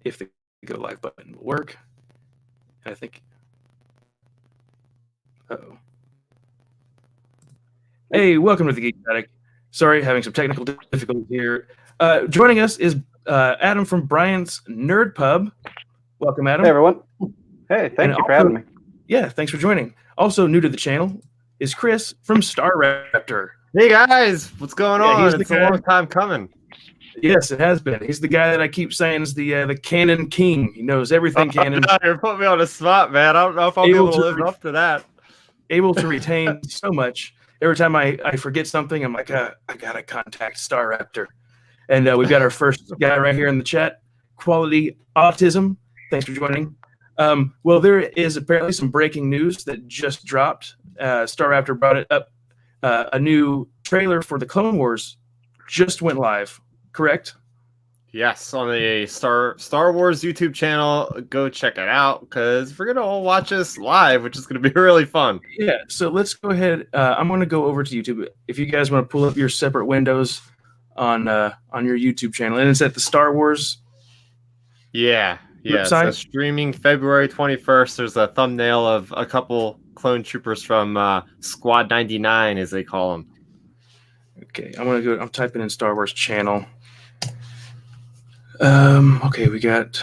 if the go live button will work. I think. Uh-oh. Hey, welcome to the TheGeeksAttic. Sorry, having some technical difficulties here. Joining us is Adam from Brian's Nerd Pub. Welcome, Adam. Hey, everyone. Hey, thank you for having me. Yeah, thanks for joining. Also new to the channel is Chris from Star Raptor. Hey guys, what's going on? It's a long time coming. Yes, it has been. He's the guy that I keep saying is the Canon king. He knows everything Canon. You're putting me on the spot, man. I don't know if I'll be able to live up to that. Able to retain so much. Every time I forget something, I'm like, I gotta contact Star Raptor. And we've got our first guy right here in the chat, Quality Autism. Thanks for joining. Well, there is apparently some breaking news that just dropped. Star Raptor brought it up. A new trailer for the Clone Wars just went live, correct? Yes, on the Star Wars YouTube channel. Go check it out because we're gonna all watch this live, which is gonna be really fun. Yeah. So let's go ahead. I'm gonna go over to YouTube. If you guys want to pull up your separate windows on your YouTube channel, and it's at the Star Wars. Yeah. So streaming February 21st. There's a thumbnail of a couple clone troopers from Squad 99, as they call them. Okay, I'm typing in Star Wars channel. Okay, we got.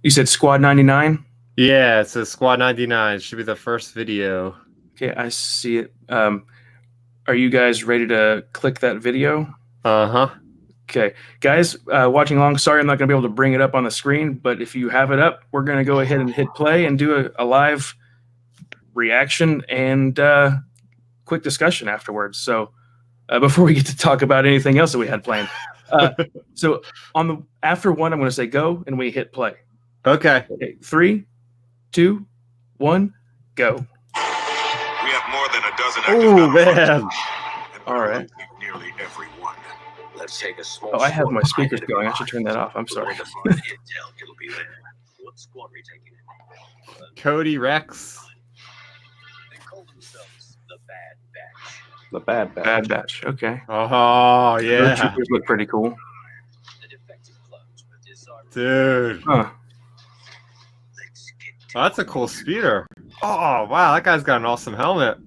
You said Squad 99. Yeah, it says Squad 99. It should be the first video. Okay, I see it. Are you guys ready to click that video? Okay, guys, watching along. Sorry, I'm not going to be able to bring it up on the screen, but if you have it up, we're going to go ahead and hit play and do a live reaction and quick discussion afterwards. So before we get to talk about anything else that we had planned, so after one, I'm going to say go, and we hit play. Okay. 3, 2, 1, go. We have more than a dozen. Oh man! All right. Nearly everyone. Let's take a small. Oh, I have my speakers going. I should turn that off. I'm sorry. What squad are we taking in? Cody Rex. They call themselves the Bad Batch. The Bad Batch. Bad Batch. Okay. Oh Those yeah, troopers look pretty cool. The defective clones with desirable. dude. Huh. Let's get Oh, that's a cool speeder. Oh wow, that guy's got an awesome helmet,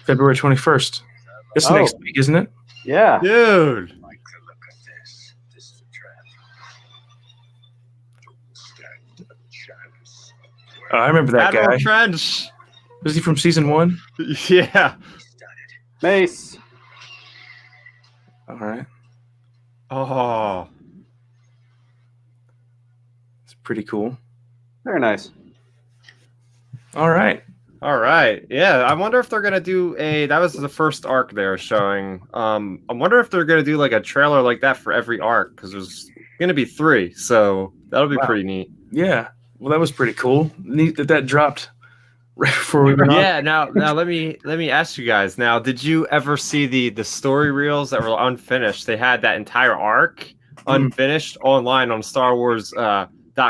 February 21st. It's next week, isn't it? Yeah. dude. like to look at this. This is a trap. Don't stand a chance. I remember that Admiral guy. Trench. Was he from season 1? Yeah. Mace. All right. Oh. It's pretty cool. Very nice. All right. All right. Yeah. I wonder if they're gonna do that was the first arc they were showing. I wonder if they're gonna do like a trailer like that for every arc, because there's gonna be 3, so that'll be pretty neat. Yeah. Well, that was pretty cool. Neat that dropped right before we went on. Yeah. Now let me ask you guys. Now, did you ever see the story reels that were unfinished? They had that entire arc unfinished online on Star Wars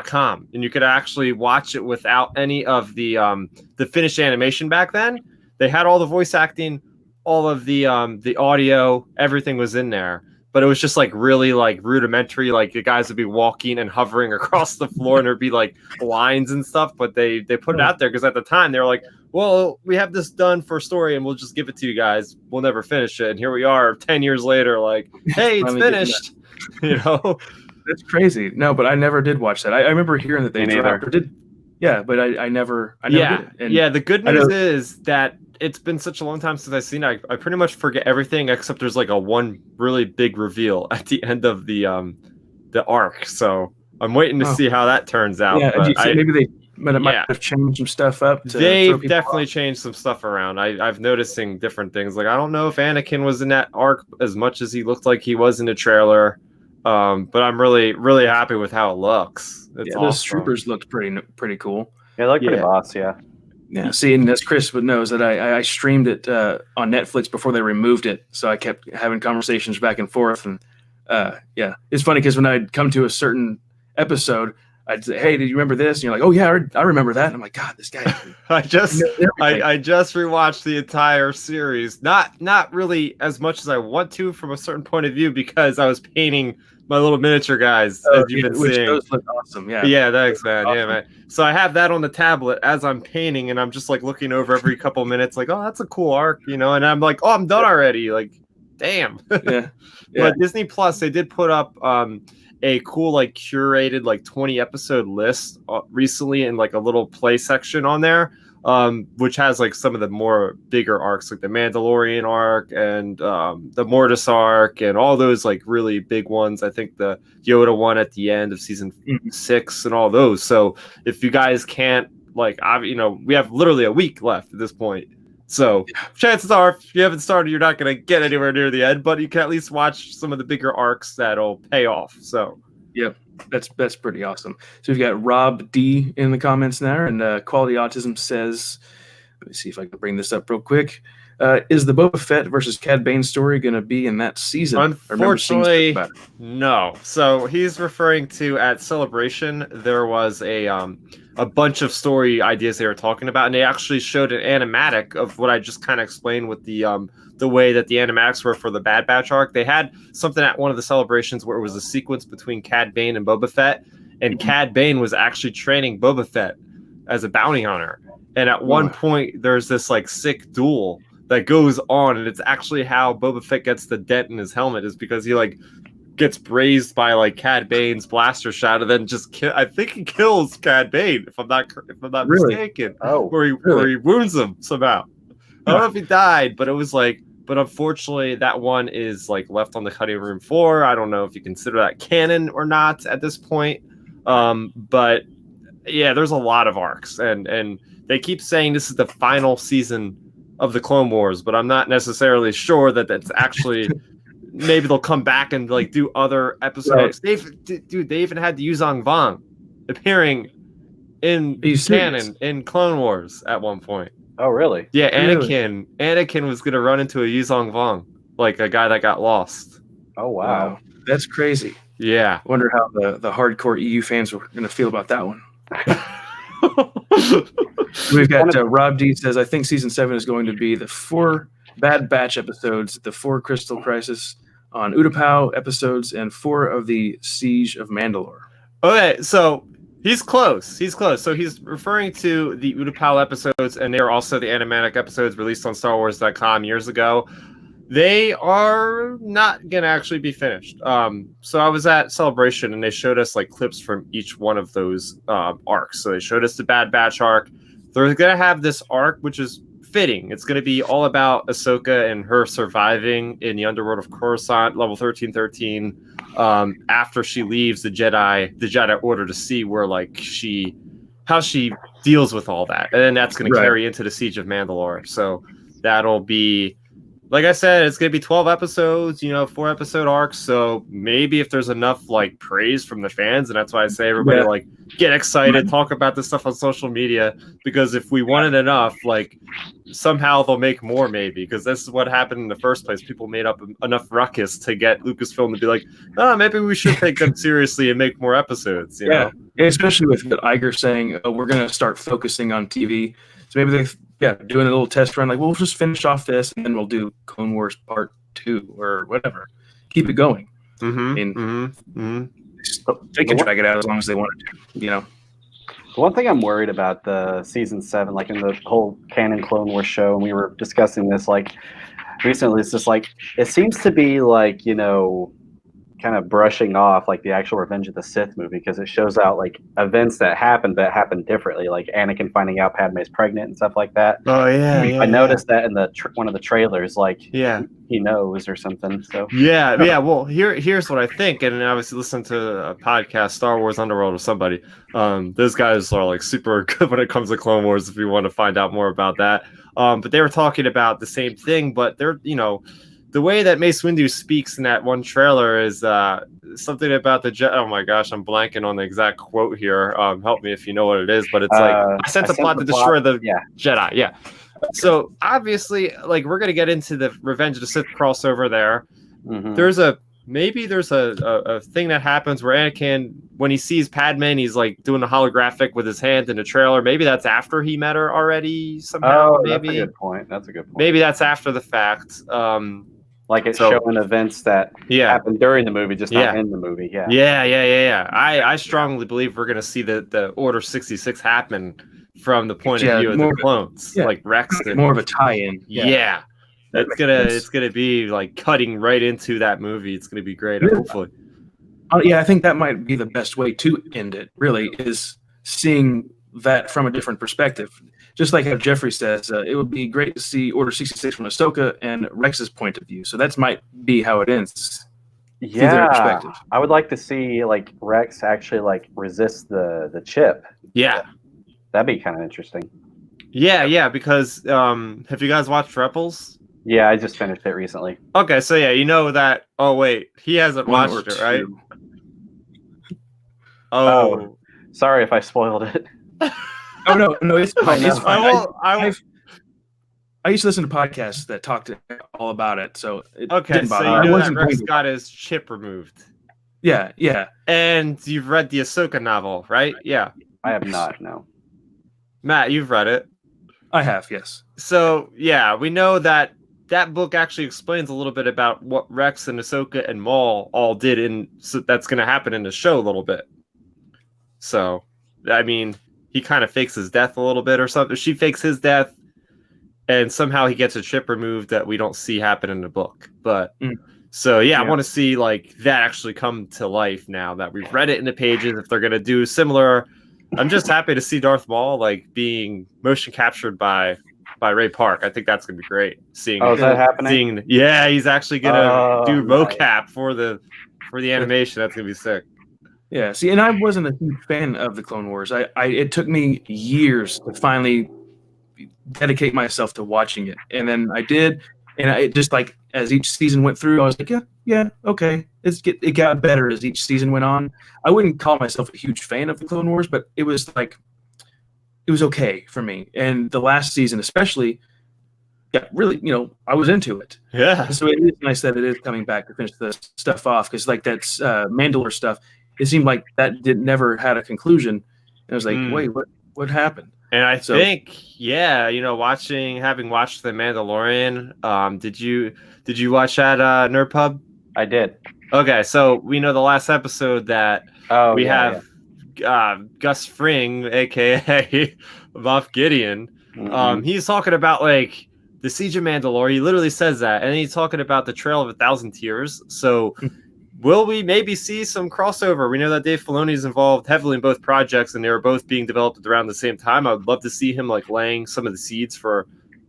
.com, and you could actually watch it without any of the finished animation. Back then they had all the voice acting, all of the audio, everything was in there, but it was just like really like rudimentary. Like the guys would be walking and hovering across the floor and there'd be like lines and stuff, but they put it out there because at the time they were like, well, we have this done for story and we'll just give it to you guys, we'll never finish it. And here we are 10 years later, like, hey, it's finished. You know, That's crazy. No, but I never did watch that. I remember hearing that they Me dropped or did. Yeah, but I never did it. And yeah. The good news is that it's been such a long time since I've seen it. I pretty much forget everything except there's like a one really big reveal at the end of the arc. So I'm waiting to see how that turns out. Yeah, but maybe they might have changed some stuff up. They've definitely changed some stuff around. I've noticing different things. Like I don't know if Anakin was in that arc as much as he looked like he was in the trailer. But I'm really, really happy with how it looks. It's awesome. Those troopers looked pretty cool. Yeah, they look pretty boss, yeah. Yeah, see, and as Chris knows that I streamed it on Netflix before they removed it, so I kept having conversations back and forth, and yeah, it's funny because when I'd come to a certain episode, I'd say, hey, did you remember this? And you're like, oh yeah, I remember that. And I'm like, God, this guy. I just rewatched the entire series. Not really as much as I want to from a certain point of view because I was painting my little miniature guys as you've been seeing. Those look awesome. Yeah. Yeah, thanks, man. Awesome. Yeah, man. So I have that on the tablet as I'm painting, and I'm just like looking over every couple minutes, like, oh, that's a cool arc, and I'm like, oh, I'm done already. Like, damn. Yeah. But Disney Plus, they did put up a cool like curated like 20 episode list recently in like a little play section on there, which has like some of the more bigger arcs like the Mandalorian arc and the Mortis arc and all those like really big ones. I think the Yoda one at the end of season 6 and all those. So if you guys can't like, we have literally a week left at this point. So chances are, if you haven't started, you're not going to get anywhere near the end, but you can at least watch some of the bigger arcs that'll pay off. So, yep, that's pretty awesome. So we've got Rob D in the comments there, and Quality Autism says, let me see if I can bring this up real quick. Is the Boba Fett versus Cad Bane story going to be in that season? Unfortunately, no. So he's referring to at Celebration, there was a bunch of story ideas they were talking about, and they actually showed an animatic of what I just kind of explained with the way that the animatics were for the Bad Batch arc. They had something at one of the celebrations where it was a sequence between Cad Bane and Boba Fett, and Cad Bane was actually training Boba Fett as a bounty hunter. And at one point, there's this like sick duel that goes on, and it's actually how Boba Fett gets the dent in his helmet is because he like gets grazed by like Cad Bane's blaster shot, and then just I think he kills Cad Bane if I'm not really? mistaken. Where he wounds him somehow. I don't know if he died, but it was like. But unfortunately, that one is like left on the cutting room floor. I don't know if you consider that canon or not at this point. But yeah, there's a lot of arcs, and they keep saying this is the final season of the Clone Wars, but I'm not necessarily sure that that's actually. Maybe they'll come back and like do other episodes. Right. They even had the Yuzong Vong appearing in canon in Clone Wars at one point. Oh, really? Yeah, Anakin. Really? Anakin was gonna run into a Yuzong Vong, like a guy that got lost. Oh wow, that's crazy. Yeah, wonder how the hardcore EU fans were gonna feel about that one. We've got Rob D says, I think season 7 is going to be the 4 Bad Batch episodes, the 4 Crystal Crisis on Utapau episodes, and 4 of the Siege of Mandalore. Okay, so he's close. So he's referring to the Utapau episodes, and they are also the animatic episodes released on StarWars.com years ago. They are not going to actually be finished. So I was at Celebration, and they showed us like clips from each one of those arcs. So they showed us the Bad Batch arc. They're going to have this arc, which is fitting. It's going to be all about Ahsoka and her surviving in the underworld of Coruscant, level 1313, after she leaves the Jedi Order to see where like how she deals with all that, and then that's going to carry into the Siege of Mandalore. So that'll be, like I said, it's going to be 12 episodes, 4-episode arcs. So maybe if there's enough like praise from the fans, and that's why I say everybody like get excited, talk about this stuff on social media, because if we want it enough, like somehow they'll make more, maybe, because this is what happened in the first place. People made up enough ruckus to get Lucasfilm to be like, oh, maybe we should take them seriously and make more episodes. You know? Especially with Iger saying, we're going to start focusing on TV. So maybe doing a little test run, like we'll just finish off this and then we'll do Clone Wars Part 2 or whatever. Keep it going. They can drag it out as long as they want to, The one thing I'm worried about the season 7, like in the whole Canon Clone Wars show, and we were discussing this like recently, it's just like it seems to be like, kind of brushing off like the actual Revenge of the Sith movie, because it shows out like events that happened differently, like Anakin finding out Padme's pregnant and stuff like that. Oh yeah, I noticed that in the one of the trailers, like he knows or something. So well, here's what I think, and obviously listen to a podcast, Star Wars Underworld, or somebody. Those guys are like super good when it comes to Clone Wars if you want to find out more about that. But they were talking about the same thing, but they're the way that Mace Windu speaks in that one trailer is something about the Jedi. Oh my gosh, I'm blanking on the exact quote here. Help me if you know what it is, but it's like, I sent the plot to destroy the Jedi. Yeah. So obviously, like, we're going to get into the Revenge of the Sith crossover there. There's a maybe there's a thing that happens where Anakin, when he sees Padme, and he's like doing a holographic with his hand in the trailer. Maybe that's after he met her already somehow. Oh, maybe that's a good point. That's a good point. maybe that's after the fact. Like it's showing events that happened during the movie, just not in the movie. Yeah. I strongly believe we're gonna see the Order 66 happen from the point of view of the clones, like Rex. More of a tie-in. Yeah. It's gonna be like cutting right into that movie. It's gonna be great. Hopefully. I think that might be the best way to end it. Really, is seeing that from a different perspective. Just like how Jeffrey says, it would be great to see Order 66 from Ahsoka and Rex's point of view. So that might be how it ends. Yeah, I would like to see like Rex actually like resist the chip. Yeah, that'd be kind of interesting. Yeah, because have you guys watched Rebels? Yeah, I just finished it recently. Okay, so yeah, you know that. Oh wait, he hasn't watched it, right? Oh, sorry if I spoiled it. Oh no, it's fine. It's fine. I used to listen to podcasts that talked all about it, so it didn't bother. So you know that Rex got his chip removed. Yeah. And you've read the Ahsoka novel, right? Yeah. I have not. No. Matt, you've read it. I have, yes. So yeah, we know that book actually explains a little bit about what Rex and Ahsoka and Maul all did, and so that's going to happen in the show a little bit. So, I mean, he kind of fakes his death a little bit or something. She fakes his death, and somehow he gets a chip removed that we don't see happen in the book. But so yeah, I want to see like that actually come to life now that we've read it in the pages. If they're gonna do similar, I'm just happy to see Darth Maul like being motion captured by Ray Park. I think that's gonna be great. Seeing is that happening? He's actually gonna do mocap for the animation. That's gonna be sick. Yeah, see, and I wasn't a huge fan of the Clone Wars. It took me years to finally dedicate myself to watching it, and then I did, and it just like as each season went through, I was like, yeah, okay, it got better as each season went on. I wouldn't call myself a huge fan of the Clone Wars, but it was okay for me. And the last season, especially, really, I was into it. Yeah. So it is nice that it is coming back to finish the stuff off, because like that's Mandalore stuff. It seemed like that never had a conclusion. And I was like, wait, what happened? And I think, having watched The Mandalorian, did you watch that Nerd Pub? I did. Okay, so we know the last episode that we have Gus Fring, aka Moff Gideon. He's talking about like the Siege of Mandalore. He literally says that, and he's talking about the Trail of 1,000 Tears. So will we maybe see some crossover? We know that Dave Filoni is involved heavily in both projects, and they were both being developed around the same time. I would love to see him like laying some of the seeds for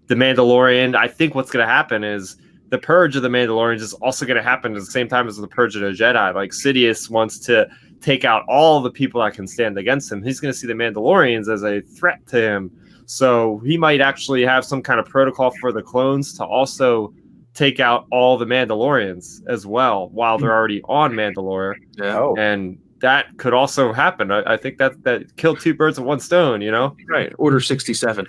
The Mandalorian. I think what's going to happen is the Purge of the Mandalorians is also going to happen at the same time as the Purge of the Jedi. Like Sidious wants to take out all the people that can stand against him. He's going to see the Mandalorians as a threat to him. So he might actually have some kind of protocol for the clones to also take out all the Mandalorians as well while they're already on Mandalore. Yeah. And that could also happen. I think that killed two birds with one stone, Right. Order 67.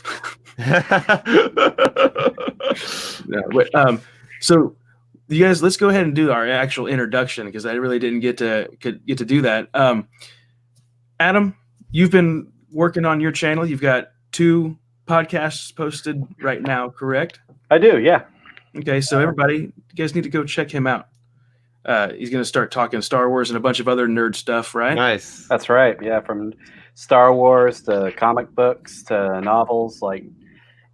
So you guys, let's go ahead and do our actual introduction, because I really didn't get to do that. Adam, you've been working on your channel. You've got 2 podcasts posted right now, correct? I do, yeah. Okay, so everybody, you guys need to go check him out. He's going to start talking Star Wars and a bunch of other nerd stuff, right? Nice. That's right, yeah, from Star Wars to comic books to novels, like,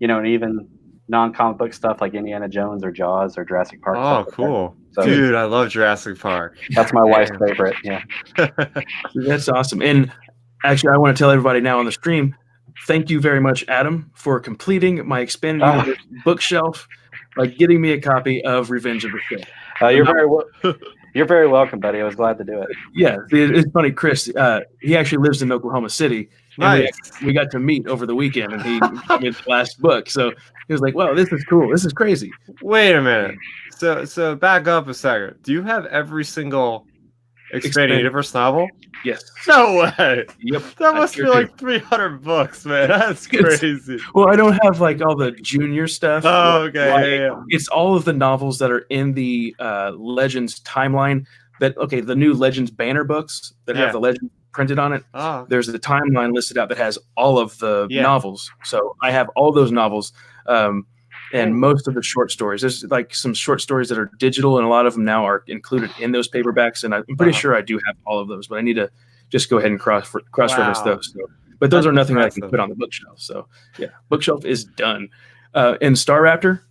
and even non-comic book stuff like Indiana Jones or Jaws or Jurassic Park. Oh, cool. So, dude, I love Jurassic Park. That's my wife's favorite, yeah. That's awesome. And actually, I want to tell everybody now on the stream, thank you very much, Adam, for completing my expanded universe bookshelf by getting me a copy of Revenge of the Sith. You're very welcome, buddy. I was glad to do it. Yeah, it's funny, Chris. He actually lives in Oklahoma City. Nice. We got to meet over the weekend, and he read the last book. So he was like, "Wow, this is cool. This is crazy." Wait a minute. So back up a second. Do you have every single Expanding Universe novel? Yes. No way. Yep. That must be like 300 books, man. That's crazy. Well, I don't have like all the junior stuff. Oh, okay. Yeah. It's all of the novels that are in the Legends timeline. The new Legends banner books that have the legend printed on it. Oh. There's the timeline listed out that has all of the novels. So I have all those novels. And most of the short stories. There's like some short stories that are digital, and a lot of them now are included in those paperbacks. And I'm pretty sure I do have all of those, but I need to just go ahead and cross reference those. So, but those are nothing that I can put on the bookshelf. So yeah, bookshelf is done. And Star Raptor,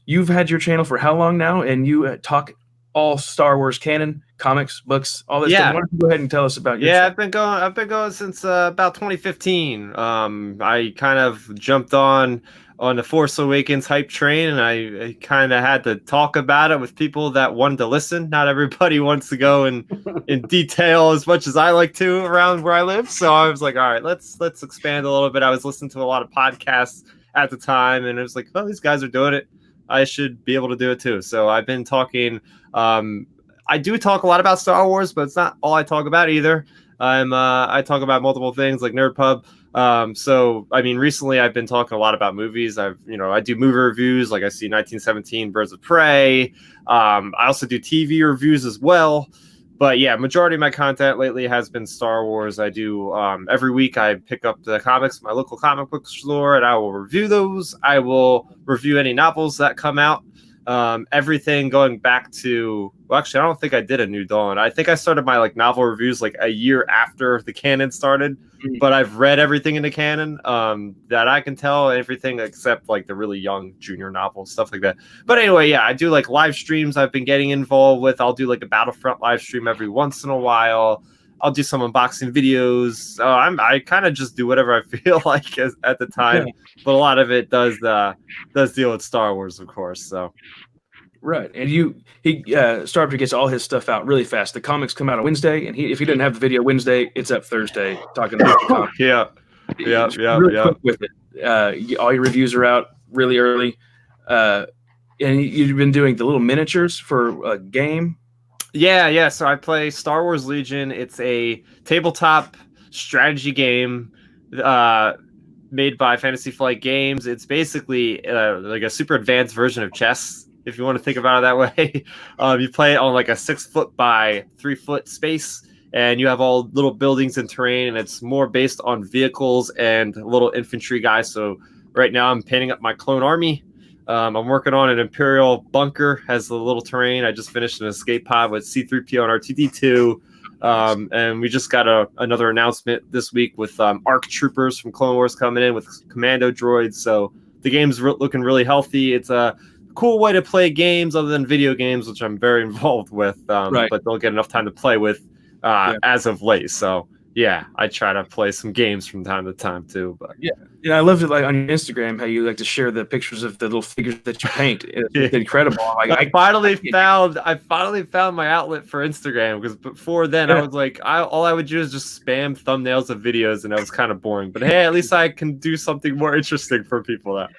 you've had your channel for how long now? And you talk all Star Wars canon, comics, books, all that stuff. Why don't you go ahead and tell us about your channel? I've been going since about 2015. I kind of jumped on the Force Awakens hype train, and I kind of had to talk about it with people that wanted to listen. Not everybody wants to go in detail as much as I like to around where I live. So I was like, all right, let's expand a little bit. I was listening to a lot of podcasts at the time, and it was like, oh, these guys are doing it. I should be able to do it too. So I've been talking. I do talk a lot about Star Wars, but it's not all I talk about either. I talk about multiple things like NerdPub. So I mean, recently I've been talking a lot about movies. I do movie reviews, like I see 1917 Birds of Prey. I also do TV reviews as well. But yeah, majority of my content lately has been Star Wars. I do every week I pick up the comics at my local comic book store, and I will review those. I will review any novels that come out. Everything going back to, well, actually, I don't think I did a New Dawn. I think I started my novel reviews a year after the canon started, but I've read everything in the canon that I can tell, everything except the really young junior novels, stuff like that. But anyway, yeah, I do live streams. I've been getting involved with. I'll do a Battlefront live stream every once in a while. I'll do some unboxing videos. I kind of just do whatever I feel like at the time, but a lot of it does deal with Star Wars, of course. So, right, and Star Raptor gets all his stuff out really fast. The comics come out on Wednesday, and if he didn't have the video Wednesday, it's up Thursday. Talking about the comics. Yeah. Quick with it. All your reviews are out really early, and you've been doing the little miniatures for a game. Yeah. So I play Star Wars Legion. It's a tabletop strategy game made by Fantasy Flight Games. It's basically a super advanced version of chess, if you want to think about it that way. You play it on a 6 foot by 3 foot space, and you have all little buildings and terrain, and it's more based on vehicles and little infantry guys. So right now I'm painting up my clone army. I'm working on an Imperial bunker, has a little terrain. I just finished an escape pod with C-3PO and R2-D2. And we just got another announcement this week with ARC troopers from Clone Wars coming in with commando droids. So the game's looking really healthy. It's a cool way to play games other than video games, which I'm very involved with, but don't get enough time to play with as of late. So yeah, I try to play some games from time to time too. But I loved it on your Instagram how you like to share the pictures of the little figures that you paint. It's incredible. I finally found my outlet for Instagram, because before then I was all I would do is just spam thumbnails of videos, and that was kind of boring. But hey, at least I can do something more interesting for people. Like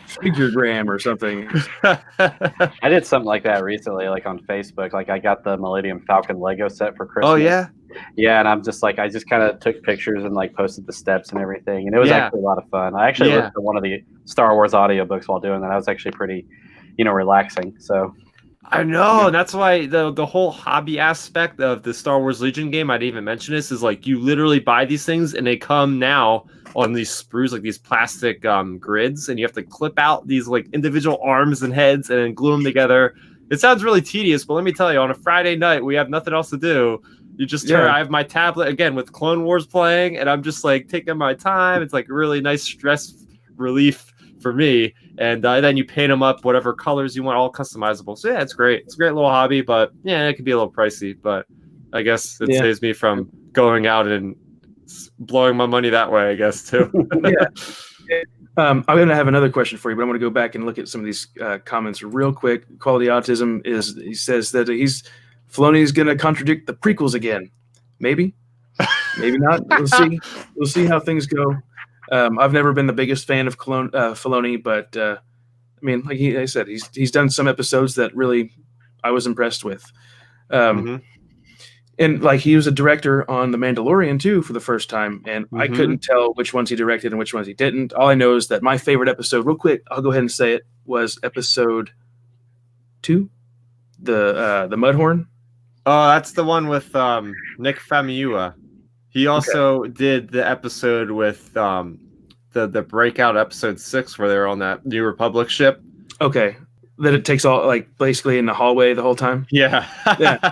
figuregram or something. I did something like that recently, on Facebook. I got the Millennium Falcon Lego set for Christmas. Oh yeah. Yeah, and I'm just I just kind of took pictures and posted the steps and everything, and it was actually a lot of fun. I actually listened to one of the Star Wars audiobooks while doing that. That was actually pretty, relaxing. So I know, and that's why the whole hobby aspect of the Star Wars Legion game, I'd even mention this, is you literally buy these things and they come now on these sprues, these plastic grids, and you have to clip out these individual arms and heads and then glue them together. It sounds really tedious, but let me tell you, on a Friday night we have nothing else to do. You just turn. I have my tablet again with Clone Wars playing, and I'm just taking my time. It's really nice stress relief for me. And then you paint them up whatever colors you want, all customizable. So yeah, it's great. It's a great little hobby, but yeah, it can be a little pricey. But I guess it saves me from going out and blowing my money that way, I guess too. I'm going to have another question for you, but I'm going to go back and look at some of these comments real quick. Quality Autism he says that Filoni's going to contradict the prequels again. Maybe not. We'll see. We'll see how things go. I've never been the biggest fan of Filoni, but I mean, I said, he's done some episodes that really I was impressed with. And like he was a director on The Mandalorian too for the first time, and I couldn't tell which ones he directed and which ones he didn't. All I know is that my favorite episode, real quick, I'll go ahead and say it, was episode 2, the Mudhorn. Oh, that's the one with Nick Famuyiwa. He also did the episode with the breakout episode 6 where they're on that New Republic ship. Okay. That it takes all like basically in the hallway the whole time. Yeah.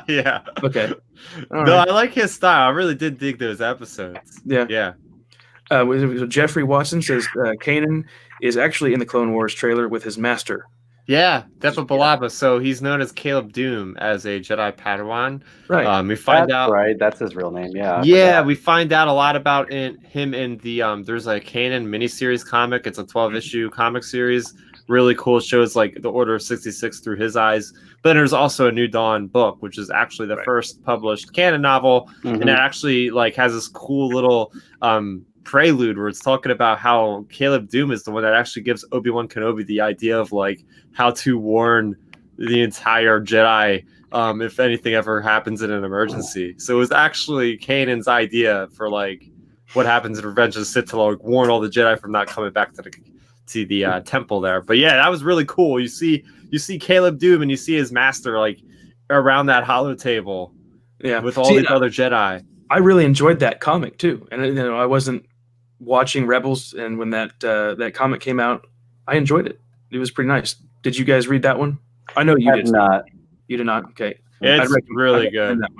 Yeah. Okay. All right. I like his style. I really did dig those episodes. Yeah. So Jeffrey Watson says Kanan is actually in the Clone Wars trailer with his master. Yeah, Depa Billaba. So he's known as Caleb Doom as a Jedi Padawan. Right. We find out. Right. That's his real name. Yeah. Yeah, we find out a lot about him in the there's a Canon miniseries comic. It's a 12-issue comic series. Really cool. It shows like the Order of 66 through his eyes. But there's also a New Dawn book, which is actually the first published canon novel, and it actually like has this cool little prelude where it's talking about how Caleb Doom is the one that actually gives Obi-Wan Kenobi the idea of like how to warn the entire Jedi if anything ever happens in an emergency. So it was actually Kanan's idea for like what happens in Revenge of the Sith to like warn all the Jedi from not coming back to the temple there. But yeah, that was really cool. You see Caleb Doom and you see his master like around that hollow table with all these other Jedi. I really enjoyed that comic too. And I wasn't watching Rebels, and when that comic came out, I enjoyed it. It was pretty nice. Did you guys read that one? I know you did not. You did not? Okay. It's really good. That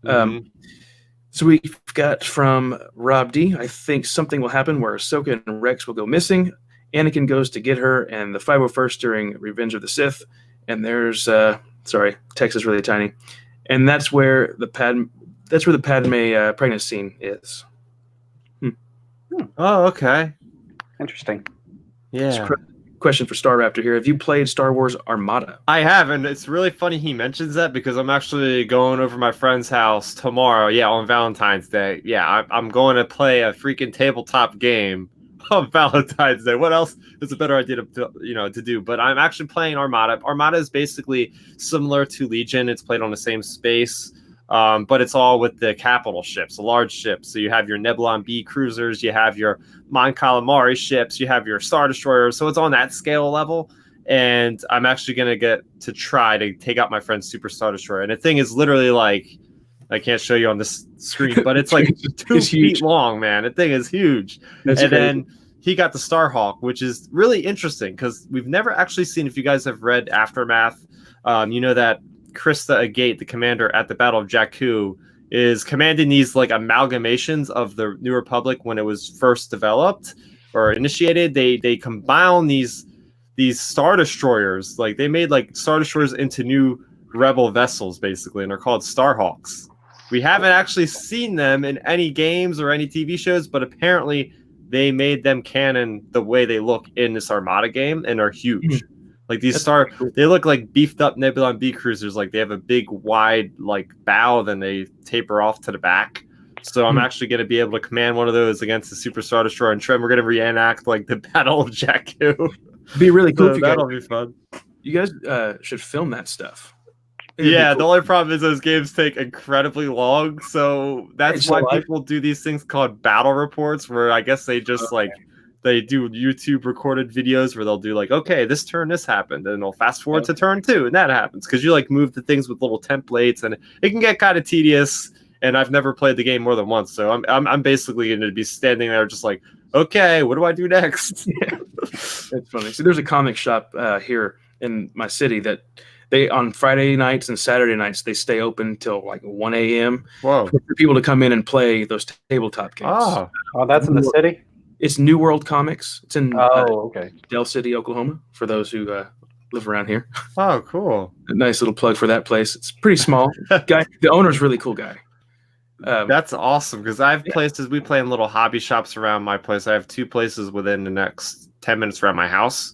one. So we've got from Rob D. I think something will happen where Ahsoka and Rex will go missing. Anakin goes to get her and the 501st during Revenge of the Sith. And there's text is really tiny. And that's where the Padme pregnant scene is. Oh, okay. Interesting. Yeah. Question for Star Raptor here. Have you played Star Wars Armada? I have, and it's really funny he mentions that because I'm actually going over my friend's house tomorrow. Yeah, on Valentine's Day. Yeah, I'm going to play a freaking tabletop game on Valentine's Day. What else is a better idea to do? But I'm actually playing Armada. Armada is basically similar to Legion. It's played on the same space. But it's all with the capital ships, the large ships. So you have your Nebulon B cruisers, you have your Mon Calamari ships, you have your Star Destroyers. So it's on that scale level. And I'm actually going to get to try to take out my friend's Super Star Destroyer. And the thing is literally like, I can't show you on this screen, but it's like 2 feet long, man. The thing is huge. That's and crazy. Then he got the Starhawk, which is really interesting because we've never actually seen, if you guys have read Aftermath, you know that Krista Agate, the commander at the Battle of Jakku, is commanding these like amalgamations of the New Republic when it was first developed or initiated. They combine these Star Destroyers, like they made like Star Destroyers into new rebel vessels basically, and they're called Starhawks. We haven't actually seen them in any games or any TV shows, but apparently they made them canon the way they look in this Armada game, and are huge. Like these they look like beefed up Nebulon B cruisers. Like they have a big, wide, like bow, then they taper off to the back. So I'm actually going to be able to command one of those against the Super Star Destroyer and Trent. We're going to reenact like the Battle of Jakku. Be really cool. So that'll be fun. You guys should film that stuff. Yeah, cool. The only problem is those games take incredibly long. So that's why people do these things called battle reports, where I guess they just they do YouTube recorded videos where they'll do like, okay, this turn, this happened, and they'll fast forward to turn 2, and that happens because you like move the things with little templates, and it can get kind of tedious. And I've never played the game more than once, so I'm basically going to be standing there just like, okay, what do I do next? Yeah. It's funny. So there's a comic shop here in my city that they on Friday nights and Saturday nights they stay open till like 1 a.m. Whoa! For people to come in and play those tabletop games. Oh, that's in the city. It's New World Comics. It's in okay, Del City, Oklahoma. For those who live around here. Oh, cool! A nice little plug for that place. It's pretty small. Guy, the owner's really cool guy. That's awesome because I have places. We play in little hobby shops around my place. I have 2 places within the next 10 minutes around my house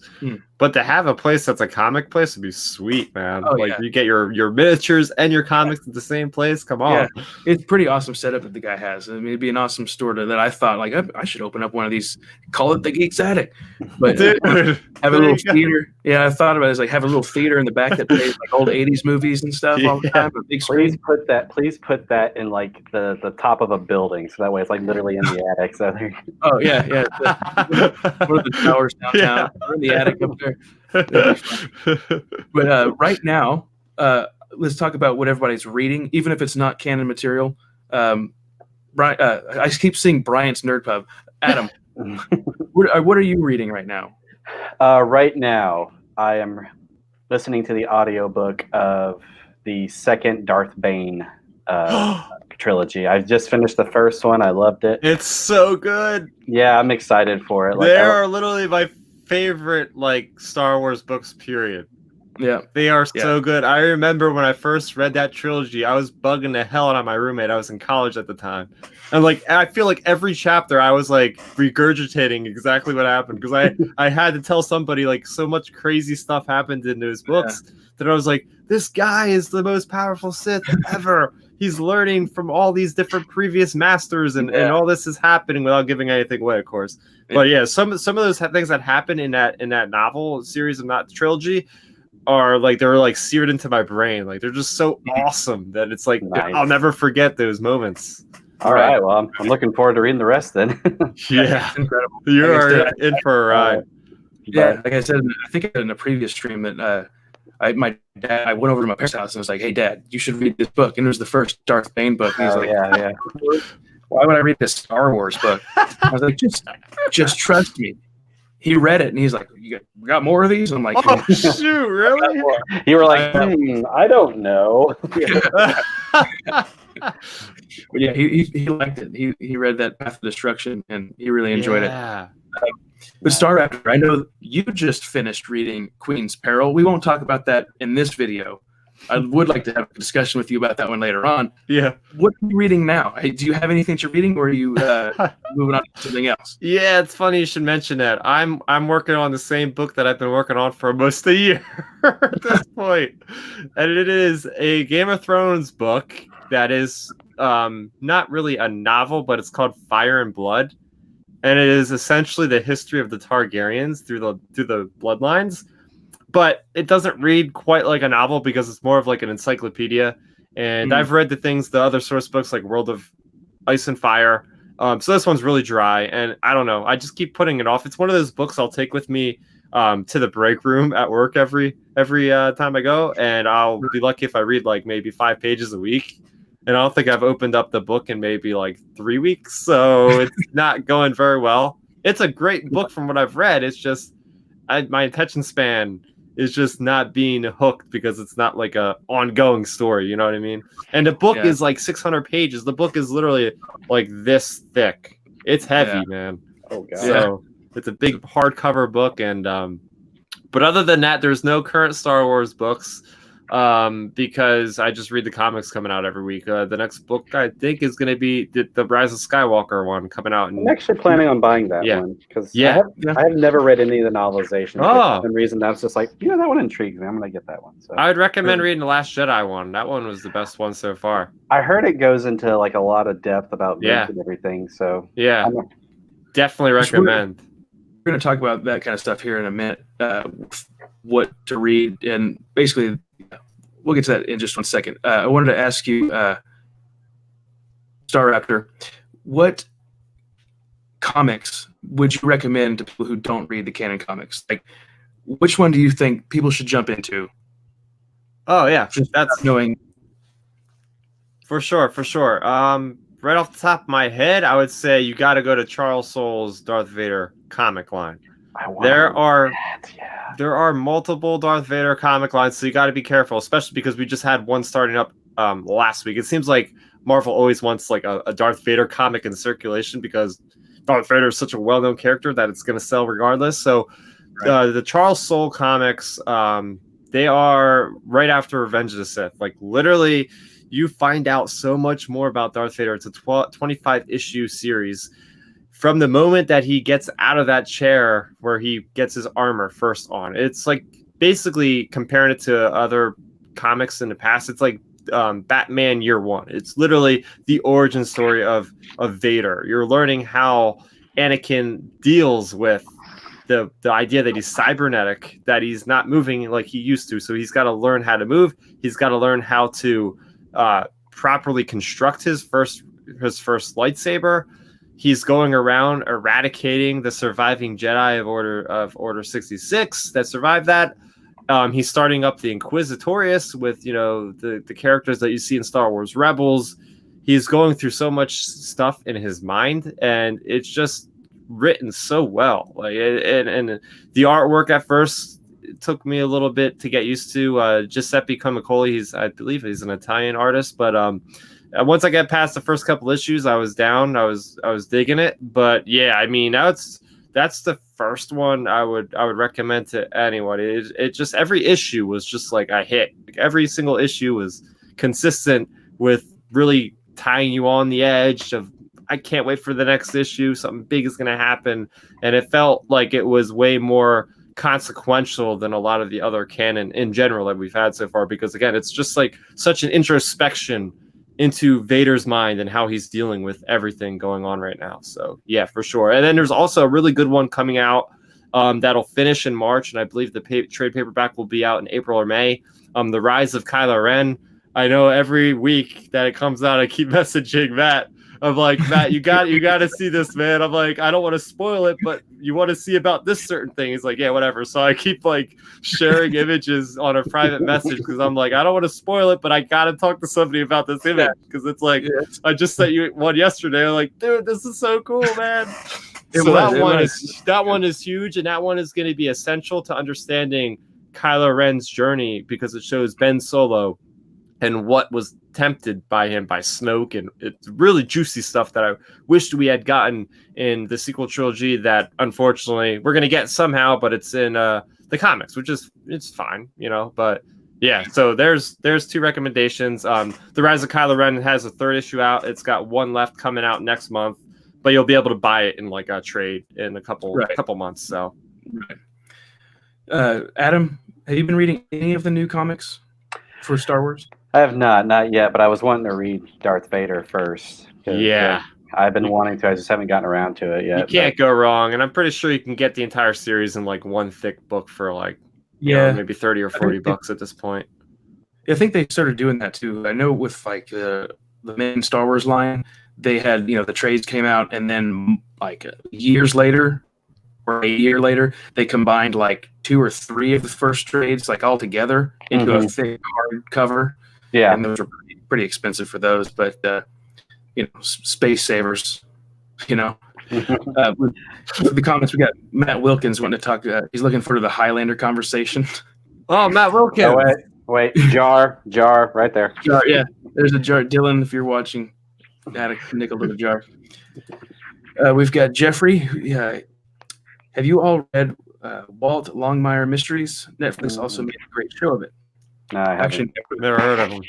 But to have a place that's a comic place would be sweet, man. Oh, like yeah. you get your miniatures and your comics at the same place. Come on. Yeah, it's pretty awesome setup that the guy has. I mean, it'd be an awesome store that I thought like I should open up one of these. Call it the Geeks Attic, but Dude, have a there little you go. theater. Yeah, I thought about it as like have a little theater in the back that plays like old '80s movies and stuff all the Yeah. time. A big screen. Please put that in like the top of a building, so that way it's like literally in the attic. So there, Oh yeah. One of the towers downtown. Or in the attic up there. But right now, let's talk about what everybody's reading, even if it's not canon material. Brian, I keep seeing Bryant's Nerd Pub. Adam, what are you reading right now? right now, I am listening to the audiobook of the second Darth Bane trilogy. I just finished the first one. I loved it. It's so good. Yeah, I'm excited for it. Like, They are literally my favorite like Star Wars books, period. Yeah, They are so good. I remember when I first read that trilogy, I was bugging the hell out of my roommate. I was in college at the time. And like I feel like every chapter I was like regurgitating exactly what happened because I had to tell somebody like so much crazy stuff happened in those books that I was like, this guy is the most powerful Sith ever. He's learning from all these different previous masters and all this is happening without giving anything away, of course. But yeah, some of those things that happen in that novel series and that trilogy are like they're like seared into my brain. Like they're just so awesome that it's like Nice. I'll never forget those moments. all right. Well, I'm looking forward to reading the rest then. Yeah, it's incredible. you Like I are said, in for a ride. Yeah, like I said, I think in a previous stream that my dad, I went over to my parents' house and was like, "Hey, Dad, you should read this book." And it was the first Darth Bane book. And he's like, yeah. "Why would I read this Star Wars book?" I was like, "Just trust me." He read it and he's like, "You got more of these?" I'm like, Oh shoot, really? You were like, I don't know. But yeah, he liked it. He read that Path of Destruction and he really enjoyed it. But Star Raptor, I know you just finished reading Queen's Peril. We won't talk about that in this video. I would like to have a discussion with you about that one later on. Yeah. What are you reading now? Hey, do you have anything that you're reading, or are you moving on to something else? Yeah, it's funny you should mention that. I'm working on the same book that I've been working on for almost a year at this point. And it is a Game of Thrones book that is not really a novel, but it's called Fire and Blood. And it is essentially the history of the Targaryens through the bloodlines. But it doesn't read quite like a novel because it's more of like an encyclopedia. And I've read the other source books like World of Ice and Fire. So this one's really dry. And I don't know. I just keep putting it off. It's one of those books I'll take with me to the break room at work every time I go. And I'll be lucky if I read like maybe 5 pages a week. And I don't think I've opened up the book in maybe like 3 weeks. So it's not going very well. It's a great book from what I've read. It's just my attention span is just not being hooked because it's not like a ongoing story. You know what I mean? And the book is like 600 pages. The book is literally like this thick. It's heavy, man. Oh, God. So it's a big hardcover book. And but other than that, there's no current Star Wars books. Because I just read the comics coming out every week. The next book I think is going to be the Rise of Skywalker one coming out. I'm actually planning on buying that one because I have never read any of the novelizations. For some reason, that's just like, that one intrigues me. I'm going to get that one. So I would recommend reading the Last Jedi one. That one was the best one so far. I heard it goes into like a lot of depth about Luke and everything. So definitely recommend. We're going to talk about that kind of stuff here in a minute. What to read, and basically we'll get to that in just one second. I wanted to ask you, Star Raptor, what comics would you recommend to people who don't read the canon comics? Like, which one do you think people should jump into? Oh yeah, that's knowing. For sure. Right off the top of my head, I would say you got to go to Charles Soule's Darth Vader comic line. There are multiple Darth Vader comic lines, so you got to be careful, especially because we just had one starting up last week. It seems like Marvel always wants like a Darth Vader comic in circulation because Darth Vader is such a well-known character that it's going to sell regardless. So the Charles Soule comics, they are right after Revenge of the Sith. Like literally, you find out so much more about Darth Vader. It's a 25-issue series from the moment that he gets out of that chair where he gets his armor first on, it's like basically comparing it to other comics in the past. It's like Batman Year One. It's literally the origin story of Vader. You're learning how Anakin deals with the idea that he's cybernetic, that he's not moving like he used to. So he's got to learn how to move. He's got to learn how to properly construct his first lightsaber. He's going around eradicating the surviving Jedi of Order 66 that survived that. He's starting up the Inquisitorius with, the characters that you see in Star Wars Rebels. He's going through so much stuff in his mind, and it's just written so well. Like, and the artwork at first, it took me a little bit to get used to. Giuseppe Comicoli, I believe he's an Italian artist, but once I get past the first couple issues, I was down. I was digging it. But yeah, I mean, that's the first one I would recommend to anyone. It just, every issue was just like a hit. Like, every single issue was consistent with really tying you on the edge of, I can't wait for the next issue. Something big is going to happen. And it felt like it was way more consequential than a lot of the other canon in general that we've had so far. Because again, it's just like such an introspection into Vader's mind and how he's dealing with everything going on right now. So yeah, for sure. And then there's also a really good one coming out that'll finish in March. And I believe the trade paperback will be out in April or May. The Rise of Kylo Ren. I know every week that it comes out, I keep messaging Matt. I'm like, Matt, you got to see this, man. I'm like, I don't want to spoil it, but you want to see about this certain thing. He's like, yeah, whatever. So I keep like sharing images on a private message because I'm like, I don't want to spoil it, but I got to talk to somebody about this image because it's like, I just sent you one yesterday. I'm like, dude, this is so cool, man. That one is huge, and that one is going to be essential to understanding Kylo Ren's journey because it shows Ben Solo and what was tempted by him by Snoke, and it's really juicy stuff that I wished we had gotten in the sequel trilogy that unfortunately we're gonna get somehow, but it's in the comics, which is, it's fine, but yeah. So there's two recommendations. The Rise of Kylo Ren has a third issue out. It's got one left coming out next month, but you'll be able to buy it in like a trade in a couple months. So Adam, have you been reading any of the new comics for Star Wars? I have not yet, but I was wanting to read Darth Vader first. Yeah. I've been wanting to. I just haven't gotten around to it yet. You can't go wrong, and I'm pretty sure you can get the entire series in like one thick book for like, maybe 30 or 40 bucks at this point. I think they started doing that too. I know with like the main Star Wars line, they had, the trades came out, and then like years later or a year later, they combined like 2 or 3 of the first trades like all together into a thick hardcover. Yeah, and those were pretty expensive for those, but space savers. With the comments, we got Matt Wilkins wanting to talk. He's looking forward to the Highlander conversation. Oh, Matt Wilkins! Oh, wait, jar, right there. Jar, yeah, there's a jar. Dylan, if you're watching, add a nickel to the jar. We've got Jeffrey. Have you all read Walt Longmire Mysteries? Netflix also made a great show of it. No, I haven't. Actually, never heard of him.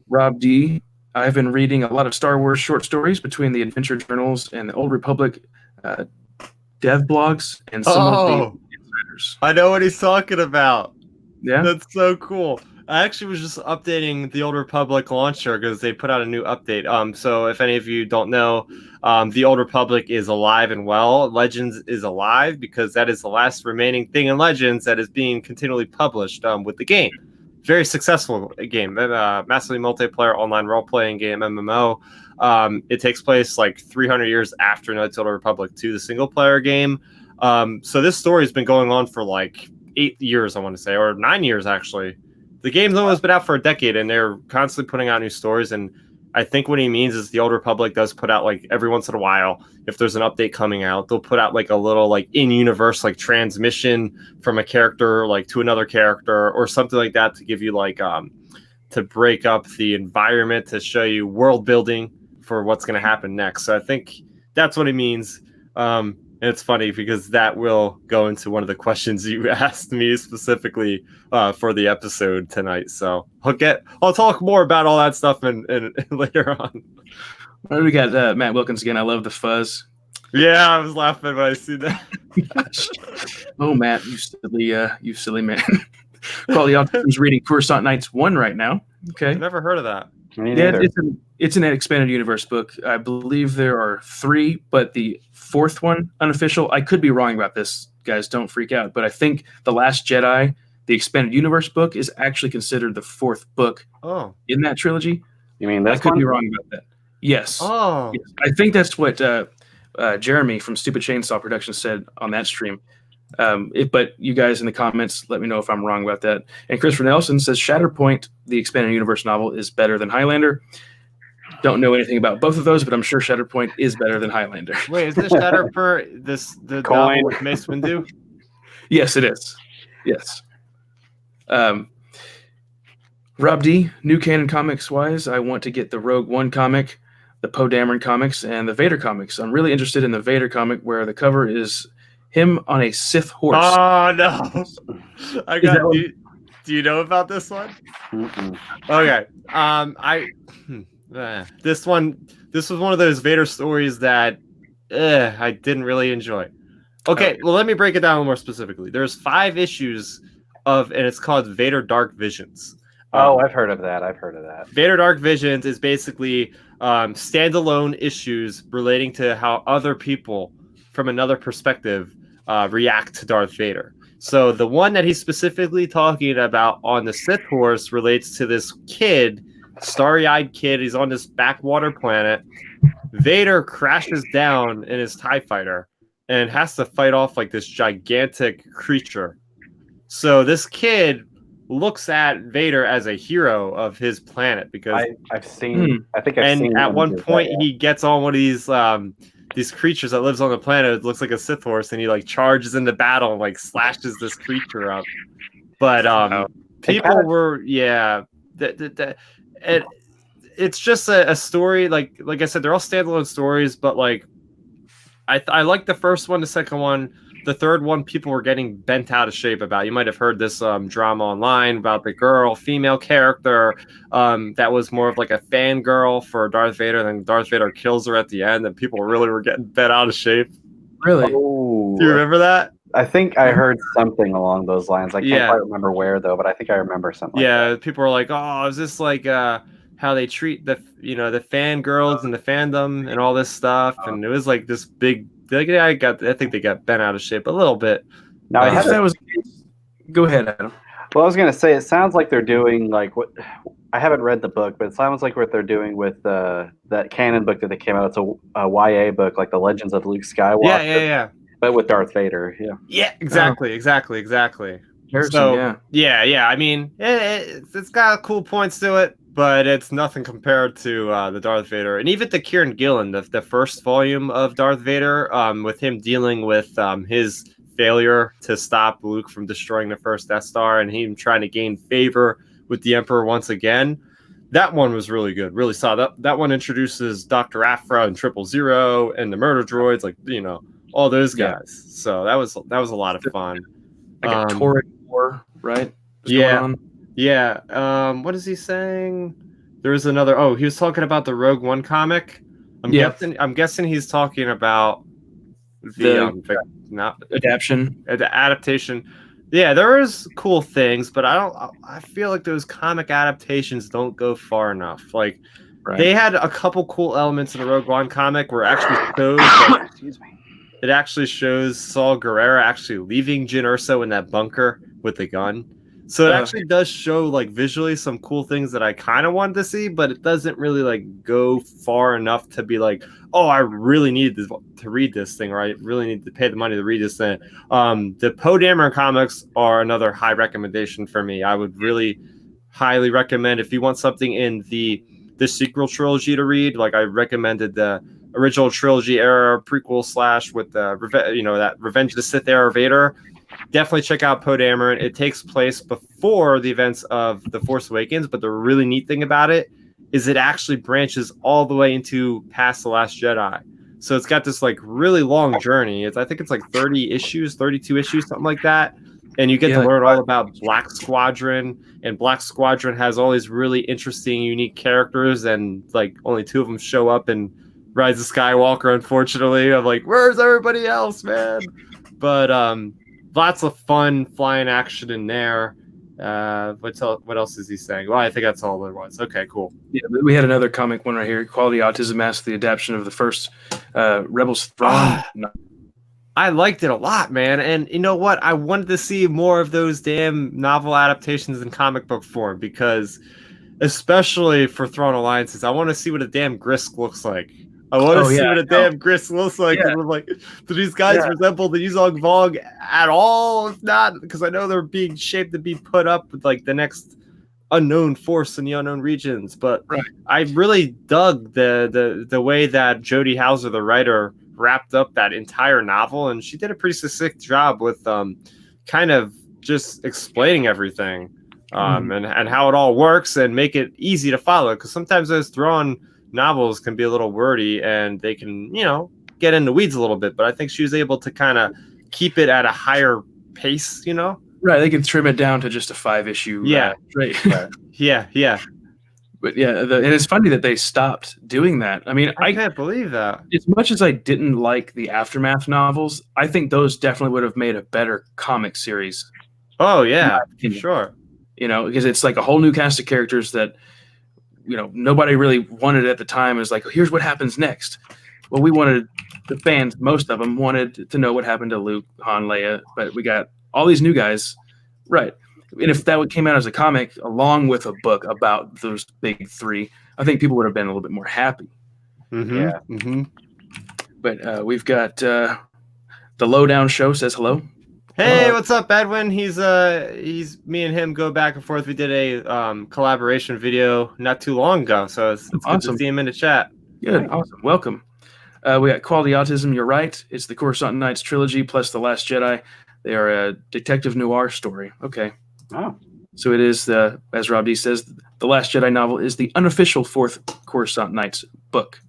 Rob D. I've been reading a lot of Star Wars short stories between the Adventure Journals and the Old Republic dev blogs and some of the insiders. I know what he's talking about. Yeah? That's so cool. I actually was just updating the Old Republic launcher because they put out a new update. So if any of you don't know, the Old Republic is alive and well. Legends is alive because that is the last remaining thing in Legends that is being continually published with the game. Very successful game, massively multiplayer online role-playing game, MMO. It takes place like 300 years after Knights of the Old Republic 2, the single-player game. So this story has been going on for like 8 years, I want to say, or 9 years actually. The game's almost been out for a decade, and they're constantly putting out new stories. And I think what he means is the Old Republic does put out like every once in a while, if there's an update coming out, they'll put out like a little like in-universe like transmission from a character like to another character or something like that to give you like to break up the environment, to show you world building for what's going to happen next. So I think that's what it means. And it's funny because that will go into one of the questions you asked me specifically for the episode tonight. So I'll talk more about all that stuff and later on. All right, we got Matt Wilkins again. I love the fuzz. Yeah, I was laughing when I see that. Gosh. Oh, Matt, you silly man. Quality Autism is reading Coruscant Nights 1 right now. Okay. I've never heard of that. Me neither. It's an expanded universe book. I believe there are 3, but the 4th one, unofficial. I could be wrong about this, guys. Don't freak out. But I think The Last Jedi, the expanded universe book, is actually considered the 4th book in that trilogy. You mean this I could one? be wrong about that. Yes. Oh. Yes. I think that's what Jeremy from Stupid Chainsaw Productions said on that stream. But you guys in the comments, let me know if I'm wrong about that. And Christopher Nelson says Shatterpoint, the expanded universe novel, is better than Highlander. Don't know anything about both of those, but I'm sure Shatterpoint is better than Highlander. Wait, is this Shatterpoint the novel with Mace Windu? Yes, it is. Yes. Rob D, new canon comics wise, I want to get the Rogue One comic, the Poe Dameron comics, and the Vader comics. I'm really interested in the Vader comic where the cover is him on a Sith horse. Oh no! Do you know about this one? Mm-mm. Okay. This was one of those Vader stories that I didn't really enjoy. Okay, well let me break it down a little more specifically. There's 5 issues and it's called Vader Dark Visions. I've heard of that. Vader Dark Visions is basically standalone issues relating to how other people from another perspective react to Darth Vader. So the one that he's specifically talking about on the Sith horse relates to this kid, starry-eyed kid. He's on this backwater planet. Vader crashes down in his TIE fighter and has to fight off like this gigantic creature. So this kid looks at Vader as a hero of his planet because I've seen. And at one point he gets on one of these creatures that lives on the planet. It looks like a Sith horse, and he like charges into battle and like slashes this creature up. But people were it's just a story. Like I said, they're all standalone stories, but like I like the first one, the second one. The third one, people were getting bent out of shape about. You might have heard this drama online about the female character that was more of like a fangirl for Darth Vader. Then Darth Vader kills her at the end, and people really were getting bent out of shape. Really? Oh, do you remember that? I think I heard something along those lines. I can't quite remember where though, but I think I remember something. Yeah, people were like, "Oh, is this like how they treat the fangirls and the fandom and all this stuff?" And it was like this big. I think they got bent out of shape a little bit. No, Go ahead, Adam. Well, I was going to say, it sounds like they're doing like what I haven't read the book, but it sounds like what they're doing with that canon book that they came out. It's a YA book, like the Legends of Luke Skywalker. Yeah. But with Darth Vader, Yeah, exactly. So, yeah. I mean, it's got cool points to it, but it's nothing compared to the Darth Vader. And even the Kieran Gillen, the first volume of Darth Vader, with him dealing with his failure to stop Luke from destroying the first Death Star and him trying to gain favor with the Emperor once again. That one was really good. Really saw that one introduces Dr. Aphra and 000 and the murder droids, like, all those guys. So that was a lot of fun. Like a Torrid War, right? Yeah. What is he saying? There was another. He was talking about the Rogue One comic. I'm guessing he's talking about the adaptation. Yeah, there is cool things, but I feel like those comic adaptations don't go far enough. Like they had a couple cool elements in the Rogue One comic where it actually shows. It actually shows Saul Guerrero actually leaving Jyn Erso in that bunker with the gun. So it actually does show like visually some cool things that I kind of wanted to see, but it doesn't really like go far enough to be like, oh, I really need to read this thing, or I really need to pay the money to read this thing. The Poe Dameron comics are another high recommendation for me. I would really highly recommend if you want something in the sequel trilogy to read. Like I recommended the original trilogy era prequel / with the that Revenge of the Sith era Vader. Definitely check out Poe Dameron. It takes place before the events of The Force Awakens, but the really neat thing about it is it actually branches all the way into past The Last Jedi. So it's got this like really long journey. I think it's like 30 issues, 32 issues, something like that. and you get to learn all about Black Squadron, and Black Squadron has all these really interesting, unique characters, and like only 2 of them show up in Rise of Skywalker. Unfortunately, I'm like, where's everybody else, man? But lots of fun flying action in there. What else is he saying? Well, I think that's all there was. Okay, cool. Yeah, we had another comic one right here. Quality Autism Mask, the adaptation of the first Rebels Thrawn. I liked it a lot, man. And you know what? I wanted to see more of those damn novel adaptations in comic book form, because especially for Thrawn Alliances, I want to see what a damn Grisk looks like. I want to see what a damn Grisk looks like. Yeah. And I'm like, do these guys resemble the Yuzong Vong at all? If not, because I know they're being shaped to be put up with like the next unknown force in the unknown regions. But I really dug the way that Jodie Hauser, the writer, wrapped up that entire novel, and she did a pretty succinct job with kind of just explaining everything and how it all works, and make it easy to follow, because sometimes those Thrawn novels can be a little wordy and they can, you know, get in the weeds a little bit, but I think she was able to kind of keep it at a higher pace, you know? Right, they can trim it down to just a 5-issue. Yeah. Yeah. But yeah, and it's funny that they stopped doing that. I mean, I can't believe that. As much as I didn't like the Aftermath novels, I think those definitely would have made a better comic series. Oh, yeah, for sure. You know, because it's like a whole new cast of characters that, you know, nobody really wanted at the time. Is like, here's what happens next. Well, we wanted, the fans, most of them wanted to know what happened to Luke, Han, Leia, but we got all these new guys. Right. And if that came out as a comic along with a book about those big 3, I think people would have been a little bit more happy. Yeah. But we've got the Lowdown Show says hello. Hey, what's up, Edwin? He's me and him go back and forth. We did a collaboration video not too long ago, so it's awesome. Good to see him in the chat. Good, awesome, welcome. We got Quality Autism. You're right. It's the Coruscant Knights trilogy plus The Last Jedi. They are a detective noir story. Okay. Oh. So it is as Rob D says, The Last Jedi novel is the unofficial 4th Coruscant Knights book.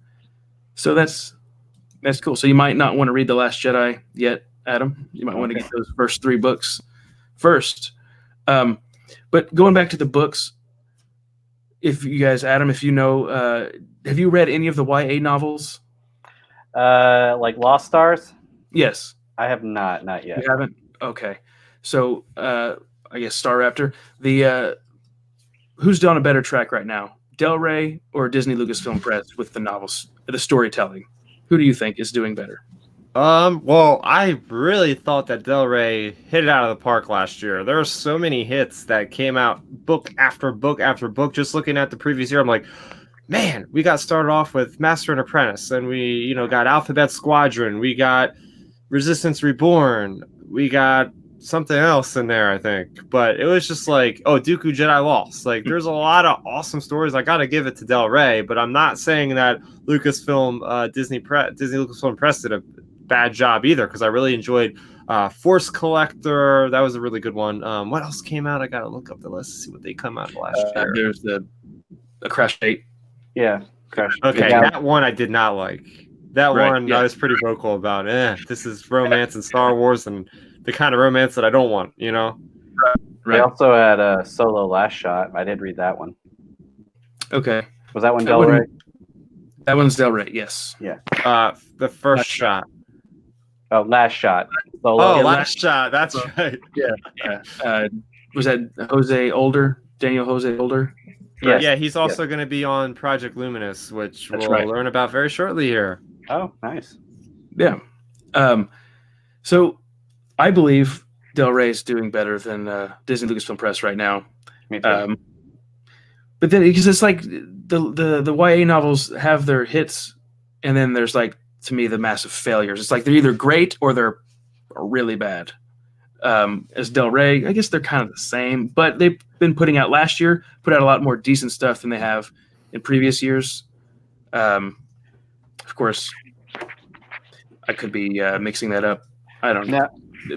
So that's cool. So you might not want to read The Last Jedi yet, Adam. You might want to get those first 3 books first. But going back to the books, if you guys, Adam, if you know, have you read any of the YA novels? Like Lost Stars? Yes. I have not yet. You haven't? Okay. So I guess Star Raptor. The who's on a better track right now? Del Rey or Disney Lucasfilm Press with the novels, the storytelling? Who do you think is doing better? Well, I really thought that Del Rey hit it out of the park last year. There are so many hits that came out book after book after book. Just looking at the previous year, I'm like, man, we got started off with Master and Apprentice, and we, you know, got Alphabet Squadron, we got Resistance Reborn, we got something else in there, I think. But it was just like, oh, Dooku Jedi Lost. Like, there's a lot of awesome stories. I got to give it to Del Rey, but I'm not saying that Lucasfilm, Disney Lucasfilm Press did a bad job either, because I really enjoyed Force Collector. That was a really good one. What else came out? I got to look up the list to see what they come out last year. There's the Crash 8. Yeah, Crash. Okay, that one I did not like. That one I was pretty vocal about. This is romance in Star Wars, and the kind of romance that I don't want, you know? Right. They also had Solo Last Shot. I did read that one. Okay. Was that one Del Rey? That one's Del Rey, yes. Yeah. The first shot. Oh, Last Shot. Solo. Oh, Last Shot. That's right. Yeah. Was that Jose Older? Daniel Jose Older? Yes. Yeah, he's also going to be on Project Luminous, which we'll learn about very shortly here. Oh, nice. Yeah. So I believe Del Rey is doing better than Disney Lucasfilm Press right now. Me too. But then, because it's like the YA novels have their hits, and then there's like, to me, the massive failures. It's like they're either great or they're really bad. As Del Rey, I guess they're kind of the same, but they've been put out a lot more decent stuff than they have in previous years. Of course, I could be mixing that up. I don't know.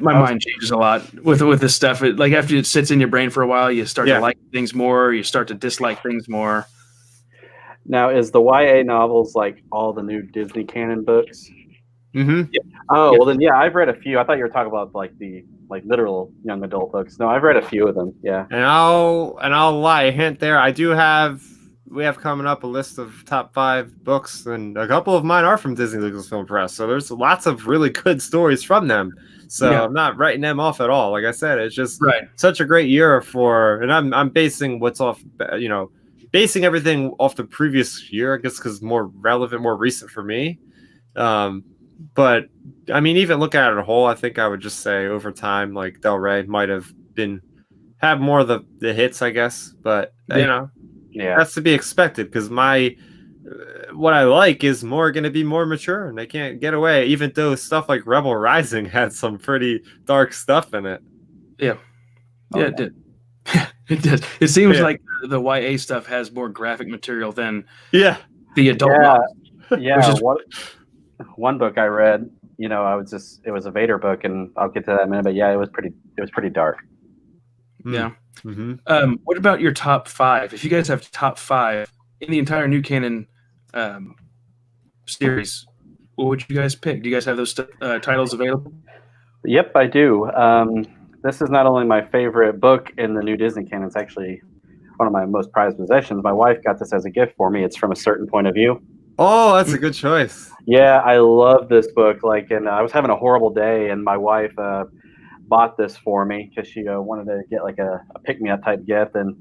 My mind changes a lot with this stuff. Like after it sits in your brain for a while, you start to like things more. You start to dislike things more. Now, is the YA novels like all the new Disney canon books? Mm-hmm. Yeah. Oh, well then, yeah, I've read a few. I thought you were talking about like the like literal young adult books. No, I've read a few of them. Yeah. And I'll lie, a hint there. We have coming up a list of top 5 books, and a couple of mine are from Disney Lucasfilm Press. So there's lots of really good stories from them. So Yeah. I'm not writing them off at all. Like I said, it's just Right. such a great year and I'm basing basing everything off the previous year, I guess, because more relevant, more recent for me. But I mean, even looking at it as a whole, I think I would just say over time, like Del Rey might have have more of the hits, I guess. But Yeah. that's to be expected, because what I like is going to be more mature, and they can't get away. Even though stuff like Rebel Rising had some pretty dark stuff in it. Yeah. Oh, Yeah, it did. It does. It seems Yeah. like the YA stuff has more graphic material than Yeah. the adult. Yeah. novels. Yeah. Which is- One book I read, it was a Vader book, and I'll get to that in a minute. But yeah, it was pretty dark. Yeah. Mm-hmm. What about your top 5? If you guys have top 5 in the entire new canon series, what would you guys pick? Do you guys have those titles available? Yep, I do. This is not only my favorite book in the new Disney canon, it's actually one of my most prized possessions. My wife got this as a gift for me. It's From a Certain Point of View. Oh, that's a good choice. Yeah, I love this book. And I was having a horrible day, and my wife bought this for me because she wanted to get like a pick-me-up type gift, and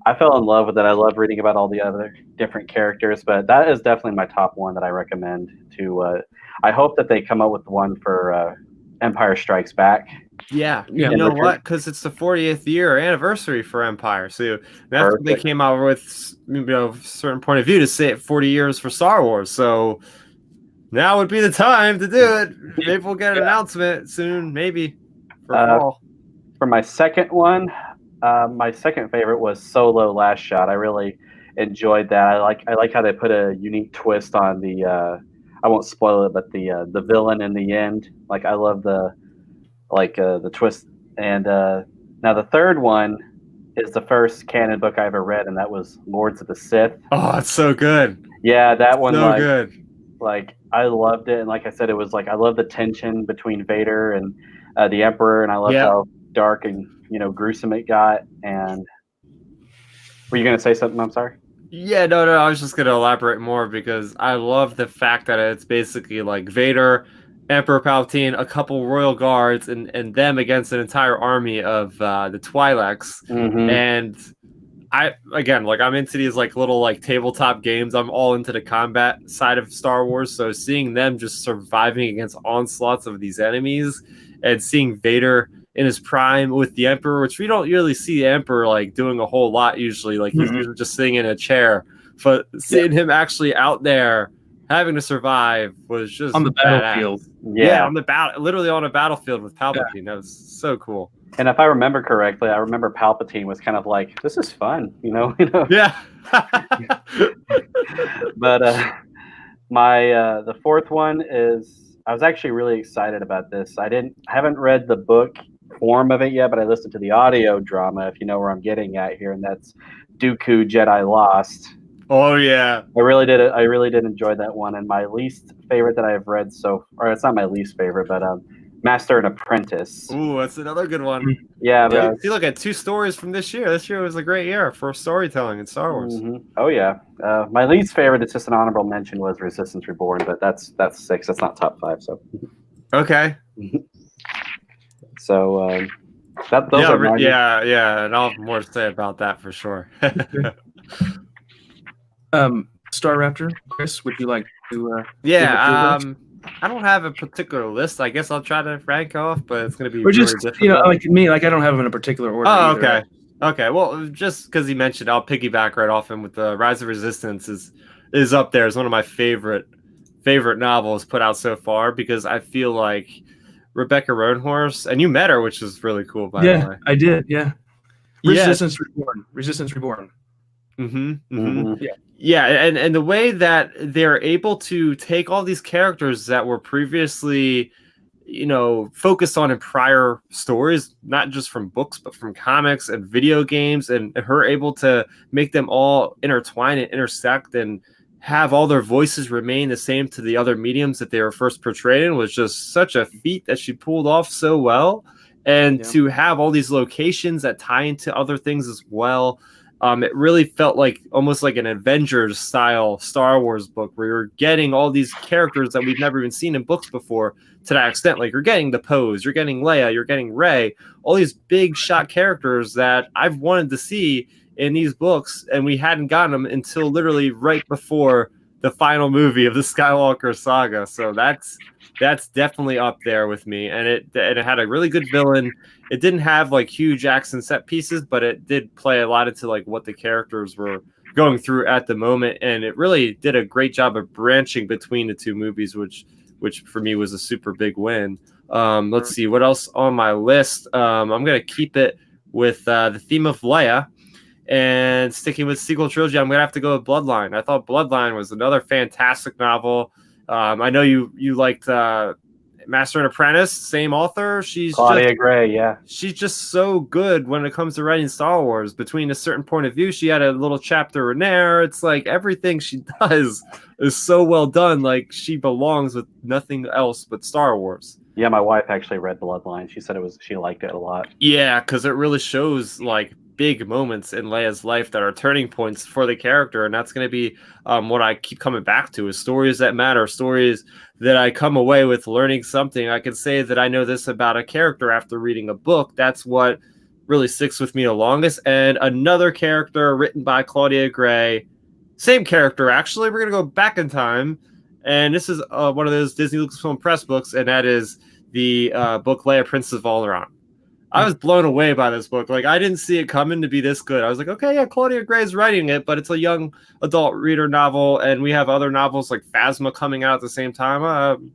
I fell in love with it. I love reading about all the other different characters, but that is definitely my top one that I recommend to. I hope that they come up with one for Empire Strikes Back. Yeah, Yeah. you know what? Because it's the 40th year anniversary for Empire, so that's what they Perfect. came out with. A certain point of view to say it 40 years for Star Wars. So now would be the time to do it. Maybe we'll get an announcement soon. Maybe for fall. For my second one, my second favorite was Solo: Last Shot. I really enjoyed that. I like how they put a unique twist on the. I won't spoil it, but the villain in the end. Like, I love the twist. And now the third one is the first canon book I ever read, and that was Lords of the Sith. Oh, it's so good. Yeah, that one. So good. Like, I loved it, and like I said, it was like I love the tension between Vader and the Emperor, and I loved how dark and gruesome it got. And were you gonna say something? I'm sorry. Yeah, no, I was just gonna elaborate more because I love the fact that it's basically like Vader, Emperor Palpatine, a couple royal guards, and them against an entire army of the Twi'leks. Mm-hmm. And I'm into these little tabletop games. I'm all into the combat side of Star Wars, so seeing them just surviving against onslaughts of these enemies, and seeing Vader in his prime with the Emperor, which we don't really see the Emperor doing a whole lot usually. He's usually just sitting in a chair, but seeing him actually out there having to survive was just On the battlefield. Yeah, literally on a battlefield with Palpatine. That was so cool. And if I remember correctly, I remember Palpatine was kind of like, "This is fun," Yeah. But the fourth one is, I was actually really excited about this. I haven't read the book form of it yet, but I listened to the audio drama, if you know where I'm getting at here, and that's Dooku Jedi Lost. Oh yeah. I really did enjoy that one. And my least favorite that I've read or it's not my least favorite, but Master and Apprentice. Ooh, that's another good one. Yeah, Yeah, but if you look at 2 stories from this year. This year was a great year for storytelling in Star Wars. Oh yeah. My least favorite, it's just an honorable mention, was Resistance Reborn, but that's 6. That's not top 5. So Okay. so those are mine. Yeah, and I'll have more to say about that for sure. Star Raptor, Chris, would you like to? I don't have a particular list. I guess I'll try to rank off, but it's going to be Or really just difficult. like me, I don't have them in a particular order. Oh, either. okay. Okay, well, just because he mentioned, I'll piggyback right off him with the Rise of Resistance is up there as one of my favorite novels put out so far, because I feel like Rebecca Roanhorse, and you met her, which is really cool, by the way. Yeah, I did. Yeah. Yeah. Resistance Reborn. Yeah, and the way that they're able to take all these characters that were previously, focused on in prior stories, not just from books, but from comics and video games, and her able to make them all intertwine and intersect and have all their voices remain the same to the other mediums that they were first portrayed in, was just such a feat that she pulled off so well. And to have all these locations that tie into other things as well, it really felt like almost like an Avengers style Star Wars book where you're getting all these characters that we've never even seen in books before to that extent. Like you're getting the Poes, you're getting Leia, you're getting Rey, all these big shot characters that I've wanted to see in these books, and we hadn't gotten them until literally right before the final movie of the Skywalker saga. So that's definitely up there with me. And it had a really good villain. It didn't have like huge action set pieces, but it did play a lot into like what the characters were going through at the moment. And it really did a great job of branching between the two movies, which for me was a super big win. Let's see what else on my list. I'm going to keep it with the theme of Leia. And sticking with sequel trilogy, I'm going to have to go with Bloodline. I thought Bloodline was another fantastic novel. I know you liked Master and Apprentice, same author. She's Claudia Gray, yeah. She's just so good when it comes to writing Star Wars. Between a certain point of view, she had a little chapter in there. It's like everything she does is so well done. Like she belongs with nothing else but Star Wars. Yeah, my wife actually read Bloodline. She said she liked it a lot. Yeah, because it really shows like big moments in Leia's life that are turning points for the character, and that's going to be what I keep coming back to is stories that matter, stories that I come away with learning something. I can say that I know this about a character after reading a book. That's what really sticks with me the longest. And another character written by Claudia Gray, same character actually. We're going to go back in time, and this is one of those Disney Lucasfilm Press books, and that is the book Leia, Princess of Alderaan. I was blown away by this book. Like, I didn't see it coming to be this good. I was like, okay, yeah, Claudia Gray's writing it, but it's a young adult reader novel, and we have other novels like Phasma coming out at the same time.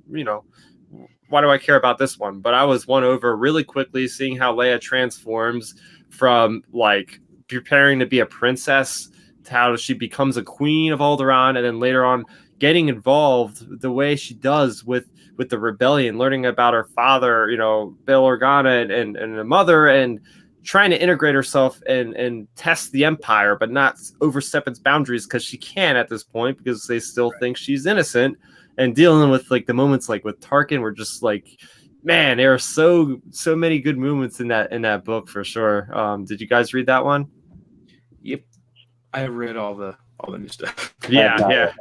Why do I care about this one? But I was won over really quickly seeing how Leia transforms from, like, preparing to be a princess to how she becomes a queen of Alderaan, and then later on getting involved the way she does with the rebellion, learning about her father, Bail Organa and the mother, and trying to integrate herself and test the Empire, but not overstep its boundaries because she can at this point because they still think she's innocent, and dealing with like the moments like with Tarkin were just like, man, there are so many good moments in that book for sure. Did you guys read that one? Yep, I have read all the new stuff. Yeah.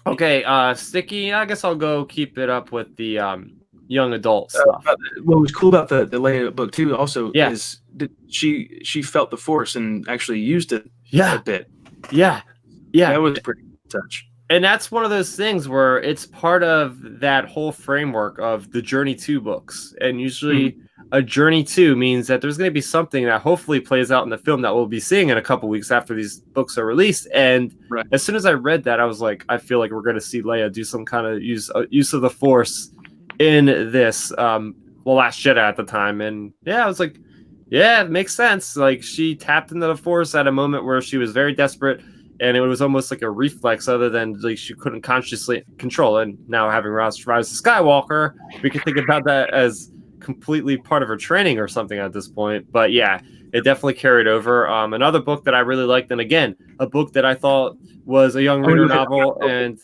Okay, Sticky, I guess I'll go keep it up with the young adult stuff. What was cool about the Leia book too also is that she felt the Force and actually used it a bit. Yeah. That was pretty touch. And that's one of those things where it's part of that whole framework of the Journey 2 books. And usually a Journey 2 means that there's going to be something that hopefully plays out in the film that we'll be seeing in a couple weeks after these books are released. And as soon as I read that, I was like, I feel like we're going to see Leia do some kind of use of the Force in this Last Jedi at the time. And I was like, yeah, it makes sense. Like she tapped into the Force at a moment where she was very desperate, and it was almost like a reflex other than like she couldn't consciously control. And now having Rise of Skywalker, we can think about that as completely part of her training or something at this point. But yeah, it definitely carried over. Another book that I really liked, and again, a book that I thought was a young reader novel. And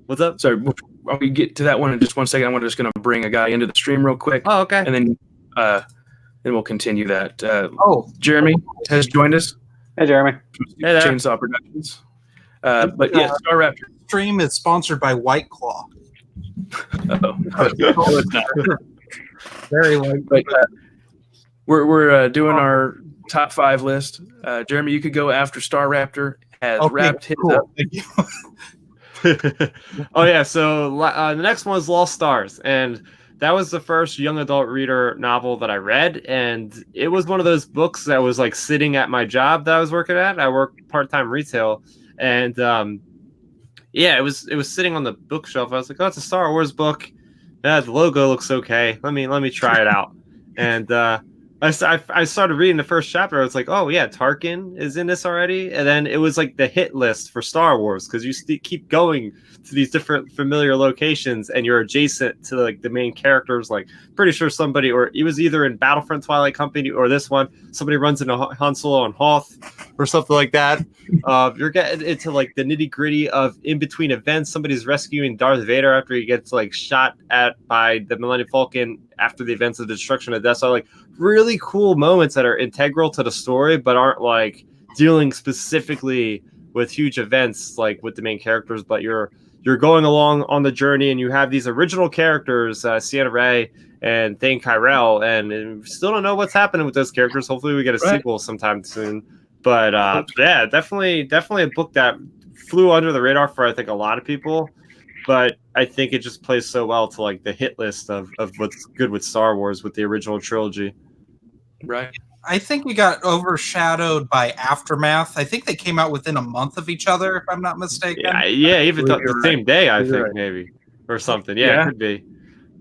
what's up? Sorry, while we get to that one in just 1 second, I'm just going to bring a guy into the stream real quick. Oh, okay. And then we'll continue that. Jeremy has joined us. Hey, Jeremy. Hey there. Chainsaw Productions. But yeah, Star Raptor. Stream is sponsored by White Claw. No, it's not. Very light. But we're doing our top 5 list. Jeremy, you could go after Star Raptor has wrapped his up. Thank you. Oh yeah, so the next one is Lost Stars, and that was the first young adult reader novel that I read, and it was one of those books that was like sitting at my job that I was working at. I work part-time retail, and it was sitting on the bookshelf. I was like, oh, it's a Star Wars book. The logo looks okay. Let me try it out. And I started reading the first chapter. I was like, oh yeah, Tarkin is in this already. And then it was like the hit list for Star Wars because you keep going to these different familiar locations and you're adjacent to like the main characters. Like pretty sure somebody, or it was either in Battlefront Twilight Company or this one, somebody runs into Han Solo on Hoth. or something like that. You're getting into like the nitty gritty of in between events. Somebody's rescuing Darth Vader after he gets like shot at by the Millennium Falcon after the events of the destruction of Death Star. Like really cool moments that are integral to the story, but aren't like dealing specifically with huge events like with the main characters. But you're going along on the journey, and you have these original characters, Sienna Ray and Thane Kyrell, and we still don't know what's happening with those characters. Hopefully we get a sequel sometime soon. But yeah, definitely a book that flew under the radar for I think a lot of people. But I think it just plays so well to like the hit list of what's good with Star Wars with the original trilogy. Right. I think we got overshadowed by Aftermath. I think they came out within a month of each other, if I'm not mistaken. Yeah, even the same day, I think, maybe, or something. Yeah, it could be.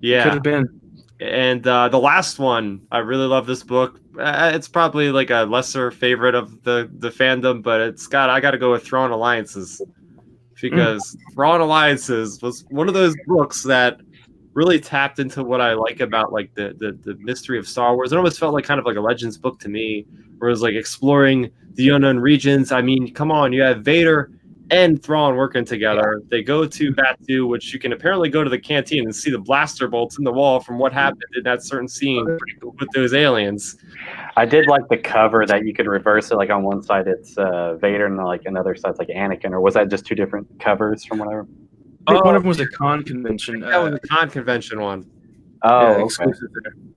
Yeah. Could have been. And the last one, I really love this book. It's probably like a lesser favorite of the fandom, but I got to go with Thrawn Alliances, because Thrawn Alliances was one of those books that really tapped into what I like about like the mystery of Star Wars. It almost felt like kind of like a Legends book to me, where it was like exploring the unknown regions. I mean, come on, you have Vader and Thrawn working together. They go to Batu, which you can apparently go to the canteen and see the blaster bolts in the wall from what happened in that certain scene with those aliens. I did like the cover that you could reverse it. Like on one side it's Vader, and like another side's like Anakin. Or was that just two different covers from whatever? I think one of them was a con convention. That was a con convention one. Oh, yeah, okay.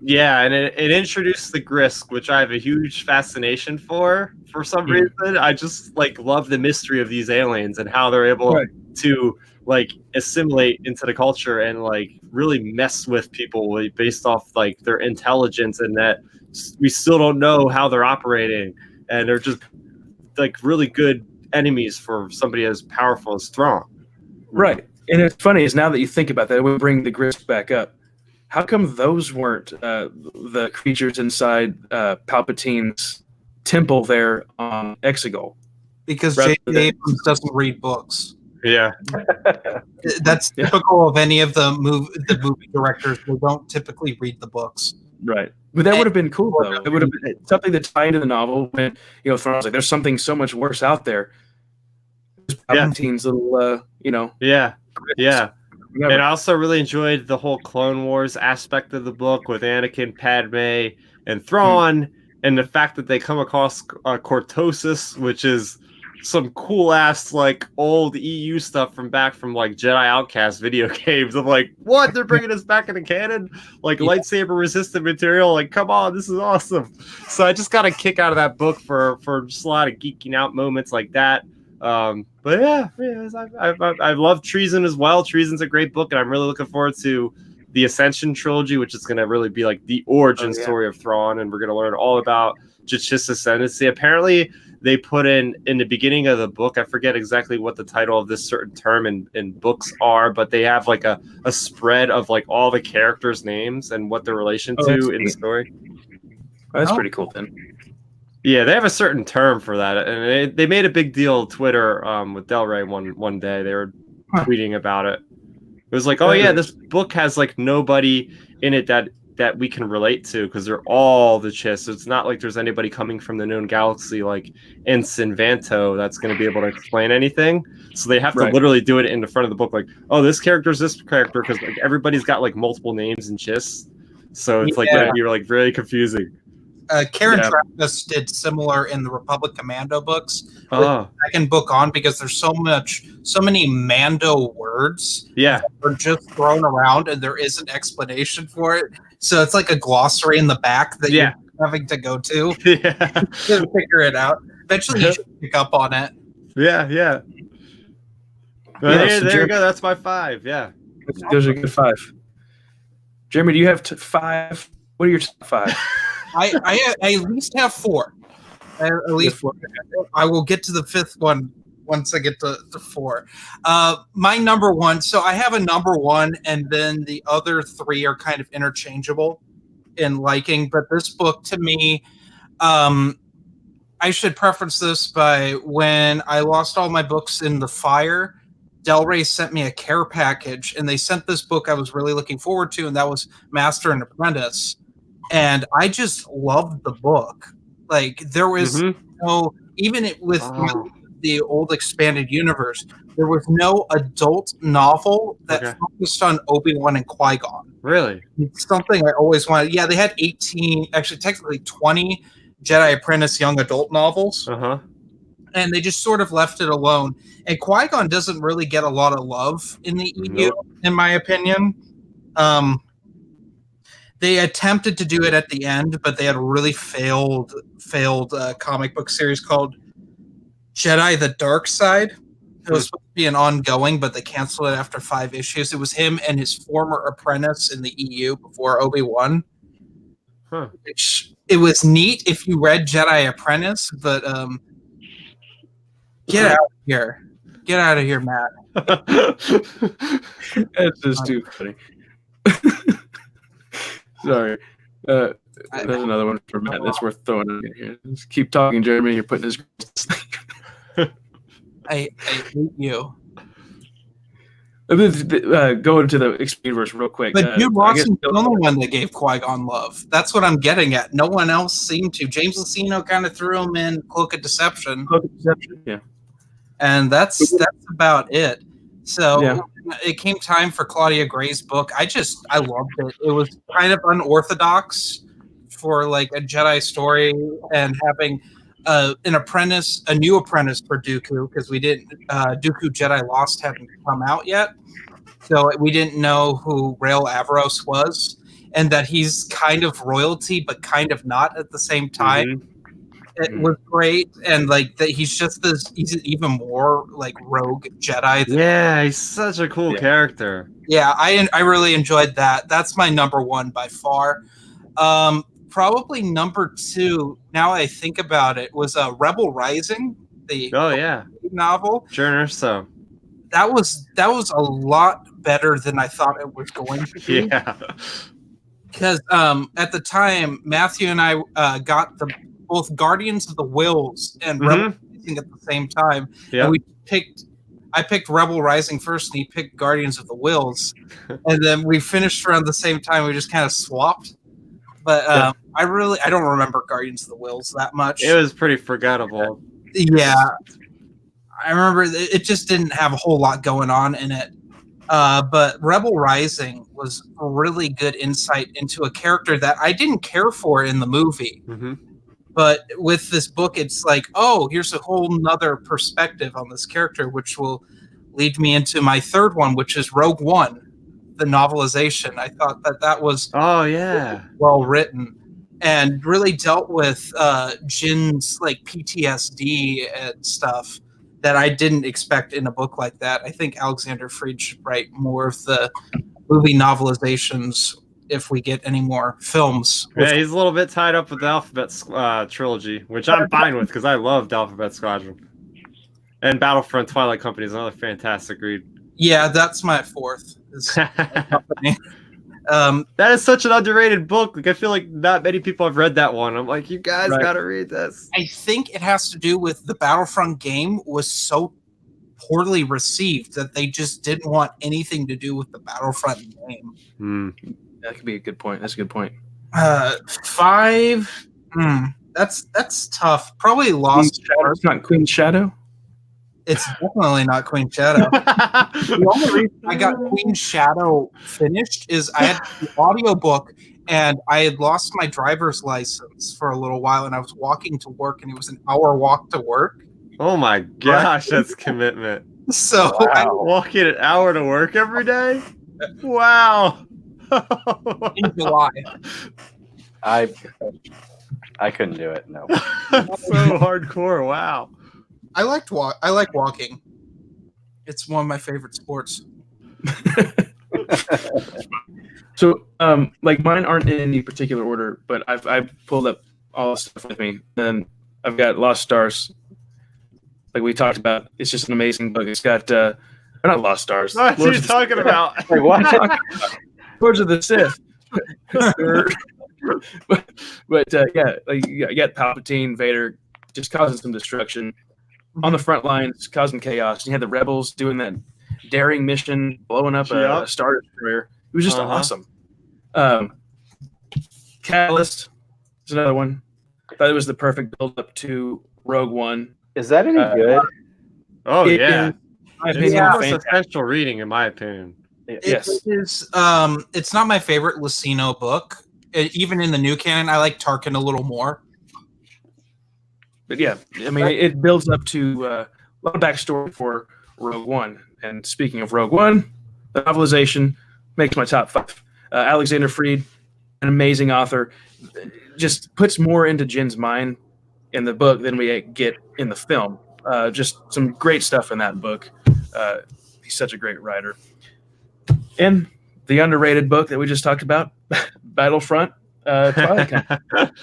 Yeah, and it introduced the Grisk, which I have a huge fascination for some reason. I just like love the mystery of these aliens and how they're able to like assimilate into the culture and like really mess with people based off like their intelligence, and that we still don't know how they're operating, and they're just like really good enemies for somebody as powerful as Thrawn. Right. And it's funny is now that you think about that, we bring the Grisk back up. How come those weren't the creatures inside Palpatine's temple there on Exegol? Because J.J. Abrams doesn't read books. Yeah. That's typical of any of the movie directors. They don't typically read the books. Right. But that would have been cool, though. It would have been something to tie into the novel when, you know, Thrawn's like, there's something so much worse out there. Palpatine's little, you know. Yeah. Yeah. Whatever. And I also really enjoyed the whole Clone Wars aspect of the book with Anakin, Padme, and Thrawn, and the fact that they come across Cortosis, which is some cool ass like old EU stuff from like Jedi Outcast video games. I'm like, what? They're bringing us back into canon? Like lightsaber resistant material? Like, come on, this is awesome. So I just got a kick out of that book for just a lot of geeking out moments like that. But yeah, I love Treason as well. Treason's a great book, and I'm really looking forward to the Ascension trilogy, which is going to really be like the origin story of Thrawn, and we're going to learn all about Jachis ascendancy. Apparently, they put in the beginning of the book, I forget exactly what the title of this certain term in books are, but they have like a spread of like all the characters' names and what their relation to in the story. That's pretty cool then. Yeah, they have a certain term for that, and they made a big deal on Twitter with Del Rey one day. They were tweeting about it. It was like, oh yeah, this book has like nobody in it that we can relate to, because they're all the Chiss. So it's not like there's anybody coming from the known galaxy like Ensign Vanto that's going to be able to explain anything. So they have to literally do it in the front of the book, like, oh, this character's this character, because like everybody's got like multiple names in Chiss. So it's like going to be like really confusing. Karen Travis did similar in the Republic Commando books. The second book on, because there's so many Mando words that are just thrown around and there is an explanation for it. So it's like a glossary in the back that you're having to go to to figure it out. Eventually you should pick up on it. Yeah. There you go. That's my 5. Yeah. Those are good 5. Jeremy, do you have 5? What are your top 5? I at least have 4. At least 4. I will get to the 5th one once I get to 4. My number 1. So I have a number 1, and then the other 3 are kind of interchangeable in liking. But this book, to me, I should preface this by when I lost all my books in the fire, Del Rey sent me a care package, and they sent this book I was really looking forward to, and that was Master and Apprentice. And I just loved the book. Like there was no, even with the old expanded universe, there was no adult novel that focused on Obi-Wan and Qui-Gon. Really? It's something I always wanted. Yeah, they had 18, actually technically 20 Jedi Apprentice young adult novels. And they just sort of left it alone. And Qui-Gon doesn't really get a lot of love in the EU, in my opinion. They attempted to do it at the end, but they had a really failed comic book series called Jedi: The Dark Side. It was supposed to be an ongoing, but they canceled it after 5 issues. It was him and his former apprentice in the EU before Obi-Wan. Which, it was neat if you read Jedi Apprentice, but get out of here. Get out of here, Matt. That's just too funny. Sorry. There's another one for Matt that's worth throwing in here. Just keep talking, Jeremy. You're putting his. I hate you. Go into the Expediverse real quick. But Jude Lawson's the only one that gave Qui-Gon love. That's what I'm getting at. No one else seemed to. James Luceno kind of threw him in Cloak of Deception. Yeah. And that's about it. So it came time for Claudia Gray's book. I loved it. It was kind of unorthodox for like a Jedi story, and having a new apprentice for Dooku, because we didn't Dooku Jedi Lost hadn't come out yet, so we didn't know who Rael Averroes was, and that he's kind of royalty but kind of not at the same time. It was great, and like that he's even more like rogue Jedi. He's such a cool character. Yeah, I really enjoyed that. That's my number one by far. Probably number 2, now I think about it, was Rebel Rising, the novel. Sure, so that was a lot better than I thought it was going to be. Yeah, because at the time Matthew and I got both Guardians of the Wills and Rebel Rising at the same time. Yeah, and I picked Rebel Rising first, and he picked Guardians of the Wills, and then we finished around the same time. We just kind of swapped. But I don't remember Guardians of the Wills that much. It was pretty forgettable. Yeah, I remember it just didn't have a whole lot going on in it. But Rebel Rising was a really good insight into a character that I didn't care for in the movie. But with this book, it's like, oh, here's a whole nother perspective on this character, which will lead me into my third one, which is Rogue One, the novelization. I thought that was well written and really dealt with Jin's like PTSD and stuff that I didn't expect in a book like that. I think Alexander Freed should write more of the movie novelizations if we get any more films. Yeah, he's a little bit tied up with the Alphabet trilogy, which I'm fine with because I loved Alphabet Squadron. And Battlefront Twilight Company is another fantastic read. Yeah, that's my fourth. That is such an underrated book. Like, I feel like not many people have read that one. I'm like, you guys gotta read this. I think it has to do with the Battlefront game was so poorly received that they just didn't want anything to do with the Battlefront game. That could be a good point. That's a good point. 5. That's tough. Probably Lost Shadow. It's not Queen's Shadow. It's definitely not Queen Shadow. The only reason I got Queen Shadow finished is I had the audiobook, and I had lost my driver's license for a little while, and I was walking to work, and it was an hour walk to work. Oh my gosh, that's commitment. So walking an hour to work every day? Wow. In July. I couldn't do it. No. So hardcore. Wow. I like walking. It's one of my favorite sports. So, like mine aren't in any particular order, but I've pulled up all the stuff with me, and I've got Lost Stars. Like we talked about, it's just an amazing book. It's got not Lost Stars. What are you talking about? Wait, what? Lords of the Sith. but yeah, like you got Palpatine, Vader, just causing some destruction on the front lines, causing chaos. You had the rebels doing that daring mission, blowing up a Star Destroyer. It was just awesome. Catalyst is another one. thought it was the perfect build-up to Rogue One. Is that any good? Oh It yeah, is, in my it's opinion, almost fantastic. essential reading, in my opinion. Yes. It is. It's not my favorite Lucino book. Even in the new canon, I like Tarkin a little more. But yeah, I mean, it builds up to a lot of backstory for Rogue One. And speaking of Rogue One, the novelization makes my top 5. Alexander Freed, an amazing author, just puts more into Jin's mind in the book than we get in the film. Just some great stuff in that book. He's such a great writer. And the underrated book that we just talked about, Battlefront, Twilight Company,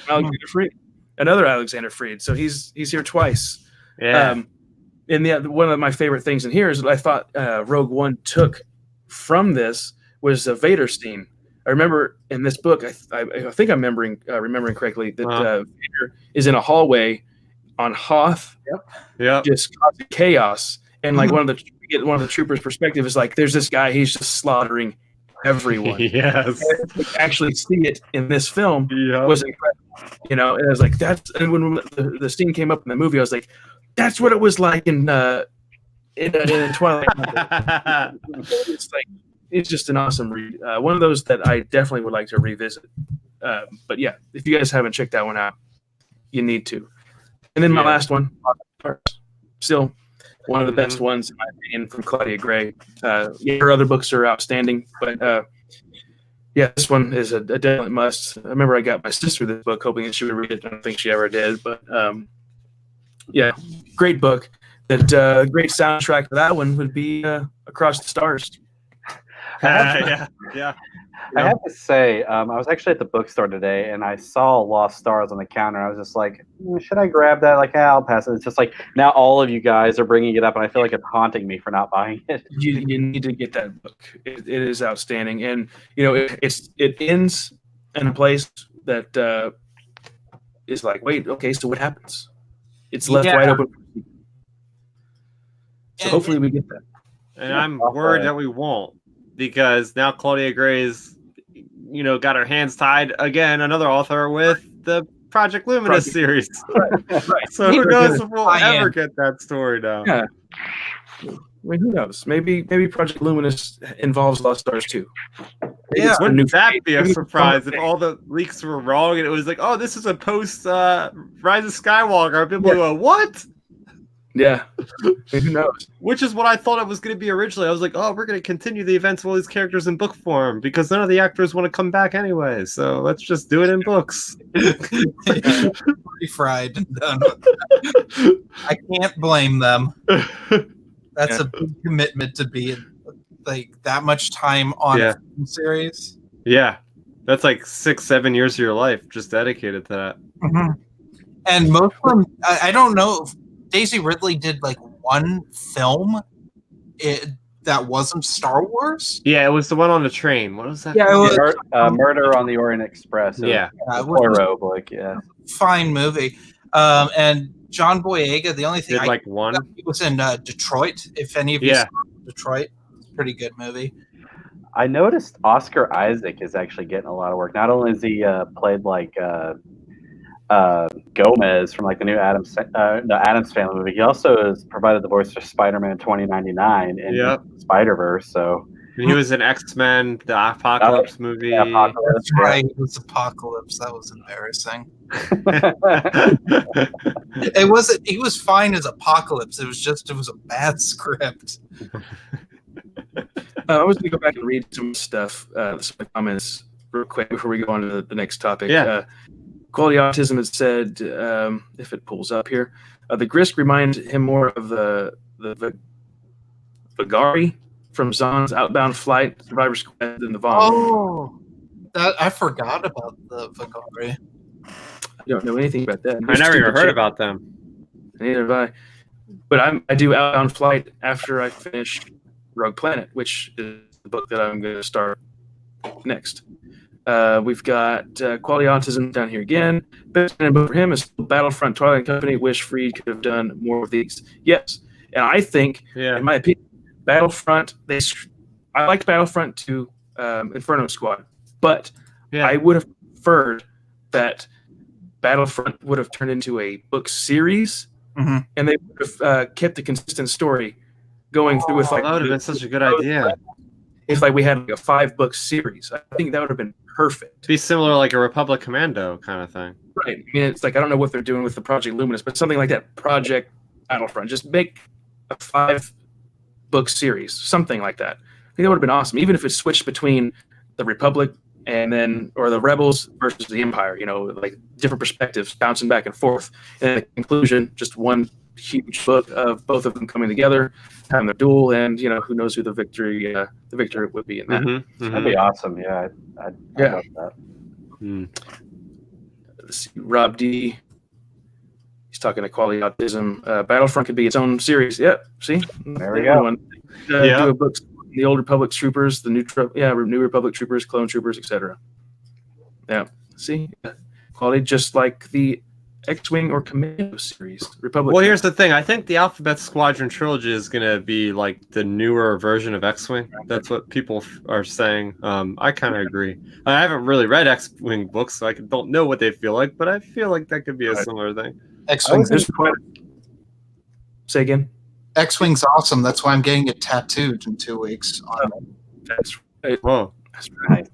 Alexander Freed, another Alexander Freed. So he's here twice. Yeah. And one of my favorite things in here is that I thought Rogue One took from this was a Vader scene. I remember in this book, I think I'm remembering correctly, that Vader is in a hallway on Hoth, just causing chaos. And like one of the troopers' perspective is like, there's this guy, he's just slaughtering everyone. Yes. And to actually see it in this film was incredible. And I was like, and when the scene came up in the movie, I was like, that's what it was like in Twilight. It's just an awesome read. One of those that I definitely would like to revisit. But yeah, if you guys haven't checked that one out, you need to. And then my last one, still one of the best ones in my opinion, from Claudia Gray. Her other books are outstanding, but this one is a definite must. I remember I got my sister this book hoping that she would read it. I don't think she ever did, but great book. That great soundtrack for that one would be Across the Stars. I have to say, I was actually at the bookstore today, and I saw Lost Stars on the counter. I was just like, should I grab that? Like, I'll pass it. It's just like, now all of you guys are bringing it up, and I feel like it's haunting me for not buying it. You need to get that book. It is outstanding. And, it ends in a place that is like, wait, okay, so what happens? It's left wide open. So hopefully we get that. And I'm worried that we won't, because now Claudia Gray's, got her hands tied again, another author with the Project Luminous series. Right. So who knows if we'll ever get that story now? Yeah. I mean, who knows? Maybe Project Luminous involves Lost Stars too. Wouldn't that be a surprise if all the leaks were wrong and it was like, oh, this is a post Rise of Skywalker? People go, what? Yeah. Who knows? Which is what I thought it was going to be originally. I was like, oh, we're going to continue the events of all these characters in book form because none of the actors want to come back anyway. So let's just do it in books. Fried and done. I can't blame them. That's a big commitment to be like that much time on a film series. Yeah. That's like 6-7 years of your life just dedicated to that. Mm-hmm. And most of them, I don't know if Daisy Ridley did like one film that wasn't Star Wars. Yeah, it was the one on the train. What was that? Yeah, it was Murder on the Orient Express. Poirot book. Fine movie. And John Boyega. The only thing did one. He was in Detroit. If any of you saw Detroit, it's a pretty good movie. I noticed Oscar Isaac is actually getting a lot of work. Not only has he played Gomez from the new Addams Family movie, he also has provided the voice for Spider-Man 2099 in Spider-Verse. So he was in X-Men, the Apocalypse movie. Apocalypse, That's right. It was Apocalypse. That was embarrassing. It wasn't. He was fine as Apocalypse. It was a bad script. I was going to go back and read some stuff, some comments real quick before we go on to the next topic. Quality Autism has said, if it pulls up here, the Grisk reminds him more of the Vagari from Zahn's Outbound Flight, Survivor's Quest, and the Vaughn. Oh, I forgot about the Vagari. I don't know anything about that. I never even heard about them. Neither have I. But I do Outbound Flight after I finish Rogue Planet, which is the book that I'm going to start next. We've got Quality Autism down here again. Best book for him is Battlefront, Twilight Company. Wish Freed could have done more of these. Yes, and I think, in my opinion, Battlefront. I liked Battlefront to Inferno Squad, but I would have preferred that Battlefront would have turned into a book series, and they would have kept a consistent story going through with like that would have been such a good idea. If like we had like a 5-book series, I think that would have been perfect. Be similar like a Republic Commando kind of thing. Right. I mean, it's like I don't know what they're doing with the Project Luminous, but something like that. Project Battlefront. Just make a 5-book series, something like that. I think that would have been awesome. Even if it switched between the Republic and then, or the Rebels versus the Empire. You know, like different perspectives, bouncing back and forth. And in the conclusion, just one huge book of both of them coming together, having their duel, and you know, who knows who the victor would be in that. That'd be awesome. Yeah, I'd love that. Let's see, Rob D. He's talking to Quality Autism. Battlefront could be its own series. Yep. See, there we go. Do a book, the Old Republic Troopers, the New Republic Troopers, Clone Troopers, etc. Yeah. See, Quality, just like the X-Wing or Commando series. Republic. Well, here's the thing. I think the Alphabet Squadron trilogy is going to be like the newer version of X-Wing. That's what people are saying. I kind of agree. I haven't really read X-Wing books, so I don't know what they feel like, but I feel like that could be a similar thing. X-Wing's Say again. X-Wing's awesome. That's why I'm getting it tattooed in 2 weeks. That's right. Whoa. That's right.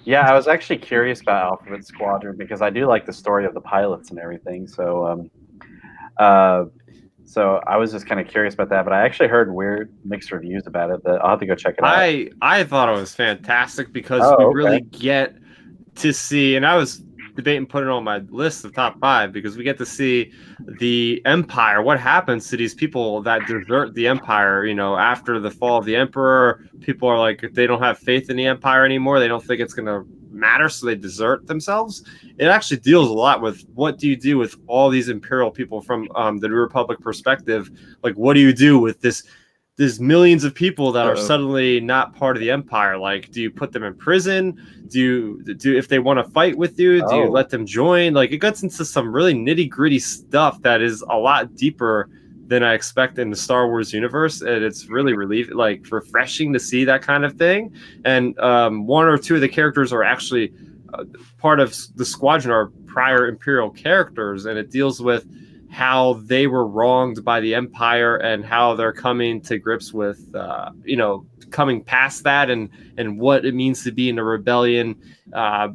Yeah, I was actually curious about Alphabet Squadron because I do like the story of the pilots and everything. So, so I was just kind of curious about that. But I actually heard weird mixed reviews about it. That I'll have to go check it out. I thought it was fantastic because we really get to see, and I was debating putting it on my list of top 5 because we get to see the Empire. What happens to these people that desert the Empire? You know, after the fall of the Emperor, people are like, if they don't have faith in the Empire anymore, they don't think it's going to matter, so they desert themselves. It actually deals a lot with what do you do with all these Imperial people from the New Republic perspective. Like, what do you do with there's millions of people that are suddenly not part of the Empire? Like, do you put them in prison? Do if they want to fight with you, do you let them join? Like, it gets into some really nitty gritty stuff that is a lot deeper than I expect in the Star Wars universe, and it's really refreshing to see that kind of thing. And 1 or 2 of the characters are actually part of the squadron are prior Imperial characters, and it deals with how they were wronged by the Empire and how they're coming to grips with, coming past that and what it means to be in a rebellion.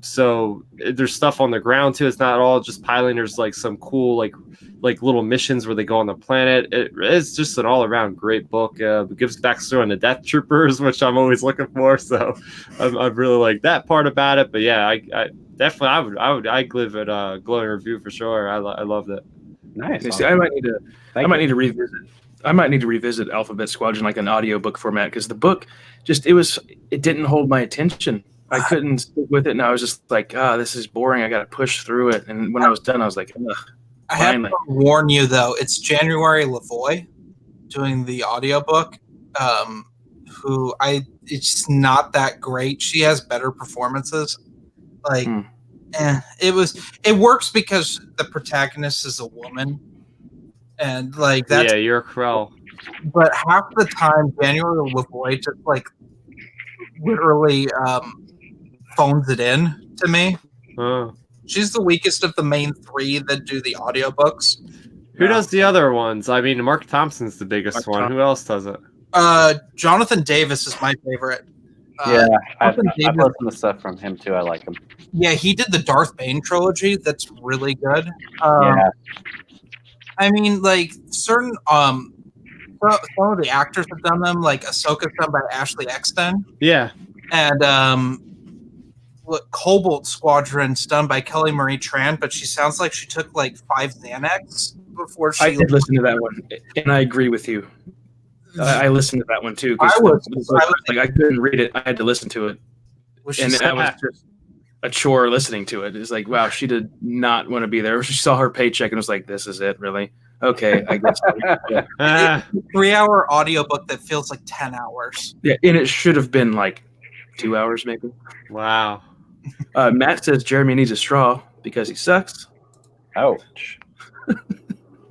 So there's stuff on the ground too. It's not all just piloting. There's like some cool, like little missions where they go on the planet. It's just an all around great book. It gives backstory on the Death Troopers, which I'm always looking for. So I really like that part about it. But yeah, I definitely, I'd give it a glowing review for sure. I loved it. Nice. See, I might need to revisit Alphabet Squadron like an audiobook format because the book it didn't hold my attention. I couldn't stick with it, and I was just like, this is boring. I got to push through it. And when I was done, I was like, ugh. I have to warn you though, it's January Lavoie doing the audiobook. It's not that great. She has better performances. Like it works because the protagonist is a woman, and like that's you're Krell. But half the time, January Lavoie just like literally phones it in to me. She's the weakest of the main 3 that do the audiobooks. Who does the other ones? I mean, Mark Thompson's the biggest one. Who else does it? Jonathan Davis is my favorite. I've listened to stuff from him too. I like him. Yeah, he did the Darth Bane trilogy. That's really good. I mean, like certain some of the actors have done them. Like Ahsoka's done by Ashley Eckstein. Yeah, and Cobalt Squadron's done by Kelly Marie Tran, but she sounds like she took like 5 Xanax before she. I did listen to that one, and I agree with you. I listened to that one too. I couldn't read it; I had to listen to it, and that was just a chore listening to it. It's like, wow, she did not want to be there. She saw her paycheck and was like, "This is it, really? Okay, I guess." 3-hour audiobook that feels like 10 hours. Yeah, and it should have been like 2 hours, maybe. Wow. Matt says Jeremy needs a straw because he sucks. Ouch.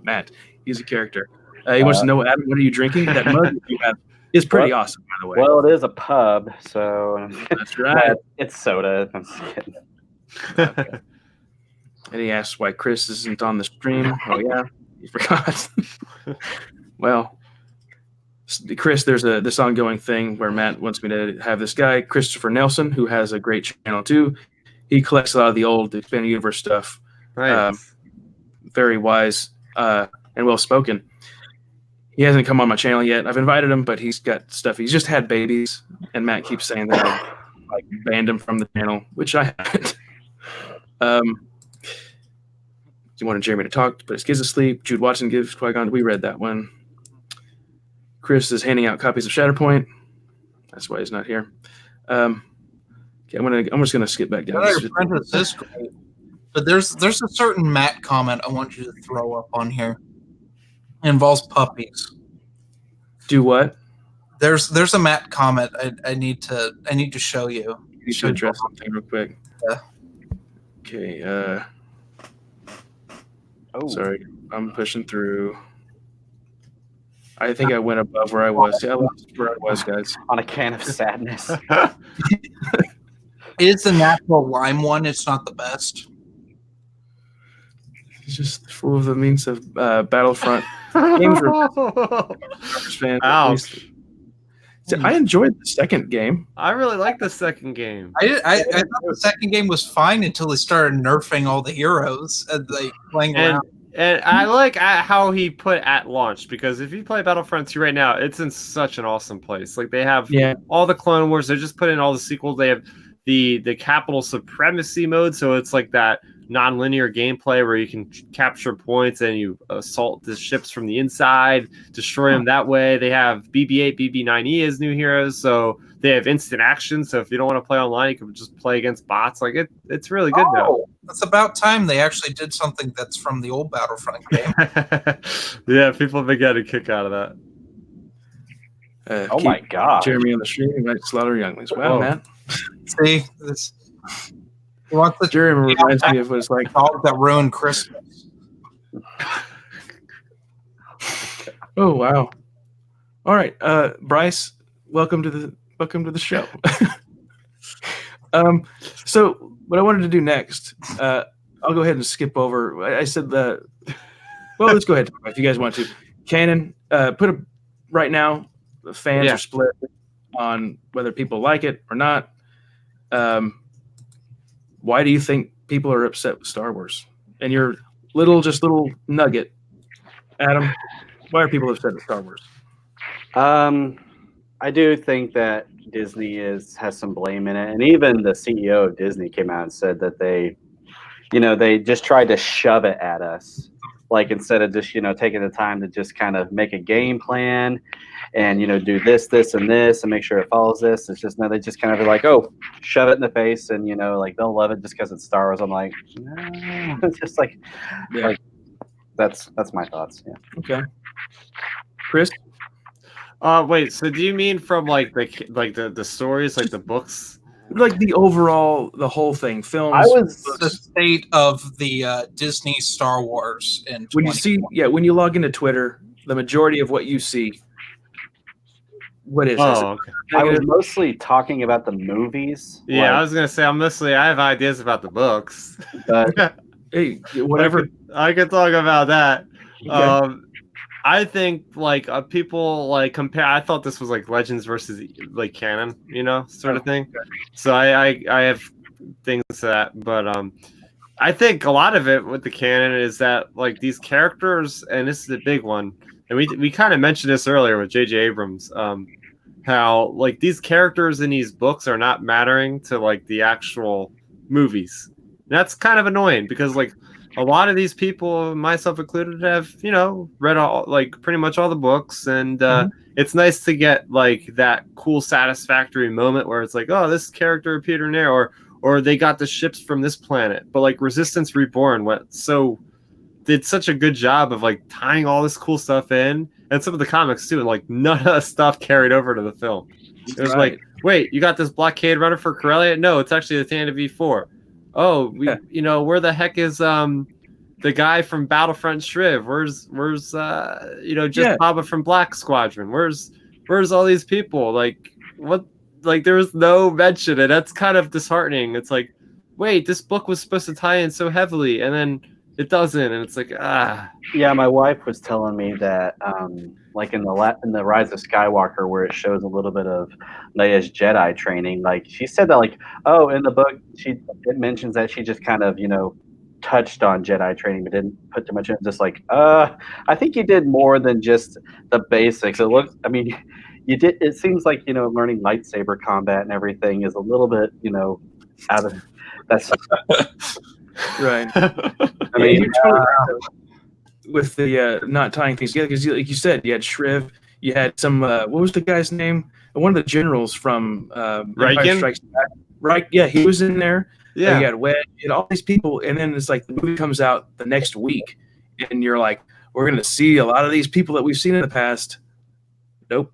Matt, he's a character. He wants to know, Adam, what are you drinking? That mug you have is pretty awesome, by the way. Well, it is a pub, so that's right. It's soda. I'm just kidding. Okay. And he asks why Chris isn't on the stream. Oh yeah, he forgot. Well, Chris, there's this ongoing thing where Matt wants me to have this guy, Christopher Nelson, who has a great channel too. He collects a lot of the old Expanded Universe stuff. Right. Very wise and well spoken. He hasn't come on my channel yet. I've invited him, but he's got stuff. He's just had babies, and Matt keeps saying that I banned him from the channel, which I haven't. He wanted Jeremy to talk, but his kids asleep. Jude Watson gives Qui-Gon. We read that one. Chris is handing out copies of Shatterpoint. That's why he's not here. Okay, I'm just gonna skip back down. This is great. But there's a certain Matt comment I want you to throw up on here. It involves puppies. Do what? There's a Matt comment I need to show you. You should address something real quick. Yeah. Okay. Sorry, I'm pushing through. I think I went above where I was. Yeah, I lost where I was, guys. On a can of sadness. It's the natural lime one. It's not the best. It's just full of the means of Battlefront games. Ouch. I enjoyed the second game. I really like the second game. I thought the second game was fine until they started nerfing all the heroes and like playing around. And I like how he put at launch, because if you play Battlefront 2 right now, it's in such an awesome place. Like they have all the Clone Wars. They just put in all the sequels. They have the capital supremacy mode, so it's like that non-linear gameplay where you can capture points and you assault the ships from the inside, destroy them that way. They have BB-8, BB-9E as new heroes, so they have instant action. So if you don't want to play online, you can just play against bots. Like it's really good now. It's about time they actually did something that's from the old Battlefront game. Yeah, people have been getting a kick out of Oh that. my god! Jeremy on the stream, you might slaughter younglings. Wow, man. See this. He wants the Jeremy reminds me of what it's like. Dog that ruined Christmas. Oh wow! All right, Bryce, welcome to the show. So what I wanted to do next, I'll go ahead and skip over. I said well, let's go ahead if you guys want to. Canon, right now, the fans are split on whether people like it or not. Why do you think people are upset with Star Wars? And your little nugget, Adam, why are people upset with Star Wars? I do think that Disney has some blame in it, and even the CEO of Disney came out and said that they just tried to shove it at us, like instead of just taking the time to just kind of make a game plan and do this and this and make sure it follows this. It's just they just kind of like, oh, shove it in the face, and like they'll love it just because it's Star Wars. I'm like, no. It's just like that's my thoughts. Yeah. Okay, Chris. Wait. So do you mean from the stories, like the books, like the whole thing, films? I was the state of the Disney Star Wars in when you see, when you log into Twitter, the majority of what you see. What is this? Okay. I was mostly talking about the movies. Yeah, I was gonna say I have ideas about the books. But hey, whatever. I could talk about that. Okay. I think people compare. I thought this was like Legends versus canon, sort of thing. So I have things to that, but I think a lot of it with the canon is that these characters, and this is a big one, and we kind of mentioned this earlier with J.J. Abrams, how these characters in these books are not mattering to the actual movies. And that's kind of annoying because a lot of these people, myself included, have read all pretty much all the books, and it's nice to get that cool satisfactory moment where it's oh, this character appeared in there, or they got the ships from this planet. But Resistance Reborn did such a good job of tying all this cool stuff in, and some of the comics too, and none of the stuff carried over to the film. It was wait, you got this blockade runner for Corellia? No, it's actually the Tana V4. Oh, where the heck is the guy from Battlefront Shriv? Where's Baba from Black Squadron? Where's all these people? What? There was no mention, and that's kind of disheartening. It's wait, this book was supposed to tie in so heavily, and then it doesn't, and it's like, ah. Yeah, my wife was telling me that, like in the Rise of Skywalker, where it shows a little bit of Leia's Jedi training, like she said that, like, oh, in the book, it mentions that she just kind of, touched on Jedi training, but didn't put too much in. Just like, I think you did more than just the basics. You did. It seems like learning lightsaber combat and everything is a little bit, out of that's right. I mean, you're totally right with the not tying things together, because like you said, you had Shriv, you had some what was the guy's name? One of the generals from Empire Strikes Back. Right? Yeah, he was in there. Yeah, you had Wedge, you had all these people, and then it's like the movie comes out the next week, and you're like, we're going to see a lot of these people that we've seen in the past. Nope.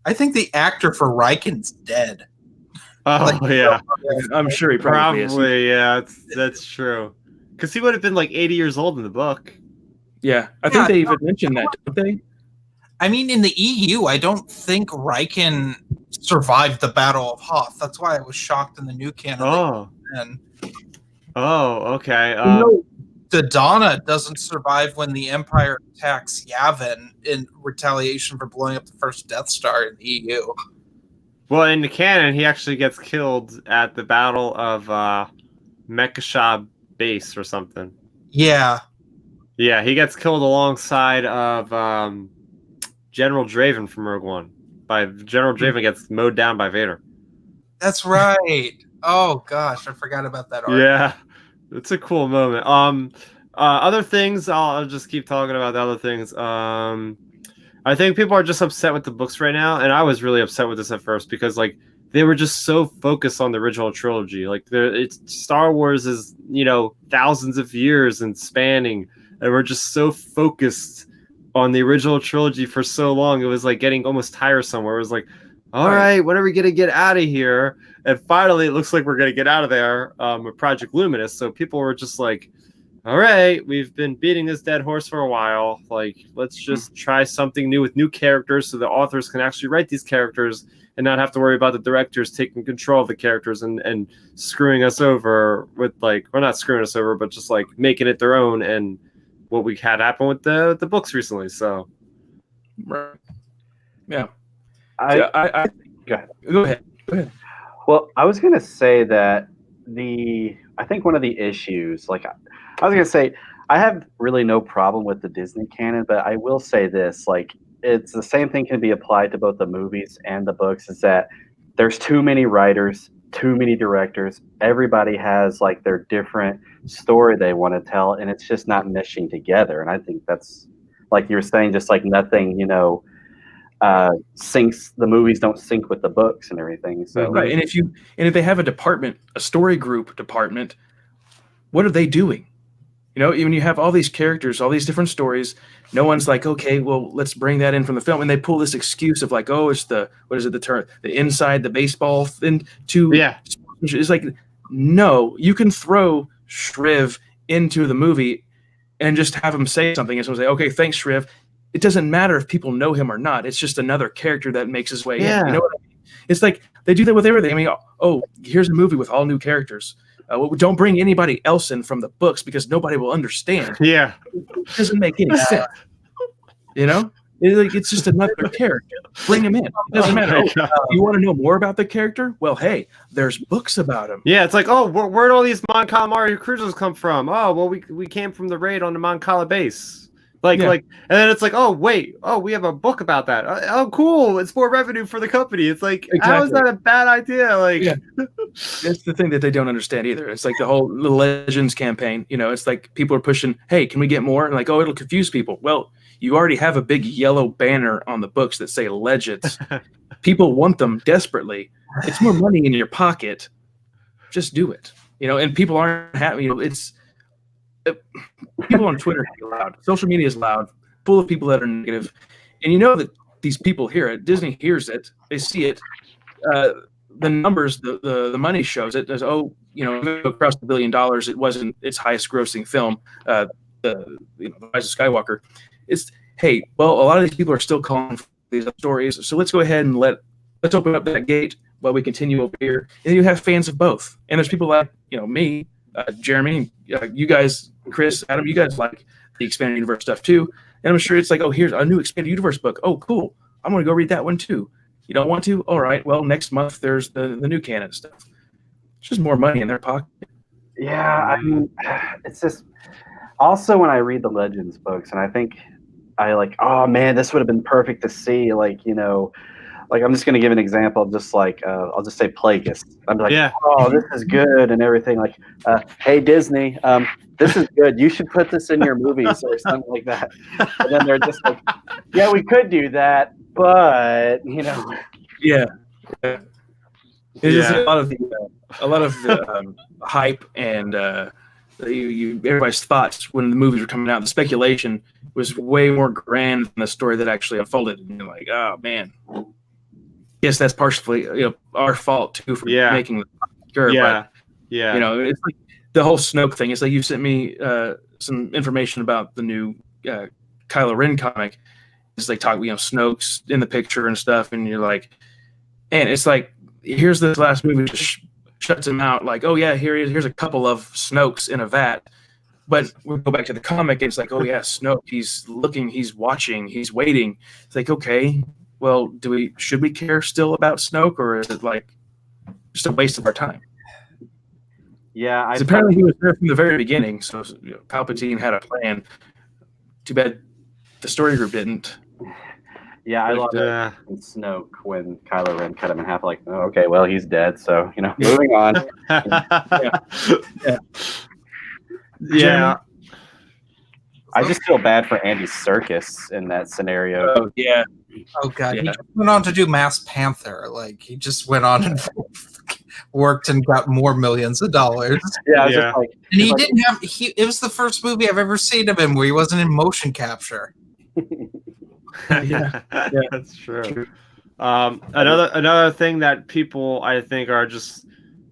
I think the actor for Riken's dead. Oh, yeah. I'm sure he probably is. Yeah, that's true. Because he would have been like 80 years old in the book. Yeah, I think they even mentioned that, don't they? I mean, in the EU, I don't think Riken survived the Battle of Hoth. That's why I was shocked in the new canon. Okay. Dodonna doesn't survive when the Empire attacks Yavin in retaliation for blowing up the first Death Star in the EU. Well, in the canon, he actually gets killed at the Battle of Mekashab Base or something. Yeah. Yeah, he gets killed alongside of General Draven from Rogue One. General Draven gets mowed down by Vader. That's right. Oh gosh, I forgot about that arc. Yeah, it's a cool moment. Other things, I'll just keep talking about the other things. I think people are just upset with the books right now, and I was really upset with this at first because like they were just so focused on the original trilogy. Like Star Wars is thousands of years and spanning, and we're just so focused on the original trilogy for so long. It was like getting almost tiresome. Where it was like, all right, when are we gonna get out of here? And finally, it looks like we're gonna get out of there with Project Luminous. So people were just like, all right, we've been beating this dead horse for a while. Like, let's just try something new with new characters so the authors can actually write these characters and not have to worry about the directors taking control of the characters and screwing us over with well, not screwing us over, but just like making it their own, and what we had happen with the books recently. So, right. Yeah. Go ahead. Well, I was going to say that I think one of the issues, I was going to say, I have really no problem with the Disney canon, but I will say this, it's the same thing can be applied to both the movies and the books, is that there's too many writers, too many directors. Everybody has their different story they want to tell, and it's just not meshing together. And I think that's, like you were saying, just nothing, syncs. The movies don't sync with the books and everything. So right, and if they have a story group department, what are they doing? When you have all these characters, all these different stories, no one's like, okay, well, let's bring that in from the film, and they pull this excuse of it's the inside the baseball thing It's like, no, you can throw Shriv into the movie and just have him say something, and someone say, okay, thanks, Shriv. It doesn't matter if people know him or not. It's just another character that makes his way in. You know what I mean? It's like they do that with everything. I mean, here's a movie with all new characters. Don't bring anybody else in from the books because nobody will understand. Yeah. It doesn't make any sense. It's just another character. Bring him in. It doesn't matter. You want to know more about the character? Well, hey, there's books about him. Yeah, it's like, where'd all these Mon Calamari cruisers come from? Oh, well, we came from the raid on the Mon Cala base. And then it's like, we have a book about that. Oh, cool. It's more revenue for the company. It's like, How is that a bad idea? It's the thing that they don't understand either. It's like the Legends campaign. It's like people are pushing, hey, can we get more? And it'll confuse people. Well, you already have a big yellow banner on the books that say Legends. People want them desperately. It's more money in your pocket. Just do it. And people aren't happy. People on Twitter are loud. Social media is loud, full of people that are negative. And that these people hear it. Disney hears it. They see it. The numbers, the money shows it. There's, across $1 billion, it wasn't its highest grossing film, the Rise of Skywalker. It's, a lot of these people are still calling for these stories. So let's go ahead and let's open up that gate, while we continue over here. And you have fans of both. And there's people like, me, Jeremy, you guys, Chris, Adam, you guys like the expanded universe stuff too. And I'm sure it's like, oh, here's a new expanded universe book. Oh, cool. I'm going to go read that one too. You don't want to? All right. Well, next month there's the new canon stuff. It's just more money in their pocket. Yeah, I mean, it's just also when I read the Legends books and I think oh man, this would have been perfect to see. Like I'm just gonna give an example. Just I'll just say Plagueis. I'm like, oh, this is good and everything. Like, hey Disney, this is good. You should put this in your movies or something like that. And then they're just like, yeah, we could do that, but yeah. It's just a lot of the hype and everybody's thoughts when the movies were coming out. The speculation was way more grand than the story that actually unfolded. And you're like, oh man, yes, that's partially our fault too for making the sure. But, it's like the whole Snoke thing. It's like you sent me some information about the new Kylo Ren comic. It's like Snoke's in the picture and stuff, and you're like, and it's like, here's this last movie just shuts him out. Like, oh yeah, here's a couple of Snokes in a vat. But we go back to the comic, and it's like, oh yeah, Snoke. He's looking, he's watching, he's waiting. It's like, okay, well, should we care still about Snoke, or is it like just a waste of our time? Yeah, apparently he was there from the very beginning. So Palpatine had a plan. Too bad the story group didn't. Yeah, I love Snoke when Kylo Ren cut him in half. Like, oh, okay, well, he's dead. So moving on. Yeah. I just feel bad for Andy Serkis in that scenario. Oh yeah. Oh god, he just went on to do Mass Panther. Like he just went on and worked and got more millions of dollars. Yeah, and he didn't have. It was the first movie I've ever seen him in where he wasn't in motion capture. Yeah, that's true. Another thing that people I think are just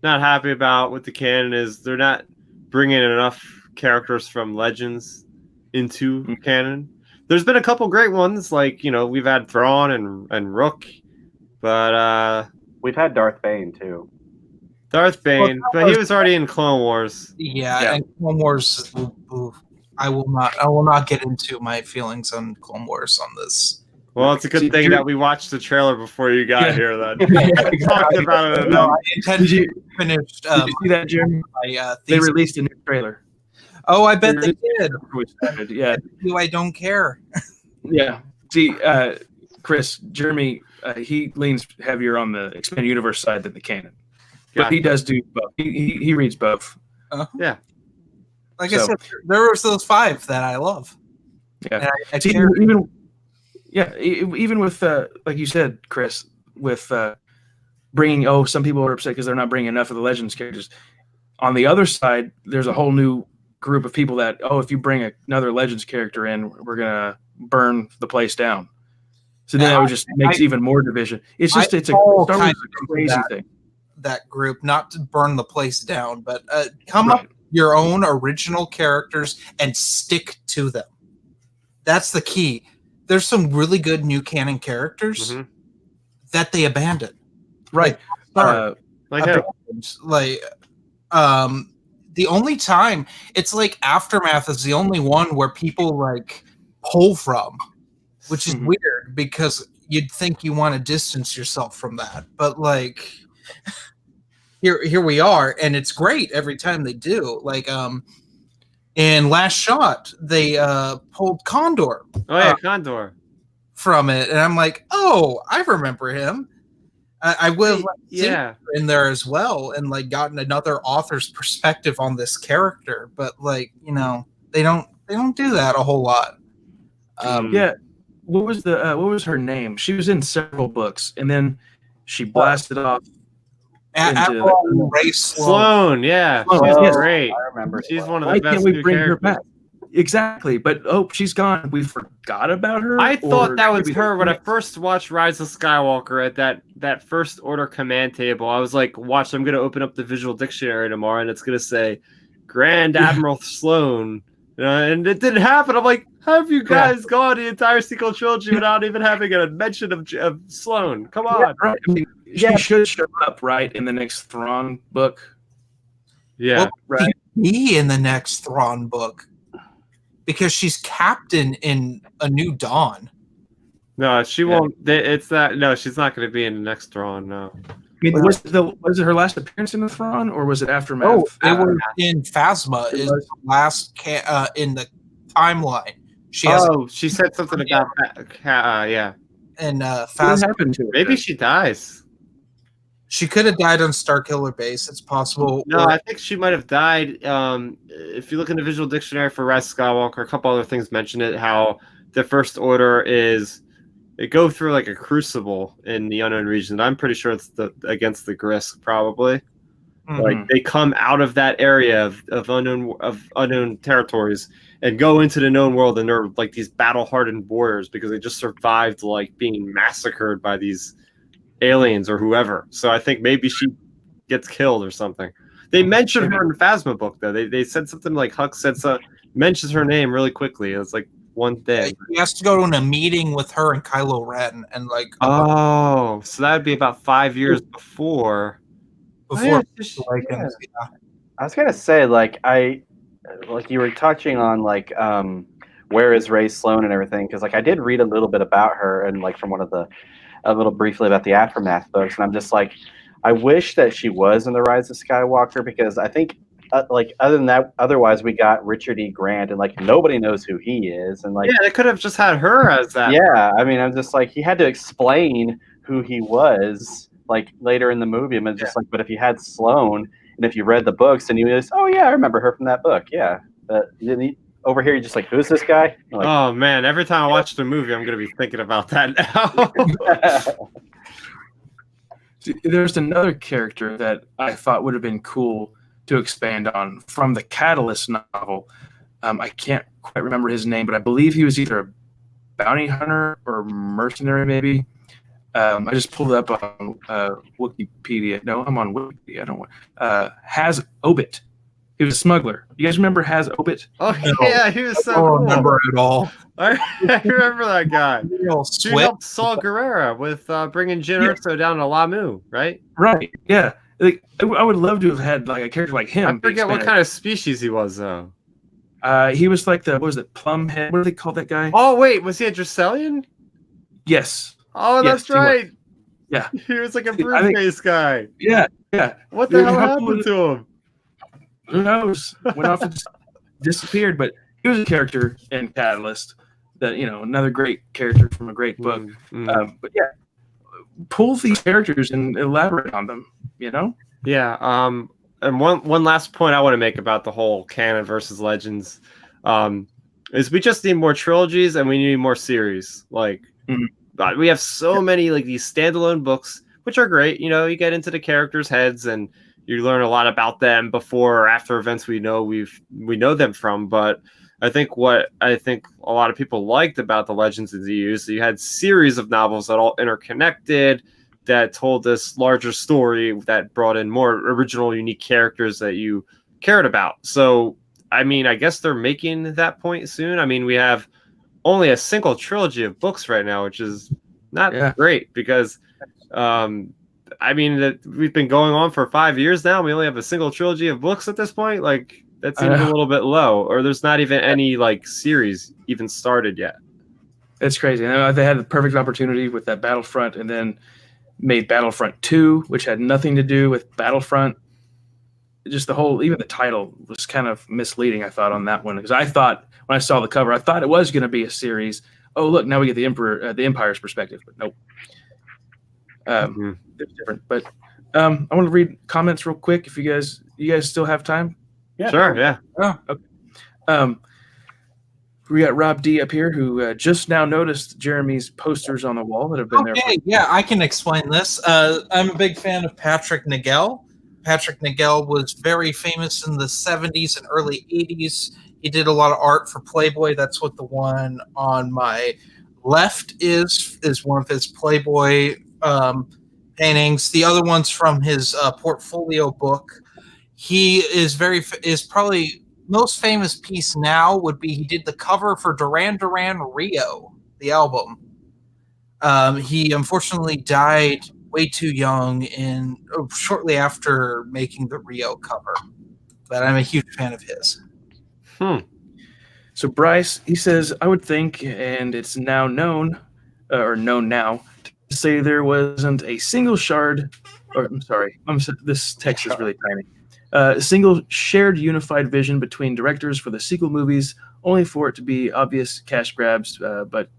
not happy about with the canon is they're not bringing enough characters from Legends into canon. There's been a couple great ones, like we've had Thrawn and Rook, but we've had Darth Bane too. Darth Bane, but he was already in Clone Wars. Yeah. And Clone Wars. I will not get into my feelings on Clone Wars on this. Well, it's a good thing that we watched the trailer before you got here. Then we talked about it. No, I intended to finish. Did you see that, Jeremy? They released a new trailer. Oh, I bet they did. Yeah. I don't care. Yeah. See, Chris, Jeremy, he leans heavier on the expanded universe side than the canon, but he does do both. He reads both. Yeah. Like I said, there were those 5 that I love. Yeah. Even with like you said, Chris, with bringing some people are upset because they're not bringing enough of the Legends characters. On the other side, there's a whole new group of people that if you bring another Legends character in, we're gonna burn the place down. So then that just makes even more division. It's a crazy thing. That group, not to burn the place down, but come up with your own original characters and stick to them. That's the key. There's some really good new canon characters that they abandoned. Right. The only time it's like Aftermath is the only one where people like pull from, which is weird because you'd think you want to distance yourself from that, but like here we are, and it's great every time they do. Like in Last Shot, they pulled Condor. Oh yeah, Condor from it, and I'm like, oh, I remember him. I would have in there as well, and like gotten another author's perspective on this character, but like they don't do that a whole lot. What was her name? She was in several books, and then she blasted off. Admiral Ray Sloan, yeah, she's great. I remember. She's one of the best. Why can't we bring her back? Exactly, but she's gone. We forgot about her. I thought that was her when I first watched Rise of Skywalker at that First Order command table. I was like, watch, I'm going to open up the visual dictionary tomorrow, and it's going to say Grand Admiral Sloan, and it didn't happen. I'm like, How have you guys gone the entire sequel trilogy without even having a mention of Sloane? Come on. Yeah, right. I mean, she should show up right in the next Thrawn book. Yeah, Well, right. Be in the next Thrawn book because she's captain in A New Dawn. No, she won't. It's that. No, she's not going to be in the next Thrawn. No. I mean, was it her last appearance in the Thrawn, or was it Aftermath? Oh, it was in Phasma. Is the last in the timeline. She said something about yeah. And What Phasma. happened to her? Maybe she dies. She could have died on Starkiller Base. It's possible. No, I think she might have died. If you look in the visual dictionary for Rise of Skywalker, a couple other things mention it. How the First Order they go through like a crucible in the unknown region. I'm pretty sure it's against the Grisk, probably. Mm-hmm. Like they come out of that area of unknown territories and go into the known world, and they're like these battle-hardened warriors because they just survived like being massacred by these aliens or whoever. So I think maybe she gets killed or something. They mentioned her in the Phasma book though. They said something like Hux said mentions her name really quickly. It's like one thing. He has to go to a meeting with her and Kylo Ren and like. Oh, so that'd be about 5 years before. I was gonna say you were touching on where is Rey Sloane and everything, because like I did read a little bit about her and like from a little briefly about the Aftermath books, and I'm just like, I wish that she was in the Rise of Skywalker, because I think other than that, otherwise we got Richard E. Grant and like nobody knows who he is, and like they could have just had her as that. Yeah, I mean, I'm just like, he had to explain who he was like later in the movie. I'm just like, but if you had Sloane and if you read the books and you just, oh yeah, I remember her from that book, yeah. But over here, you're just like, who's this guy? Like, oh man, every time I watch the movie, I'm gonna be thinking about that now. There's another character that I thought would have been cool to expand on from the Catalyst novel. I can't quite remember his name, but I believe he was either a bounty hunter or mercenary, maybe. I just pulled it up on Wikipedia. No, I'm on Wikipedia. I don't want. Has Obit. He was a smuggler. You guys remember Has Obit? Oh yeah, he was so cool. I don't remember it all. I remember that guy. He helped Saul Guerrero with bringing Jyn Erso down to Lamu, right? Right. Yeah. Like I would love to have had like a character like him. I forget what kind of species he was though. He was like what was it, Plumhead? What do they call that guy? Oh wait, was he a Dracelian? Yes. Oh, that's right. Yeah. He was like a brute face guy. Yeah. Yeah. What the hell happened to him? Who knows? Went off and disappeared, but he was a character in Catalyst that, another great character from a great book. Mm-hmm. But yeah, pull these characters and elaborate on them, Yeah. And one last point I want to make about the whole canon versus legends is we just need more trilogies and we need more series. Like, we have so many like these standalone books, which are great. You get into the characters' heads and you learn a lot about them before or after events we know them from. But I think what a lot of people liked about the Legends of the EU is you had series of novels that all interconnected, that told this larger story, that brought in more original, unique characters that you cared about. So, I mean, I guess they're making that point soon. I mean, we have only a single trilogy of books right now, which is not great because, I mean, that we've been going on for 5 years now. We only have a single trilogy of books at this point. Like, that seems a little bit low, or there's not even any like series even started yet. It's crazy. They had the perfect opportunity with that Battlefront, and then made Battlefront 2, which had nothing to do with Battlefront. Just even the title was kind of misleading, I thought, on that one, because I thought when I saw the cover, I thought it was going to be a series. Oh, look, now we get the Empire's perspective, but nope. It's different. But I want to read comments real quick. If you guys still have time. Yeah. Sure. Yeah. Oh, okay. We got Rob D up here who just now noticed Jeremy's posters on the wall that have been there. Yeah, I can explain this. I'm a big fan of Patrick Nagel. Patrick Nagel was very famous in the 70s and early 80s. He did a lot of art for Playboy. That's what the one on my left is one of his Playboy paintings. The other one's from his portfolio book. He is probably most famous piece now would be he did the cover for Duran Duran Rio, the album. He unfortunately died way too young shortly after making the Rio cover. But I'm a huge fan of his. So Bryce, he says, I would think, and it's now known, or known now, to say there wasn't a single shard, or I'm sorry, this text is really tiny. A single shared unified vision between directors for the sequel movies, only for it to be obvious cash grabs, but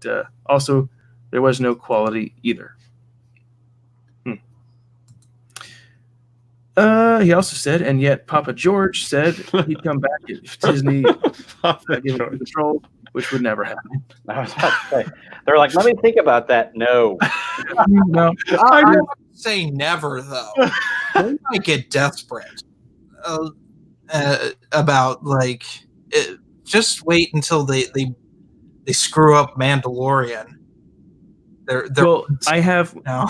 also there was no quality either. He also said, and yet Papa George said he'd come back if Disney gave him control, which would never happen. I was about to say, they're like, let me think about that. No. No. I would say never, though. They might get desperate about, like, just wait until they screw up Mandalorian. Well, I have... No.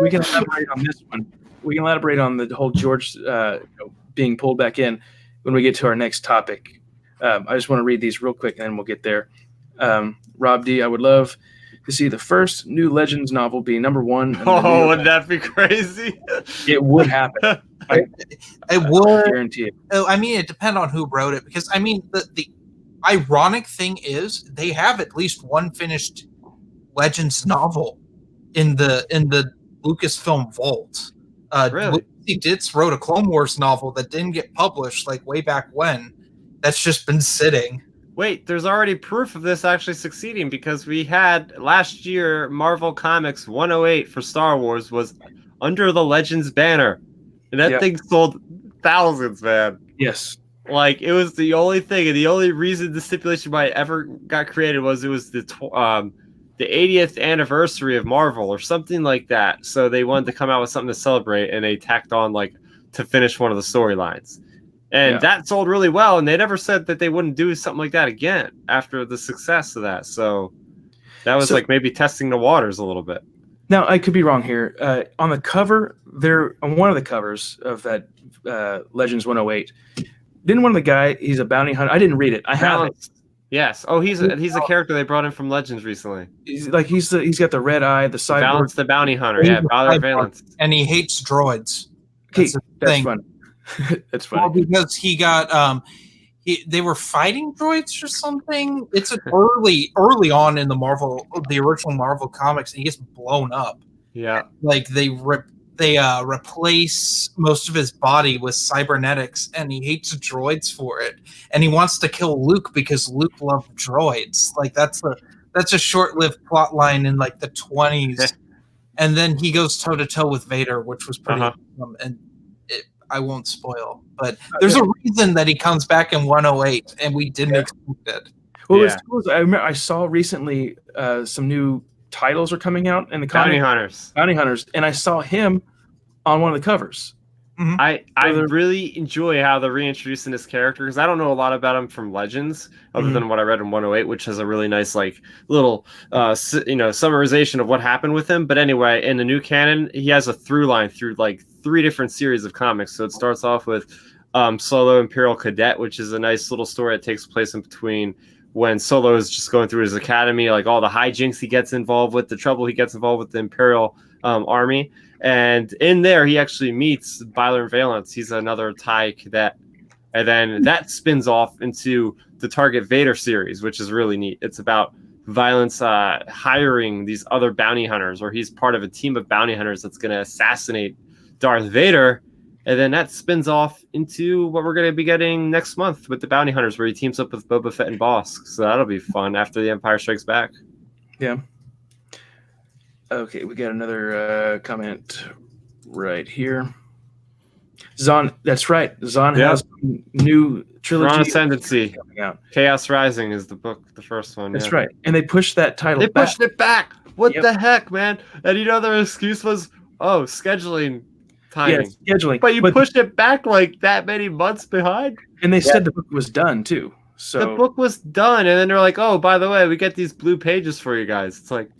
We can elaborate on this one. We can elaborate on the whole George being pulled back in when we get to our next topic. I just want to read these real quick, and then we'll get there. Rob D, I would love to see the first new Legends novel be #1. Oh, wouldn't that be crazy? It would happen. It would. Guarantee it. I mean, it depends on who wrote it, because I mean, the ironic thing is they have at least one finished Legends novel in the Lucasfilm vault. Really? Ditz wrote a Clone Wars novel that didn't get published like way back when. That's just been sitting. Wait, there's already proof of this actually succeeding, because we had last year Marvel Comics 108 for Star Wars was under the Legends banner, and that thing sold thousands, man. Yes. Like, it was the only thing, and the only reason the stipulation might ever got created was it was the 80th anniversary of Marvel or something like that. So they wanted to come out with something to celebrate, and they tacked on, like, to finish one of the storylines. And that sold really well, and they never said that they wouldn't do something like that again after the success of that. So that was like maybe testing the waters a little bit. Now, I could be wrong here. On the cover, on one of the covers of that Legends 108, didn't one of the guy, he's a bounty hunter. I didn't read it. I have it. Yes. Oh, he's a character they brought in from Legends recently. He's got the red eye, the cyborg. Valance the bounty hunter. Yeah, Valor Valance. And he hates droids. That's funny. That's funny. Well, because he got they were fighting droids or something. It's an early on in the original Marvel comics, and he gets blown up. Yeah, like they replace most of his body with cybernetics, and he hates droids for it, and he wants to kill Luke because Luke loved droids. Like that's a short-lived plot line in like the 20s, and then he goes toe-to-toe with Vader, which was pretty awesome, and I won't spoil, but there's a reason that he comes back in 108, and we didn't expect it. Well, what's cool is I remember I saw recently some new titles are coming out in the Bounty Hunters, and I saw him on one of the covers. Mm-hmm. I really enjoy how they're reintroducing this character, because I don't know a lot about him from Legends other than what I read in 108, which has a really nice like little summarization of what happened with him. But anyway, in the new canon, he has a through line through like 3 different series of comics. So it starts off with Solo Imperial Cadet, which is a nice little story that takes place in between when Solo is just going through his academy, like all the hijinks he gets involved with, the trouble he gets involved with the Imperial army. And in there, he actually meets Byler Valance. He's another TIE cadet. And then that spins off into the Target Vader series, which is really neat. It's about Valance hiring these other bounty hunters, or he's part of a team of bounty hunters that's going to assassinate Darth Vader. And then that spins off into what we're going to be getting next month with the bounty hunters, where he teams up with Boba Fett and Bossk. So that'll be fun after The Empire Strikes Back. Yeah. Okay, we got another comment right here. Zahn, that's right. Zahn has a new trilogy. Thrawn Ascendancy. Chaos Rising is the book, the first one. That's right. And they pushed that title back. They pushed it back. What the heck, man? And their excuse was, scheduling timing. Yeah, scheduling. But you pushed it back like that many months behind. And they said the book was done, too. So the book was done, and then they're like, oh, by the way, we get these blue pages for you guys. It's like,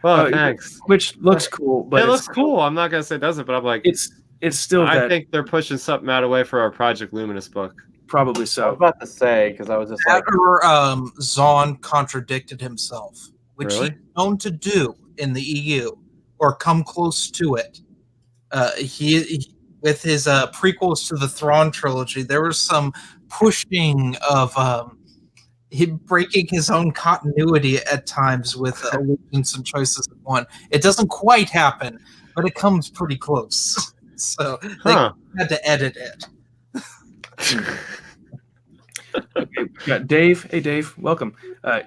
well, thanks. Which looks cool, but it looks cool. I'm not gonna say it doesn't, but I'm like, it's still. I think they're pushing something out away for our Project Luminous book. Probably I was so. about to say, because I was just like, Zahn contradicted himself, which Really? he's known to do in the EU or come close to it. He with his prequels to the Thrawn trilogy, there was some pushing of him breaking his own continuity at times with allegiance and choices of one. It doesn't quite happen, but it comes pretty close. So they had to edit it. Okay, we got Dave. Hey, Dave, welcome.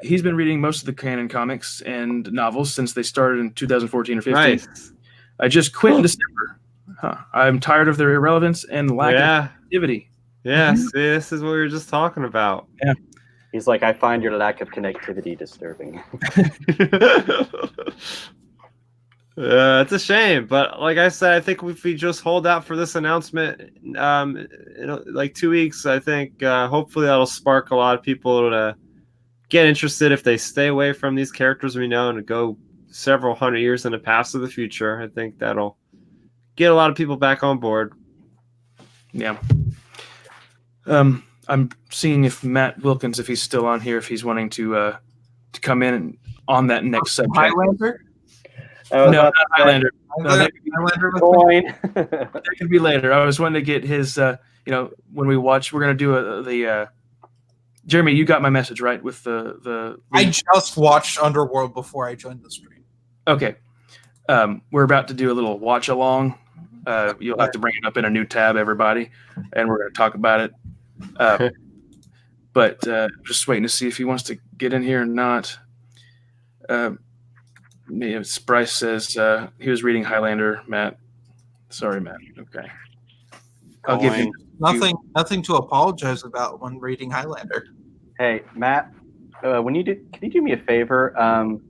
He's been reading most of the Canon comics and novels since they started in 2014 or 15. Nice. I just quit in December. I'm tired of their irrelevance and lack of activity. Yeah, see, this is what we were just talking about. Yeah. he's like, I find your lack of connectivity disturbing. It's a shame, but like I said, I think if we just hold out for this announcement, in like 2 weeks, I think hopefully that'll spark a lot of people to get interested if they stay away from these characters we know and go several hundred years in the past or the future. I think that'll get a lot of people back on board. Yeah. I'm seeing if Matt Wilkins, if he's still on here, if he's wanting to come in on that next subject. Highlander? No, not Highlander. Highlander That could be later. I was wanting to get his, when we watch, we're going to do the Jeremy, you got my message, right? With the I just watched Underworld before I joined the stream. Okay. We're about to do a little watch along. You'll have to bring it up in a new tab, everybody, and we're going to talk about it. But just waiting to see if he wants to get in here or not. Bryce says he was reading Highlander, Matt. Sorry, Matt. Okay. I'll give you nothing to apologize about when reading Highlander. Hey, Matt, can you do me a favor?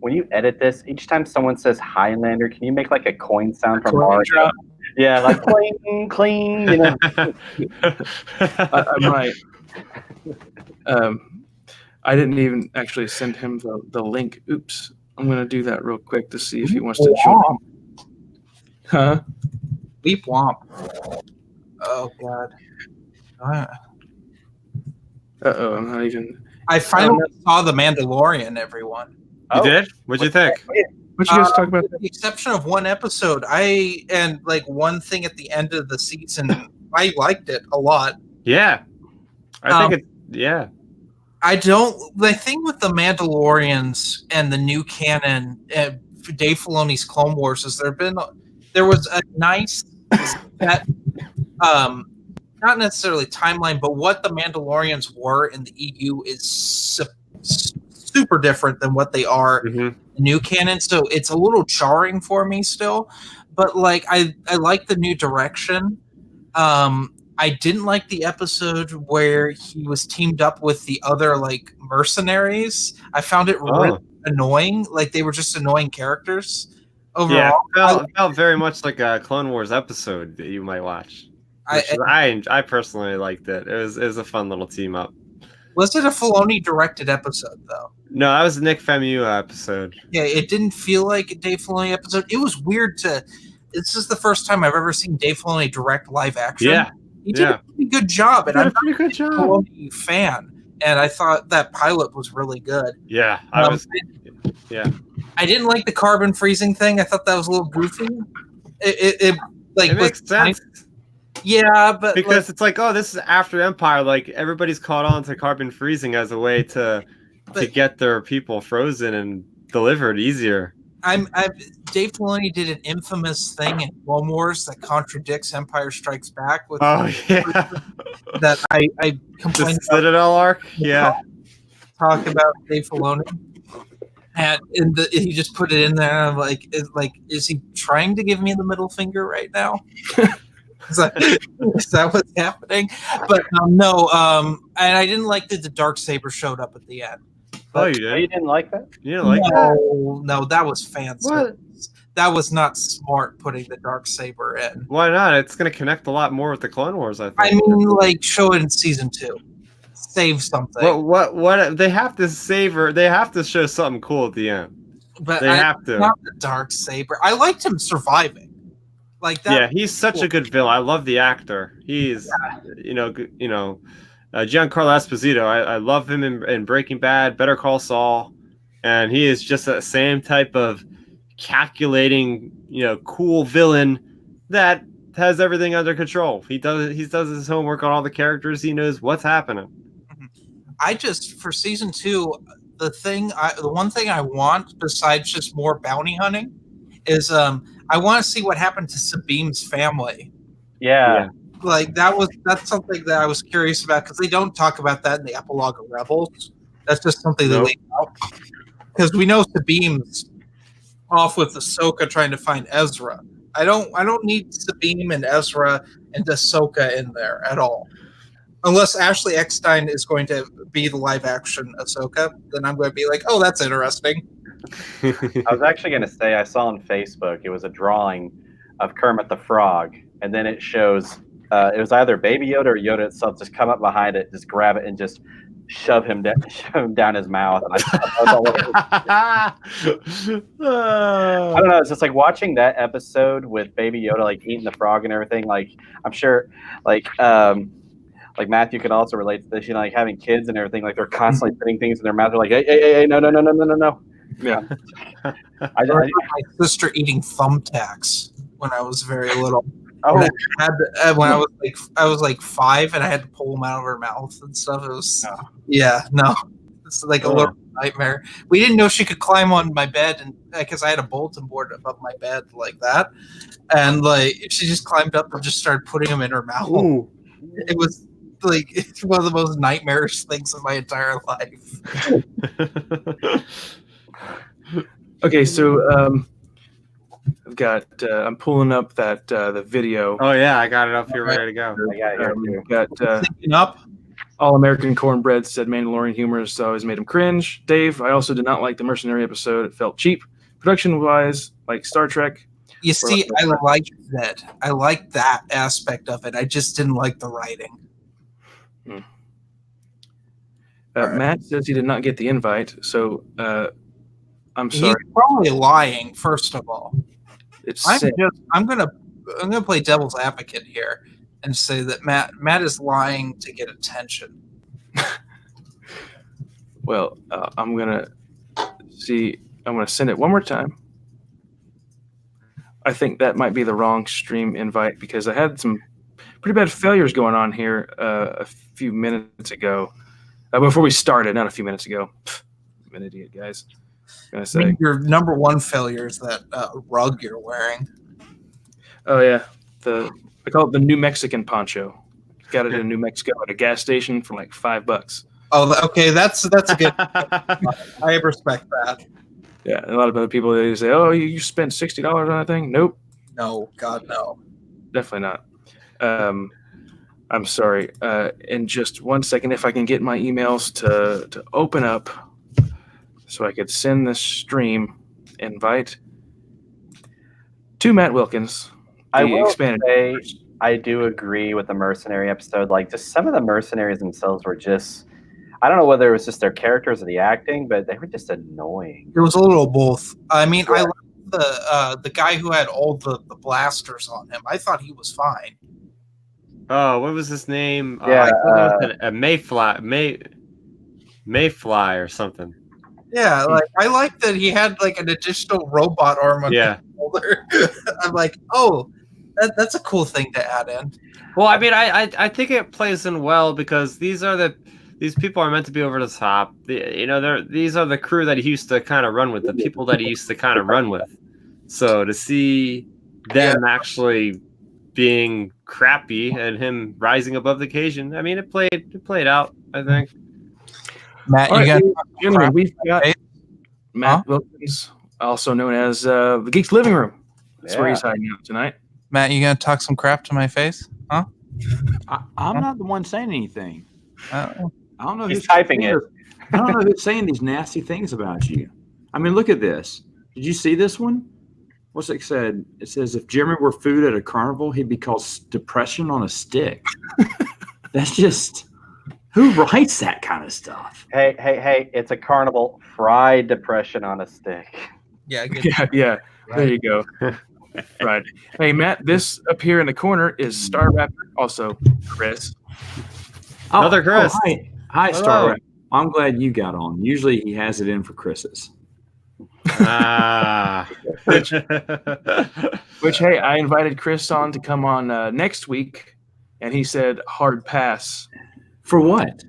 When you edit this, each time someone says Highlander, can you make like a coin sound from Mario? Yeah, like cling, cling. You know. I might. I didn't even actually send him the link. Oops. I'm going to do that real quick to see if he wants to join. Huh? Weep womp. Oh, God. Uh-oh, I'm not even... I finally saw The Mandalorian, everyone. You did? What'd you think? What you guys talk about? With the exception of one episode, and one thing at the end of the season, I liked it a lot. Yeah. I think yeah. The thing with the Mandalorians and the new canon, Dave Filoni's Clone Wars, is there was a nice set, not necessarily timeline, but what the Mandalorians were in the EU is super different than what they are in the new canon. So it's a little jarring for me still, but like I like the new direction. I didn't like the episode where he was teamed up with the other like mercenaries. I found it really annoying. Like they were just annoying characters overall. Yeah, it felt very much like a Clone Wars episode that you might watch. I personally liked it. It was a fun little team up. Was it a Filoni directed episode though? No, that was a Nick Famuyiwa episode. Yeah, it didn't feel like a Dave Filoni episode. It was weird this is the first time I've ever seen Dave Filoni direct live action. Yeah. He did a pretty good job, and I'm a pretty good job. Filoni fan, and I thought that pilot was really good. Yeah, I didn't like the carbon freezing thing. I thought that was a little goofy. It makes sense. Yeah, but because it's like, oh, this is after Empire. Like everybody's caught on to carbon freezing as a way to get their people frozen and delivered easier. Dave Filoni did an infamous thing in Clone Wars that contradicts Empire Strikes Back. That I complained the Citadel arc. Yeah, talk about Dave Filoni, and he just put it in there. I'm like, is he trying to give me the middle finger right now? Is that what's happening? But no. And I didn't like that the Darksaber showed up at the end. But, you didn't like that? You didn't like that? No, that was fancy. What? That was not smart putting the Darksaber in. Why not? It's going to connect a lot more with the Clone Wars, I think. I mean, like, show it in season 2. Save something. What? They have to savor. They have to show something cool at the end. But they have to. Not the Darksaber. I liked him surviving. Like that. Yeah, he's such a good villain. I love the actor. He's, Giancarlo Esposito. I love him in Breaking Bad, Better Call Saul, and he is just that same type of calculating, cool villain that has everything under control. He does his homework on all the characters. He knows what's happening. I just, for season 2, the one thing I want besides just more bounty hunting is I want to see what happened to Sabine's family. Yeah. Like that's something that I was curious about, because they don't talk about that in the epilogue of Rebels. That's just something they leave out, because we know Sabine's off with Ahsoka trying to find Ezra. I don't need Sabine and Ezra and Ahsoka in there at all. Unless Ashley Eckstein is going to be the live action Ahsoka, then I'm going to be like, oh, that's interesting. I was actually going to say, I saw on Facebook, it was a drawing of Kermit the Frog, and then it shows it was either Baby Yoda or Yoda itself just come up behind it, just grab it, and just shove him down his mouth. And I don't know. It's just like watching that episode with Baby Yoda like eating the frog and everything. Like I'm sure, like Matthew could also relate to this. Like having kids and everything. Like they're constantly putting things in their mouth. They're like, hey, no. Yeah. I my sister eating thumbtacks when I was very little. Oh, when I was like 5, and I had to pull them out of her mouth and stuff. It was it's like a little nightmare. We didn't know she could climb on my bed, and because I had a bulletin board above my bed like that, and like she just climbed up and just started putting them in her mouth. Ooh. It was like it's one of the most nightmarish things in my entire life. Okay, so I've got. I'm pulling up the video. Oh yeah, I got it up here, ready to go. Got up. All American Cornbread said Mandalorian humor has always made him cringe. Dave, I also did not like the mercenary episode. It felt cheap. Production-wise, like Star Trek. You see, I like that. I like that aspect of it. I just didn't like the writing. Matt says he did not get the invite, so I'm sorry. He's probably lying. First of all, I'm gonna play devil's advocate here and say that Matt is lying to get attention. Well, I'm gonna send it one more time. I think that might be the wrong stream invite, because I had some pretty bad failures going on here a few minutes ago. Before we started, not a few minutes ago. I'm an idiot, guys. Gonna say. I mean, your number one failure is that rug you're wearing. Oh yeah, I call it the New Mexican poncho. Got it in New Mexico at a gas station for like $5. Oh, okay, that's a good. I respect that. Yeah, a lot of other people, they say, "Oh, you spent $60 on that thing." Nope. No, God, no. Definitely not. I'm sorry. In just 1 second, if I can get my emails to open up, so I could send this stream invite to Matt Wilkins. I will say I do agree with the mercenary episode. Like, just some of the mercenaries themselves were just, I don't know whether it was just their characters or the acting, but they were just annoying. It was a little both. I mean, I like the guy who had all the blasters on him. I thought he was fine. Oh, what was his name? Yeah, Mayfly or something. Yeah, like I like that he had like an additional robot arm on his shoulder. I'm like, oh, that's a cool thing to add in. Well, I mean, I think it plays in well, because these people are meant to be over the top. These are the crew that he used to kind of run with, the people that he used to kind of run with. So to see them actually being crappy and him rising above the occasion, I mean, it played out, I think. Matt, gentlemen, we've got Matt Wilkins, also known as the Geeks Living Room. That's where he's hiding out tonight. Matt, you gonna talk some crap to my face? Huh? I'm not the one saying anything. I don't know who's typing it. I don't know who's saying these nasty things about you. I mean, look at this. Did you see this one? What's it said? It says, if Jeremy were food at a carnival, he'd be called depression on a stick. That's just... Who writes that kind of stuff? Hey, it's a carnival. Fried depression on a stick. Yeah. Yeah. Right. There you go. Right. Hey, Matt, this up here in the corner is Star Raptor, also Chris. Another Chris. Hi, Hello. Star. I'm glad you got on. Usually he has it in for Chris's. Which, hey, I invited Chris on to come on next week, and he said hard pass. For what?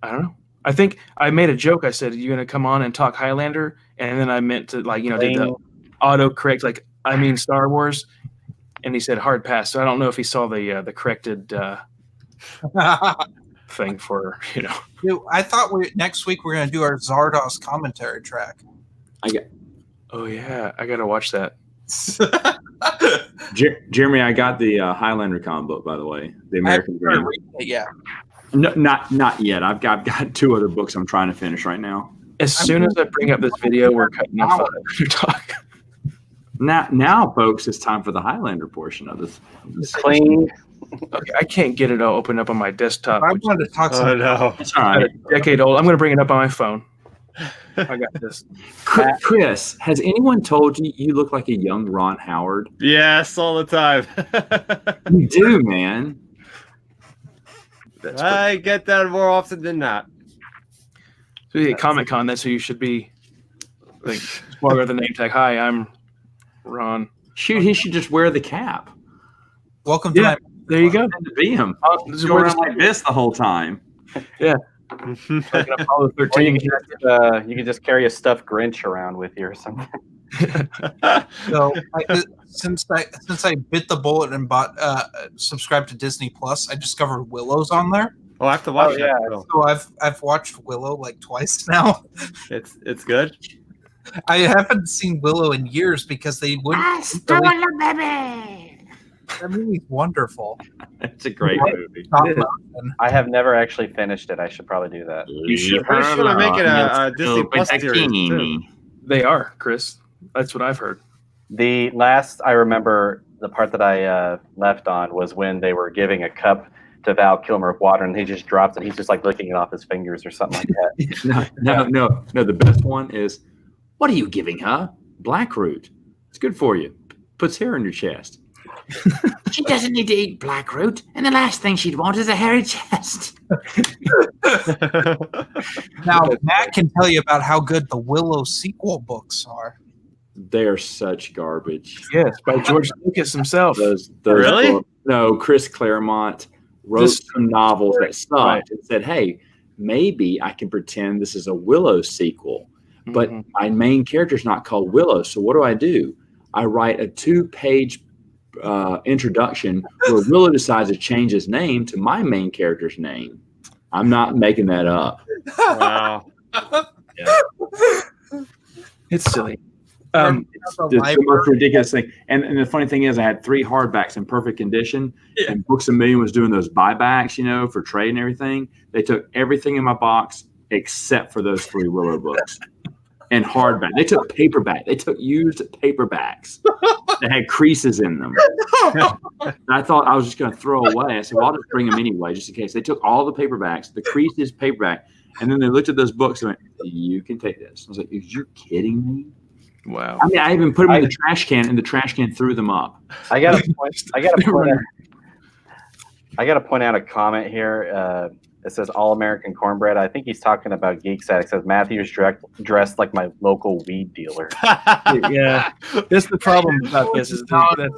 I don't know. I think I made a joke. I said, "You're gonna come on and talk Highlander," and then I meant to, like, did the autocorrect, like, I mean Star Wars, and he said hard pass. So I don't know if he saw the corrected thing for Dude, I thought next week we're gonna do our Zardos commentary track. Oh yeah, I gotta watch that. Jeremy, I got the Highlander comic book, by the way, the American Dream. Yeah. No, not yet. I've got 2 other books I'm trying to finish right now. As soon as I bring up this video, we're cutting off talk. Now, folks, it's time for the Highlander portion of this. Clean. Okay, I can't get it all open up on my desktop. I wanted to talk some. no. It's all right. A decade old. I'm going to bring it up on my phone. I got this. Chris, has anyone told you you look like a young Ron Howard? Yes, all the time. You do, man. I get that more often than not. So you get Comic-Con, that's who you should be. Like, smaller the name tag. Hi, I'm Ron. Shoot, he should just wear the cap. Welcome to my. There you go. To be him. This is Go where around like this the whole time. Yeah. Like Apollo 13. You could just carry a stuffed Grinch around with you or something. So since I bit the bullet and subscribed to Disney Plus, I discovered Willow's on there. Oh, I have to watch yeah. that. So I've watched Willow like twice now. It's good. I haven't seen Willow in years because they wouldn't. That movie's wonderful. It's a great movie. I have never actually finished it. I should probably do that. You should. Pretty sure they're making a Disney Plus series too. They are, Chris. That's what I've heard. The last I remember, the part that I left on was when they were giving a cup to Val Kilmer of water, and he just drops it. He's just like licking it off his fingers or something like that. No. The best one is, what are you giving her? Blackroot. It's good for you. Puts hair on your chest. She doesn't need to eat blackroot, and the last thing she'd want is a hairy chest. Now, Matt can tell you about how good the Willow sequel books are. They are such garbage. Yes, by George Lucas himself. Those Really? books. No, Chris Claremont wrote some novels that sucked and said, hey, maybe I can pretend this is a Willow sequel, but my main character is not called Willow. So what do? I write a 2-page introduction where Willow decides to change his name to my main character's name. I'm not making that up. Wow. It's silly. It's the most ridiculous thing. And the funny thing is, I had 3 hardbacks in perfect condition, and Books A Million was doing those buybacks, for trade and everything. They took everything in my box except for those 3 Willow books. And hardback. They took paperback. They took used paperbacks that had creases in them. And I thought I was just going to throw away. I said, well, I'll just bring them anyway, just in case. They took all the paperbacks, the creases paperback, and then they looked at those books and went, you can take this. I was like, are you kidding me? Wow. I mean, I even put them in the trash can, and the trash can threw them up. I got to point out a comment here. It says All American Cornbread. I think he's talking about GeeksAttic. It says Matthew's dressed like my local weed dealer. Yeah, that's the problem about this. Is that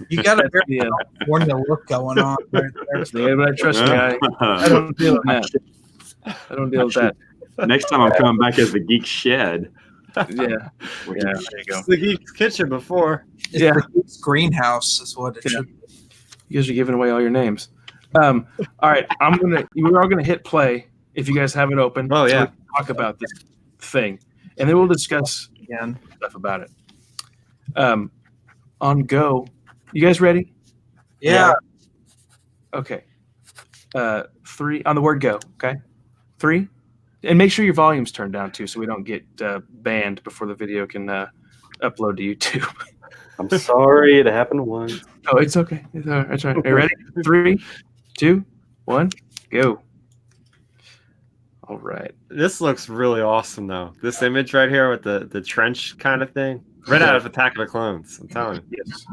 you got a very California look going on right there. But I trust me. I don't deal with that. I don't deal with that. Next time I'm coming back as the Geek Shed. Yeah. There you go. It's the Geek's Kitchen before. Yeah. The Geek's Greenhouse is what it should be. You guys are giving away all your names. All right, we're all gonna hit play if you guys have it open. Oh yeah. So we can talk about this thing, and then we'll discuss again stuff about it. On go, you guys ready? Yeah. Okay. 3 on the word go. Okay. 3, and make sure your volume's turned down too, so we don't get banned before the video can upload to YouTube. I'm sorry, it happened once. Oh, it's okay. It's all right. It's all right. Are you ready? 3, 2, 1, go. All right. This looks really awesome, though. This image right here with the trench kind of thing. Right out of Attack of the Clones, I'm telling you. Yes.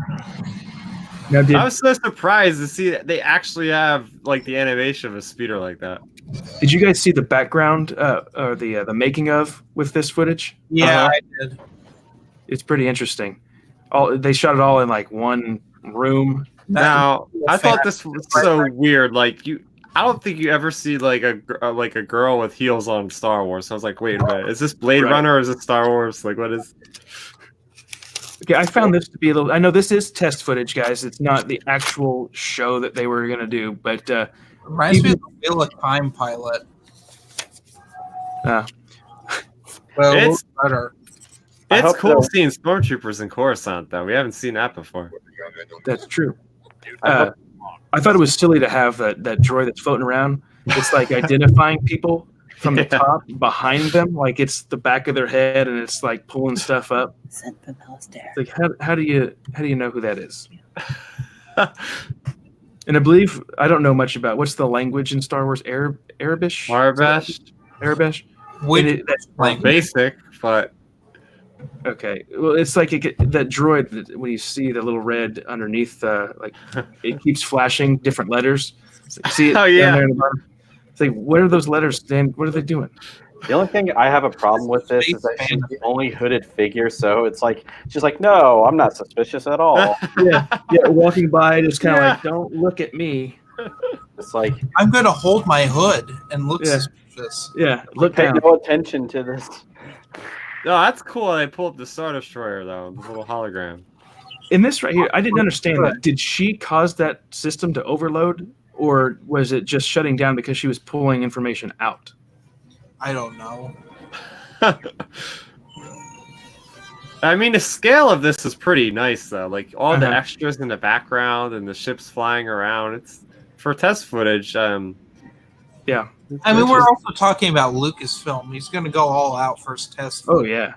Now, I was so surprised to see that they actually have like the animation of a speeder like that. did you guys see the background or the making of with this footage? Yeah, I did. It's pretty interesting. They shot it all in like one room. Now, I thought this was so weird. Like I don't think you ever see like a girl with heels on Star Wars. So I was like, wait a minute, is this Blade Runner or is it Star Wars? Like, what is? Okay, I found this to be a little. I know this is test footage, guys. It's not the actual show that they were gonna do, but reminds me of the Wheel of Time pilot. Well, It's better. It's cool seeing stormtroopers in Coruscant, though. We haven't seen that before. That's true. I thought it was silly to have that droid that's floating around. It's like identifying people from the top behind them, like it's the back of their head, and it's like pulling stuff up. It's like how do you know who that is? And I believe I don't know much about what's the language in Star Wars. Arabish. Arabish. That's basic, but okay. Well, it's like that droid when you see the little red underneath, like it keeps flashing different letters. See it? Oh yeah. Down there in the bottom? It's like, what are those letters, Dan? What are they doing? The only thing I have a problem with this is that she's the only hooded figure, so it's like she's like, no, I'm not suspicious at all. yeah, walking by, just kind of like, don't look at me. It's like I'm going to hold my hood and look suspicious. Yeah, look pay down. no attention to this. No, that's cool. They pull up the Star Destroyer though, the little hologram. In this right here, I didn't understand that. Did she cause that system to overload, or was it just shutting down because she was pulling information out? I don't know. I mean, the scale of this is pretty nice, though. Like all the extras in the background and the ships flying around. It's for test footage. Yeah. I mean, we're also talking about Lucasfilm. He's going to go all out for his test. Oh yeah.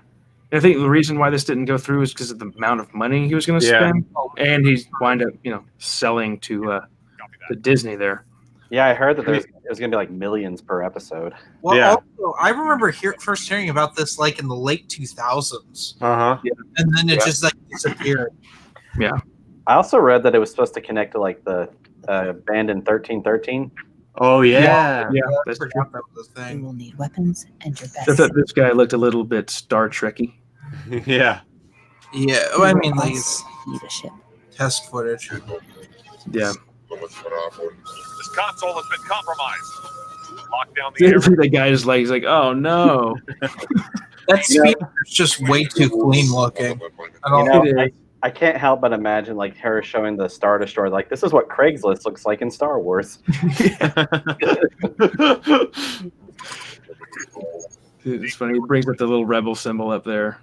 I think the reason why this didn't go through is because of the amount of money he was going to spend, and he's wind up, selling to Disney there. Yeah, I heard that it was going to be like millions per episode. Well, also, I remember first hearing about this like in the late 2000s. Yeah. And then it just like disappeared. Yeah. I also read that it was supposed to connect to like the abandoned 1313. Oh yeah. Yeah. I forgot that was the thing. You will need weapons and your best. I thought this guy looked a little bit Star Trekky. Yeah. Yeah, well, I mean, like need a ship. Test footage. Yeah. This console has been compromised. Lock down the area. The guy is like, he's like, oh no. That speaker is just way too clean looking. I can't help but imagine like her showing the Star Destroyer. Like, this is what Craigslist looks like in Star Wars. It's funny. He brings up the little rebel symbol up there.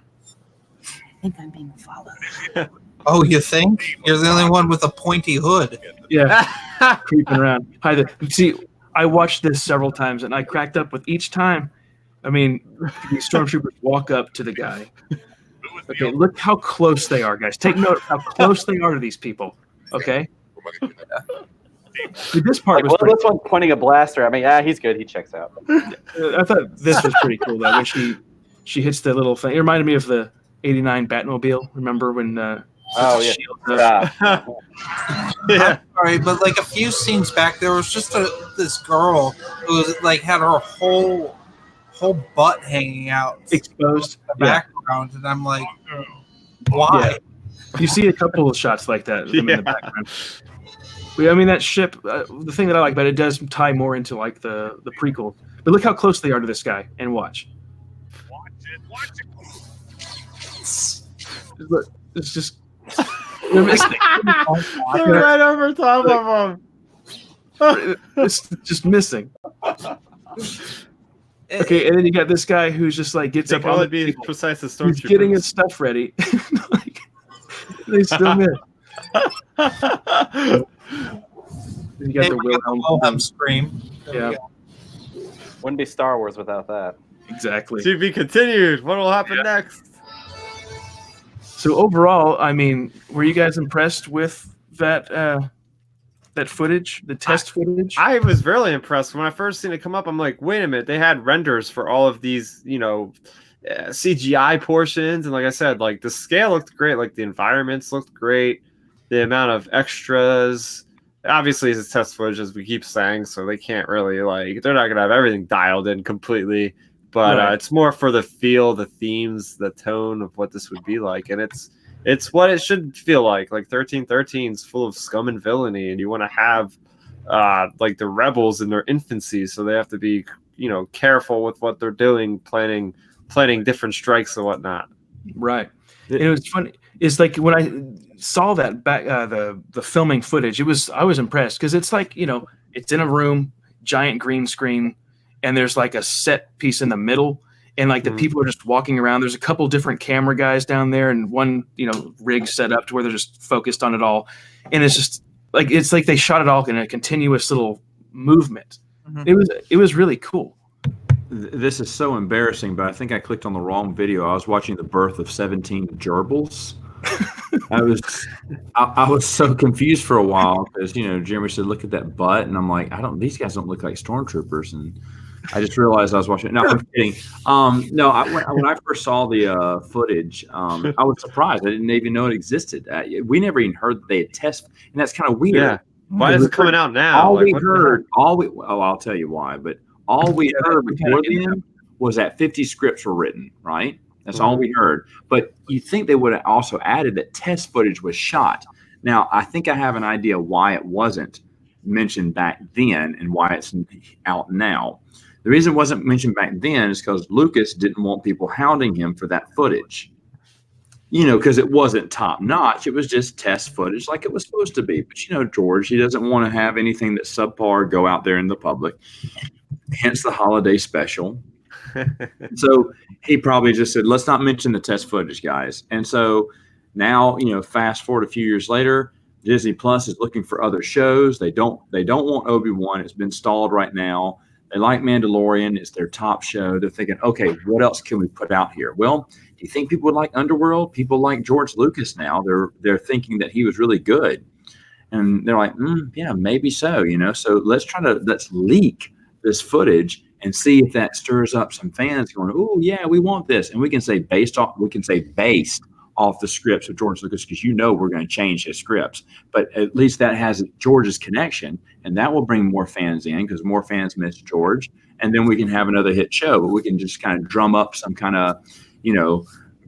I think I'm being followed. Oh, you think? You're the only one with a pointy hood. Yeah. Creeping around. See, I watched this several times, and I cracked up with each time. I mean, these stormtroopers walk up to the guy. Okay, look how close they are, guys. Take note of how close they are to these people. Okay? This part was this one pointing a blaster. I mean, he's good. He checks out. I thought this was pretty cool, though, when she hits the little thing. It reminded me of the 89 Batmobile. Remember when... yeah. I'm sorry, but like a few scenes back, there was just this girl who was like had her whole butt hanging out, exposed in the background, and I'm like, why? Yeah. You see a couple of shots like that in the background. But, I mean, that ship. The thing that I like about it does tie more into like the prequel. But look how close they are to this guy, and watch. Watch it. Look, it's just. They're missing. They're right over top of them. It's just missing. Okay, and then you got this guy who's just like gets up on the be precise as he's getting his stuff ready. Like, they still miss. You got the Wilhelm scream. Yeah. Wouldn't be Star Wars without that. Exactly. To be continued. What will happen next? So overall, I mean, were you guys impressed with that that footage, the test footage? I was really impressed when I first seen it come up. I'm like, wait a minute, they had renders for all of these, CGI portions, and like I said, like the scale looked great, like the environments looked great. the amount of extras. Obviously, it's test footage, as we keep saying, so they can't really they're not gonna have everything dialed in completely. But it's more for the feel, the themes, the tone of what this would be like, and it's what it should feel like. Like 1313 is full of scum and villainy, and you want to have the rebels in their infancy, so they have to be careful with what they're doing, planning different strikes and whatnot. Right. And it was funny. It's like when I saw that back the filming footage, I was impressed because it's like it's in a room, giant green screen, and there's like a set piece in the middle, and like the people are just walking around. There's a couple different camera guys down there, and one rig set up to where they're just focused on it all, and it's like they shot it all in a continuous little movement. It was really cool. This is so embarrassing, but I think I clicked on the wrong video. I was watching the birth of 17 gerbils. I was so confused for a while because Jeremy said, "Look at that butt," and I'm like, these guys don't look like stormtroopers, and I just realized I was watching it. No, I'm kidding. When I first saw the footage, I was surprised. I didn't even know it existed. We never even heard that they had tested, and that's kind of weird. Yeah. Why is it coming out now? I'll tell you why, but all we heard before then was that 50 scripts were written, right? That's all we heard. But you think they would have also added that test footage was shot. Now, I think I have an idea why it wasn't mentioned back then and why it's out now. The reason it wasn't mentioned back then is because Lucas didn't want people hounding him for that footage. Because it wasn't top notch. It was just test footage like it was supposed to be. But George, he doesn't want to have anything that's subpar go out there in the public. Hence the holiday special. So he probably just said, let's not mention the test footage, guys. And so now, fast forward a few years later, Disney Plus is looking for other shows. They don't want Obi-Wan. It's been stalled right now. They like Mandalorian. It's their top show. They're thinking, okay, what else can we put out here? Well, do you think people would like Underworld? People like George Lucas now. They're thinking that he was really good. And they're like, yeah, maybe so, So let's leak this footage and see if that stirs up some fans going, oh yeah, we want this. And we can say based off the scripts of George Lucas, because we're going to change his scripts. But at least that has George's connection, and that will bring more fans in because more fans miss George. And then we can have another hit show. But we can just kind of drum up some kind of,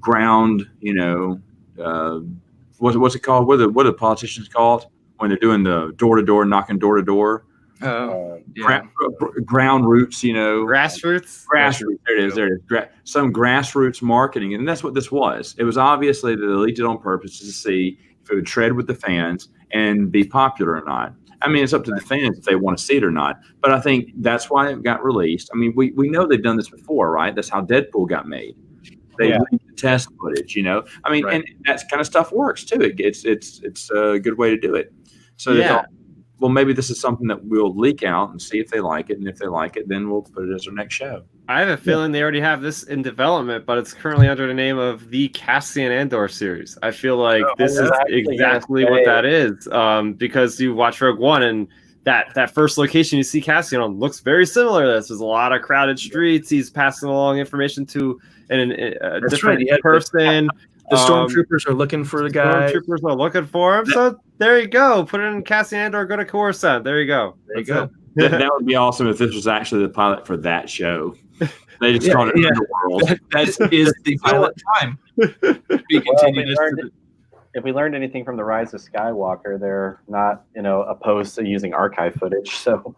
ground, what's it called? What are the politicians called when they're doing the door-to-door, knocking door-to-door? Ground roots, grassroots. There it is. Some grassroots marketing, and that's what this was. It was obviously that they leaked it on purpose to see if it would tread with the fans and be popular or not. I mean, it's up to the fans if they want to see it or not. But I think that's why it got released. I mean, we know they've done this before, right? That's how Deadpool got made. They leaked the test footage, I mean, and that kind of stuff works too. It's a good way to do it. So they thought, well, maybe this is something that we'll leak out and see if they like it. And if they like it, then we'll put it as our next show. I have a feeling they already have this in development, but it's currently under the name of the Cassian Andor series. I feel like this is exactly what that is, because you watch Rogue One and that first location you see Cassian on looks very similar to this. There's a lot of crowded streets. He's passing along information to a different person. The stormtroopers are looking for the guy. Stormtroopers are looking for him. So there you go. Put it in Cassian Andor. Go to Coruscant. There you go. That would be awesome if this was actually the pilot for that show. They just called it Underworld. That is the pilot time. If we learned anything from the Rise of Skywalker, they're not opposed to using archive footage. So.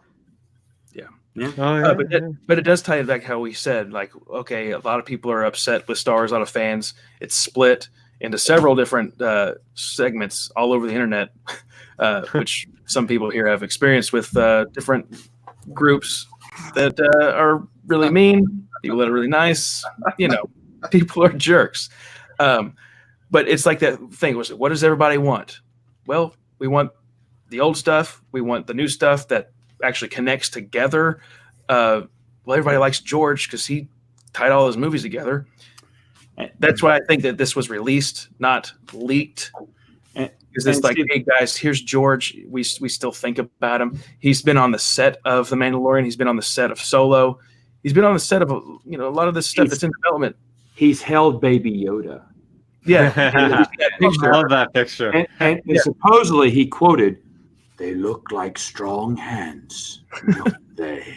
But it does tie it back how we said, okay, a lot of people are upset with Star Wars, a lot of fans. It's split into several different segments all over the internet, which some people here have experienced with different groups that are really mean, people that are really nice. People are jerks. But it's like that thing was, what does everybody want? Well, we want the old stuff. We want the new stuff that actually connects together. Everybody likes George because he tied all his movies together. That's why I think that this was released, not leaked. Because it's like, hey guys, here's George. We still think about him. He's been on the set of The Mandalorian. He's been on the set of Solo. He's been on the set of a lot of this stuff that's in development. He's held Baby Yoda. Yeah. I love that picture. And supposedly he quoted, "They look like strong hands, don't they?"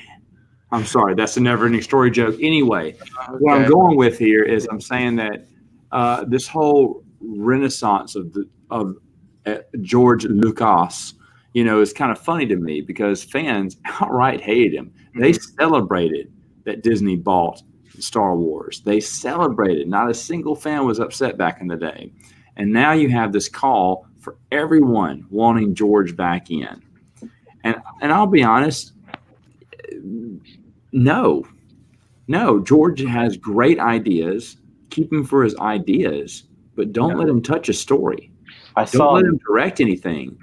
I'm sorry, that's a never-ending story joke. Anyway, what I'm going with here is I'm saying that this whole renaissance of George Lucas, is kind of funny to me because fans outright hated him. They celebrated that Disney bought Star Wars. They celebrated. Not a single fan was upset back in the day. And now you have this call for everyone wanting George back in. And I'll be honest, no, George has great ideas. Keep him for his ideas, but don't let him touch a story. Don't let him direct anything.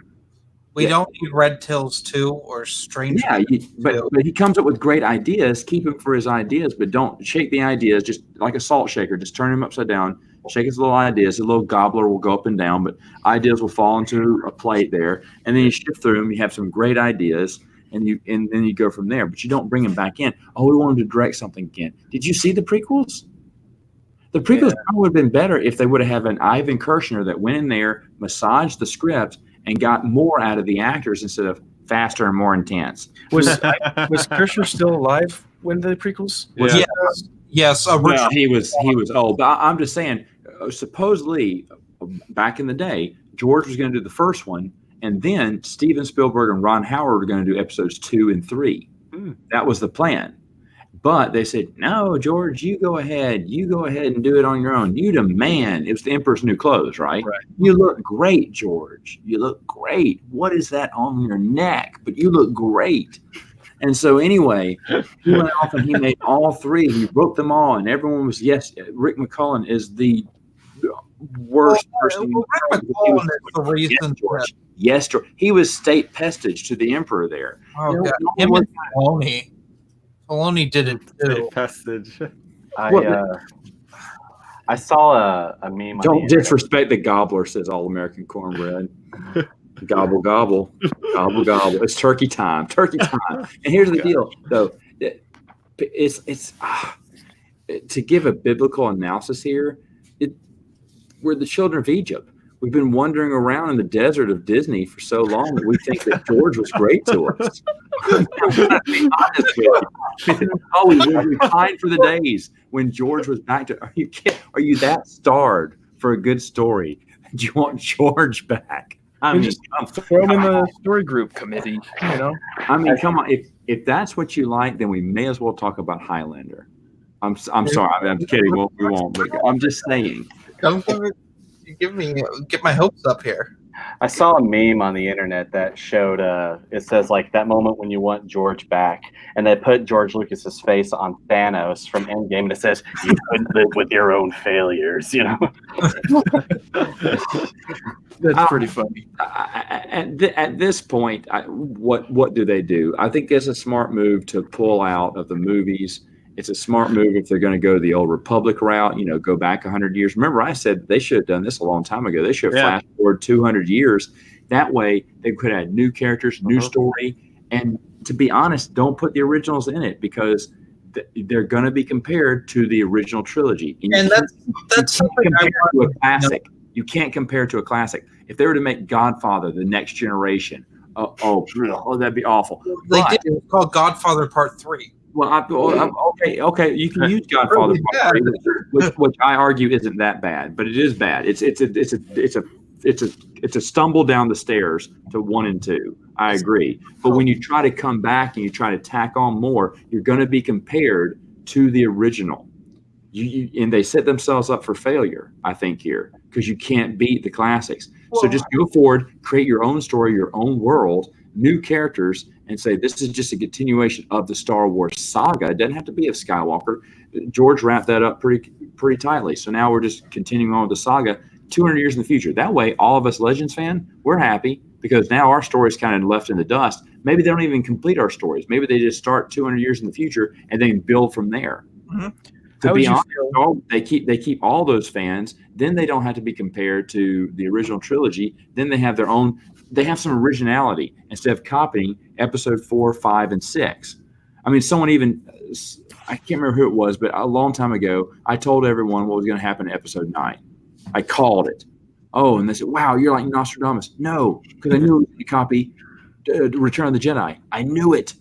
We don't need Red Tails 2 or Strange. Yeah, but he comes up with great ideas. Keep him for his ideas, but don't shake the ideas just like a salt shaker. Just turn him upside down, shake his little ideas. The little gobbler will go up and down, but ideas will fall into a plate there. And then you shift through them. You have some great ideas, and then you go from there. But you don't bring him back in. Oh, we wanted to direct something again. Did you see the prequels? The prequels probably would have been better if they would have had an Ivan Kershner that went in there, massaged the script, and got more out of the actors instead of faster and more intense. Was Kershner still alive when the prequels? Yes. Well, he was old. But I'm just saying, supposedly, back in the day, George was going to do the first one, and then Steven Spielberg and Ron Howard were going to do episodes 2 and 3. That was the plan. But they said, no, George, you go ahead and do it on your own. You the man. It was the Emperor's New Clothes, right? You look great, George. You look great. What is that on your neck? But you look great. And so anyway, he went off and he made all 3. He wrote them all, and everyone was, yes, Rick McCullen is the worst person. Rick McCullen is the reason. Yes, George. He was state pestage to the Emperor there. Oh, God. Him and Filoni. Filoni did it too. Passage. I saw a meme. Don't disrespect the gobbler, says All American Cornbread. Gobble, gobble, gobble, gobble. It's turkey time. Turkey time. And here's the deal, though. It's to give a biblical analysis here, we're the children of Egypt. We've been wandering around in the desert of Disney for so long that we think that George was great to us. We pined for the days when George was back to. Are you that starved for a good story? Do you want George back? I mean, just throw him in the story group committee. I mean, come on. If that's what you like, then we may as well talk about Highlander. I'm sorry. I'm kidding. We won't. But I'm just saying. Get my hopes up here. I saw a meme on the internet that showed it says like that moment when you want George back, and they put George Lucas's face on Thanos from Endgame, and it says you couldn't live with your own failures, That's pretty funny. At this point, what do they do? I think it's a smart move to pull out of the movies. It's a smart move if they're going to go the old Republic route, go back 100 years. Remember, I said they should have done this a long time ago. They should have flashed forward 200 years. That way, they could have new characters, new story. And to be honest, don't put the originals in it because they're going to be compared to the original trilogy. And that's something I want to a classic. You can't compare to a classic. If they were to make Godfather the next generation, that'd be awful. They did. It was called Godfather Part 3. Well, okay. You can use Godfather, which I argue isn't that bad, but it is bad. It's a stumble down the stairs to 1 and 2. I agree, but when you try to come back and you try to tack on more, you're going to be compared to the original. And they set themselves up for failure, I think, here because you can't beat the classics. So just go forward, create your own story, your own world, new characters, and say this is just a continuation of the Star Wars saga. It doesn't have to be of Skywalker. George wrapped that up pretty tightly. So now we're just continuing on with the saga 200 years in the future. That way, all of us Legends fan, we're happy because now our story's kind of left in the dust. Maybe they don't even complete our stories. Maybe they just start 200 years in the future and then build from there. Mm-hmm. To be honest, they keep all those fans. Then they don't have to be compared to the original trilogy. Then they have their own. They have some originality instead of copying episode 4, 5, and 6. I mean, someone even, I can't remember who it was, but a long time ago, I told everyone what was going to happen in episode 9. I called it. Oh, and they said, wow, you're like Nostradamus. No, because I knew it was going to copy Return of the Jedi. I knew it.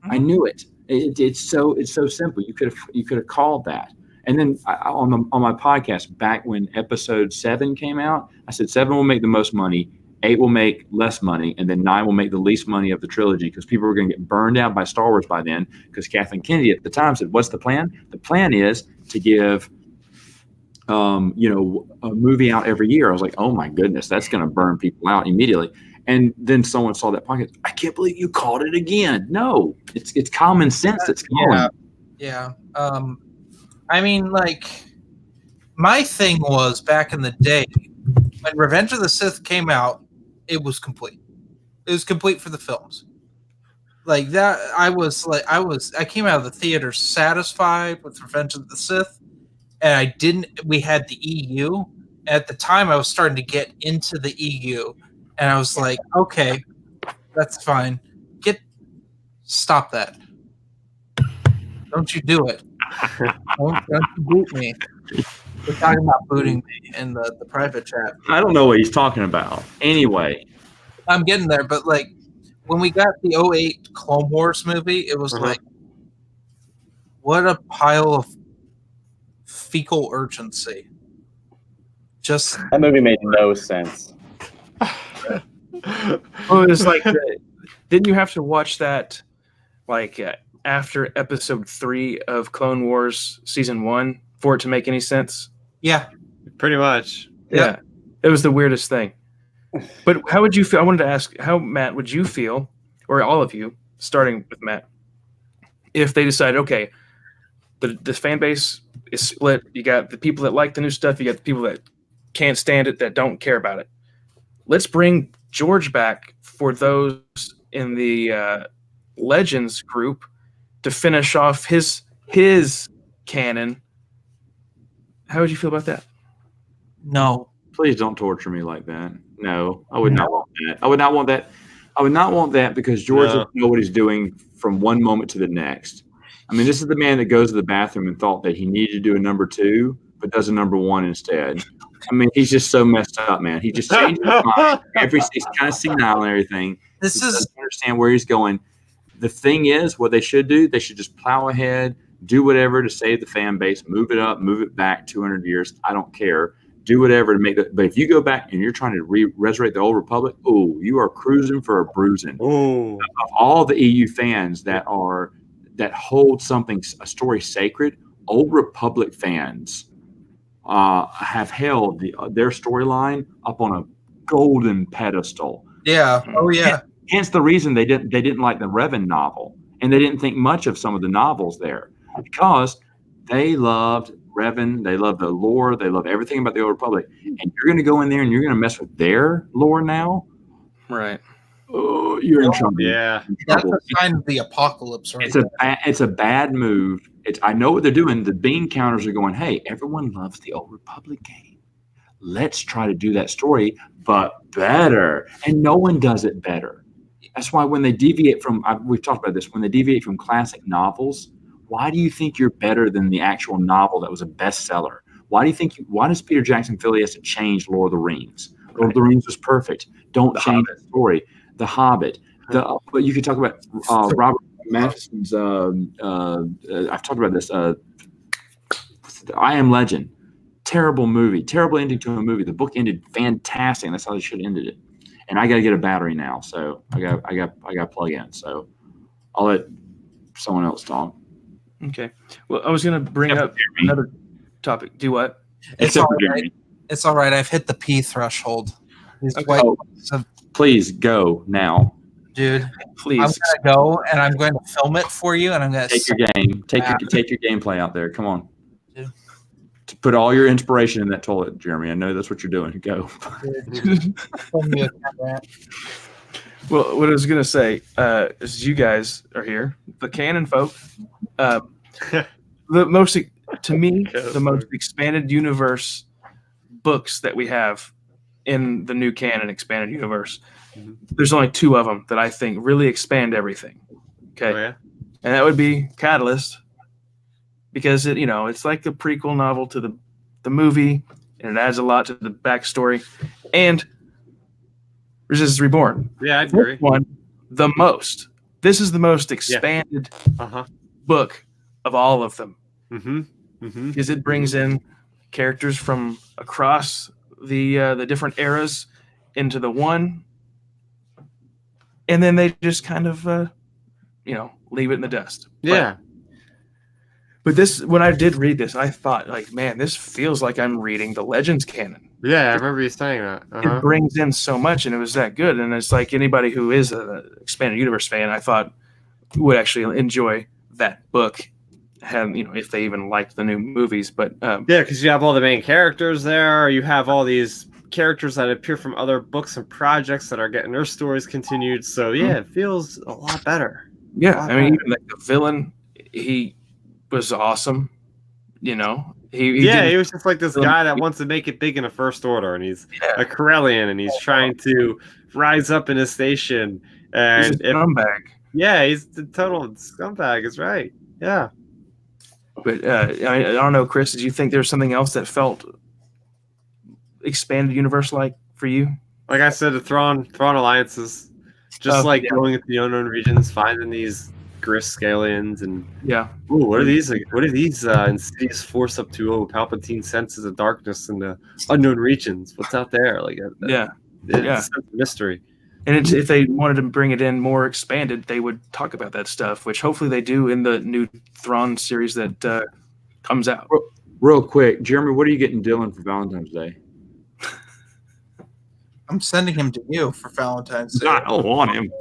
I knew it. It's so simple. You could have called that. And then on my podcast back when episode 7 came out, I said 7 will make the most money, 8 will make less money, and then 9 will make the least money of the trilogy because people were going to get burned out by Star Wars by then. Because Kathleen Kennedy at the time said, "What's the plan? The plan is to give, a movie out every year." I was like, "Oh my goodness, that's going to burn people out immediately." And then someone saw that podcast. I can't believe you called it again. No, it's common sense that's calling. Yeah. I mean, like, my thing was back in the day when Revenge of the Sith came out, it was complete. It was complete for the films. Like that, I came out of the theater satisfied with Revenge of the Sith, and we had the EU. At the time, I was starting to get into the EU, and I was like, okay, that's fine. Stop that. Don't you do it. Don't you boot me. We're talking about booting me in the private chat. I don't know what he's talking about. Anyway. I'm getting there, but like when we got the 2008 Clone Wars movie, it was like, what a pile of fecal urgency. Just that movie made no sense. Well, it's like, didn't you have to watch that like after episode 3 of Clone Wars season 1 for it to make any sense? Yeah, pretty much. Yeah. It was the weirdest thing. But how would you feel? I wanted to ask, how, Matt, would you feel, or all of you, starting with Matt, if they decided, okay, the fan base is split. You got the people that like the new stuff. You got the people that can't stand it, that don't care about it. Let's bring George back for those in the Legends group to finish off his canon. How would you feel about that? No. Please don't torture me like that. No, I would not want that. I would not want that. I would not want that because George doesn't know what he's doing from one moment to the next. I mean, this is the man that goes to the bathroom and thought that he needed to do a number 2, but does a number 1 instead. I mean, he's just so messed up, man. He just changed his mind. He's kind of senile and everything. He doesn't understand where he's going. The thing is, what they should do, they should just plow ahead, do whatever to save the fan base, move it up, move it back 200 years. I don't care. Do whatever to make that. But if you go back and you're trying to resurrect the old Republic, you are cruising for a bruising. Of all the EU fans that hold a story sacred, Old Republic fans have held their storyline up on a golden pedestal. Yeah. Oh yeah. Hence the reason they didn't like the Revan novel, and they didn't think much of some of the novels there because they loved Revan, they love the lore, they love everything about the Old Republic, and you're going to go in there and you're going to mess with their lore now, right? Oh, you're in trouble. Yeah, that's a sign of the apocalypse. Right? It's a bad move. I know what they're doing. The bean counters are going, hey, everyone loves the Old Republic game. Let's try to do that story, but better. And no one does it better. That's why when they deviate from, we've talked about this, when they deviate from classic novels, why do you think you're better than the actual novel that was a bestseller? Why does Peter Jackson feel he has to change Lord of the Rings? Lord of the Rings was perfect. Don't change the story. The Hobbit. But you could talk about Robert Matheson's, I've talked about this, I Am Legend. Terrible movie. Terrible ending to a movie. The book ended fantastic. That's how they should have ended it. And I got to get a battery now, so I got to plug in. So I'll let someone else talk. Okay. Well, I was going to bring up another topic. Do what? It's all right. It's all right. I've hit the P threshold. Please go now, dude. Please. I'm gonna go and I'm going to film it for you, and I'm going to take your game. Take your gameplay out there. Come on. Dude. To put all your inspiration in that toilet, Jeremy. I know that's what you're doing. Go. Well, what I was going to say is you guys are here, the canon folk. The most expanded universe books that we have in the new canon expanded universe. There's only 2 of them that I think really expand everything. Okay. Oh, yeah? And that would be Catalyst, because it's like the prequel novel to the movie. and it adds a lot to the backstory. And Resistance Reborn. Yeah, I agree. The most. This is the most expanded book of all of them. Because it brings in characters from across the different eras into the one, and then they just kind of leave it in the dust. But this, when I did read this, I thought, like, man, this feels like I'm reading the Legends canon. Yeah, I remember you saying that. It brings in so much, and it was that good. And it's like anybody who is an expanded universe fan, I thought would actually enjoy that book. If they even liked the new movies, but because you have all the main characters there, you have all these characters that appear from other books and projects that are getting their stories continued. So it feels a lot better. Yeah, I mean, even like the villain, he was awesome. He was just like this guy that wants to make it big in the First Order, and he's a Corellian, and he's trying to rise up in his station. And he's a scumbag. Yeah, he's the total scumbag. Is right. Yeah. But I don't know, Chris. Did you think there was something else that felt expanded universe like for you? Like I said, the Thrawn alliances, just going into the unknown regions, finding these Griscalians, and ooh, what are these? What are these insidious force up to? Oh, Palpatine senses of darkness in the unknown regions. What's out there? It's a mystery. And if they wanted to bring it in more expanded, they would talk about that stuff, which hopefully they do in the new Thrawn series that comes out. Real quick, Jeremy, what are you getting Dylan for Valentine's Day? I'm sending him to you for Valentine's Day. I don't want him.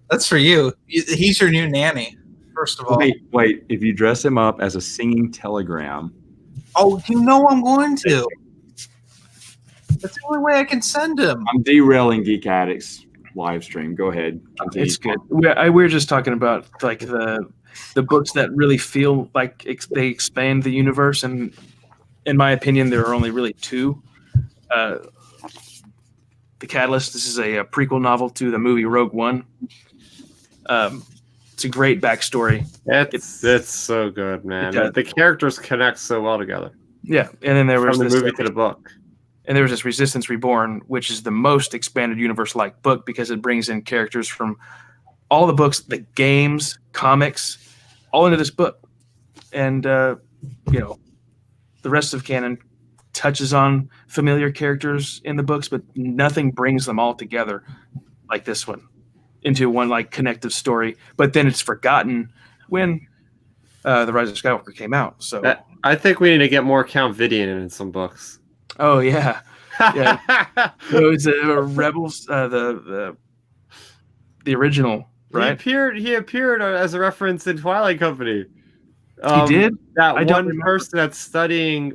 That's for you. He's your new nanny, first of all. Wait. If you dress him up as a singing telegram. Oh, you know I'm going to. That's the only way I can send him. I'm derailing Geek Addict's live stream. Go ahead. Continue. It's good. We're just talking about like the books that really feel like they expand the universe, and in my opinion, there are only really two. The Catalyst. This is a prequel novel to the movie Rogue One. It's a great backstory. It's so good, man. The characters connect so well together. Yeah, and then there was from the movie to the book. And there was this Resistance Reborn, which is the most expanded universe-like book because it brings in characters from all the books, the games, comics, all into this book. And, the rest of canon touches on familiar characters in the books, but nothing brings them all together like this one into one, like, connective story. But then it's forgotten when The Rise of Skywalker came out. So I think we need to get more Count Vidian in some books. Oh yeah. It's Rebels, the original, right? He appeared as a reference in Twilight Company. He did. That one person that's studying.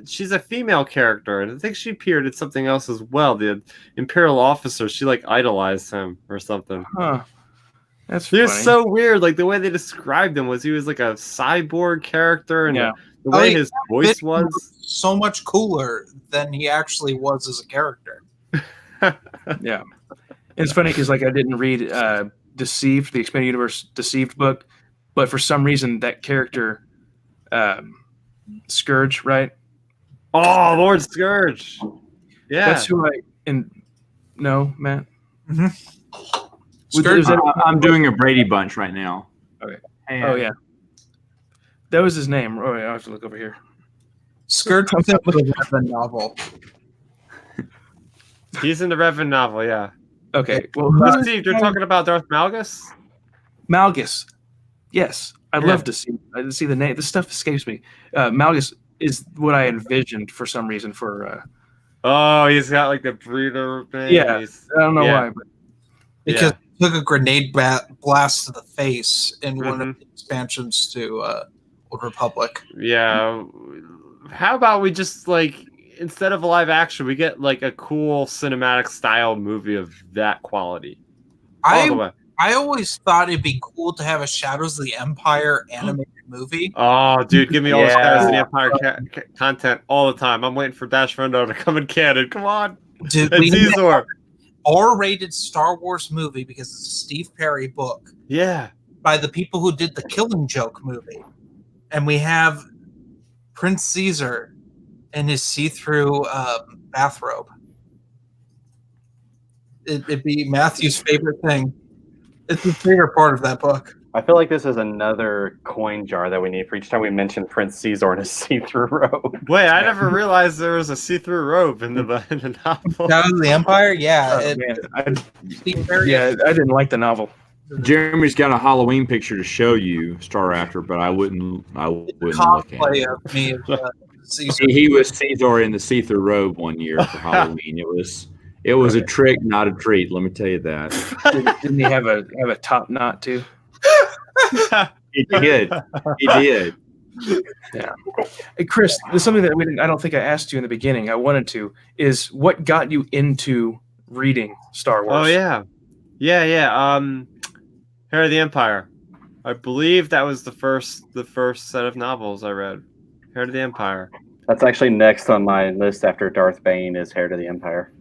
She's a female character, and I think she appeared in something else as well. The Imperial officer. She idolized him or something. Huh. That's funny. He was so weird. Like the way they described him was he was like a cyborg character, and the way his voice was so much cooler than he actually was as a character. Yeah. It's funny because I didn't read Deceived, the Expanded Universe Deceived book, but for some reason that character Scourge, right? Oh, Lord Scourge. Yeah. That's who no, Matt. Mm-hmm. Scourge, I'm doing a Brady Bunch right now. Okay. Oh yeah. That was his name. Oh, yeah, I have to look over here. Scourge was in the Revan novel. He's in the Revan novel, yeah. Okay. Well, Steve, you're talking about Darth Malgus? Malgus. Yes. I'd love to see the name. This stuff escapes me. Malgus is what I envisioned for some reason for he's got like the breather thing. Yeah. I don't know why, but because he took a grenade blast to the face in one of the expansions to Old Republic. Yeah. How about we just instead of a live action, we get a cool cinematic style movie of that quality? I always thought it'd be cool to have a Shadows of the Empire animated movie. Oh, dude, give me all the Shadows of the Empire content all the time. I'm waiting for Dash Rendo to come in canon. Come on. Dude, we need an R-rated Star Wars movie because it's a Steve Perry book. Yeah. By the people who did the Killing Joke movie. And we have Prince Caesar in his see-through bathrobe. It'd be Matthew's favorite thing. It's his favorite part of that book. I feel like this is another coin jar that we need for each time we mention Prince Caesar in a see-through robe. Wait, I never realized there was a see-through robe in the novel. Shadows of the Empire? Yeah. Oh, man. I didn't like the novel. Jeremy's got a Halloween picture to show you, Star After, but I wouldn't look at Cosplay it. of me. Caesar. He was Caesar in the see-through robe one year for Halloween. It was a trick, not a treat. Let me tell you that. Didn't he have a top knot too? He did. He did. Yeah. Hey, Chris, there's something that I don't think I asked you in the beginning. I wanted to. Is what got you into reading Star Wars? Oh yeah. Hair of the Empire. I believe that was the first set of novels I read. Hair of the Empire. That's actually next on my list after Darth Bane is Heir to the Empire.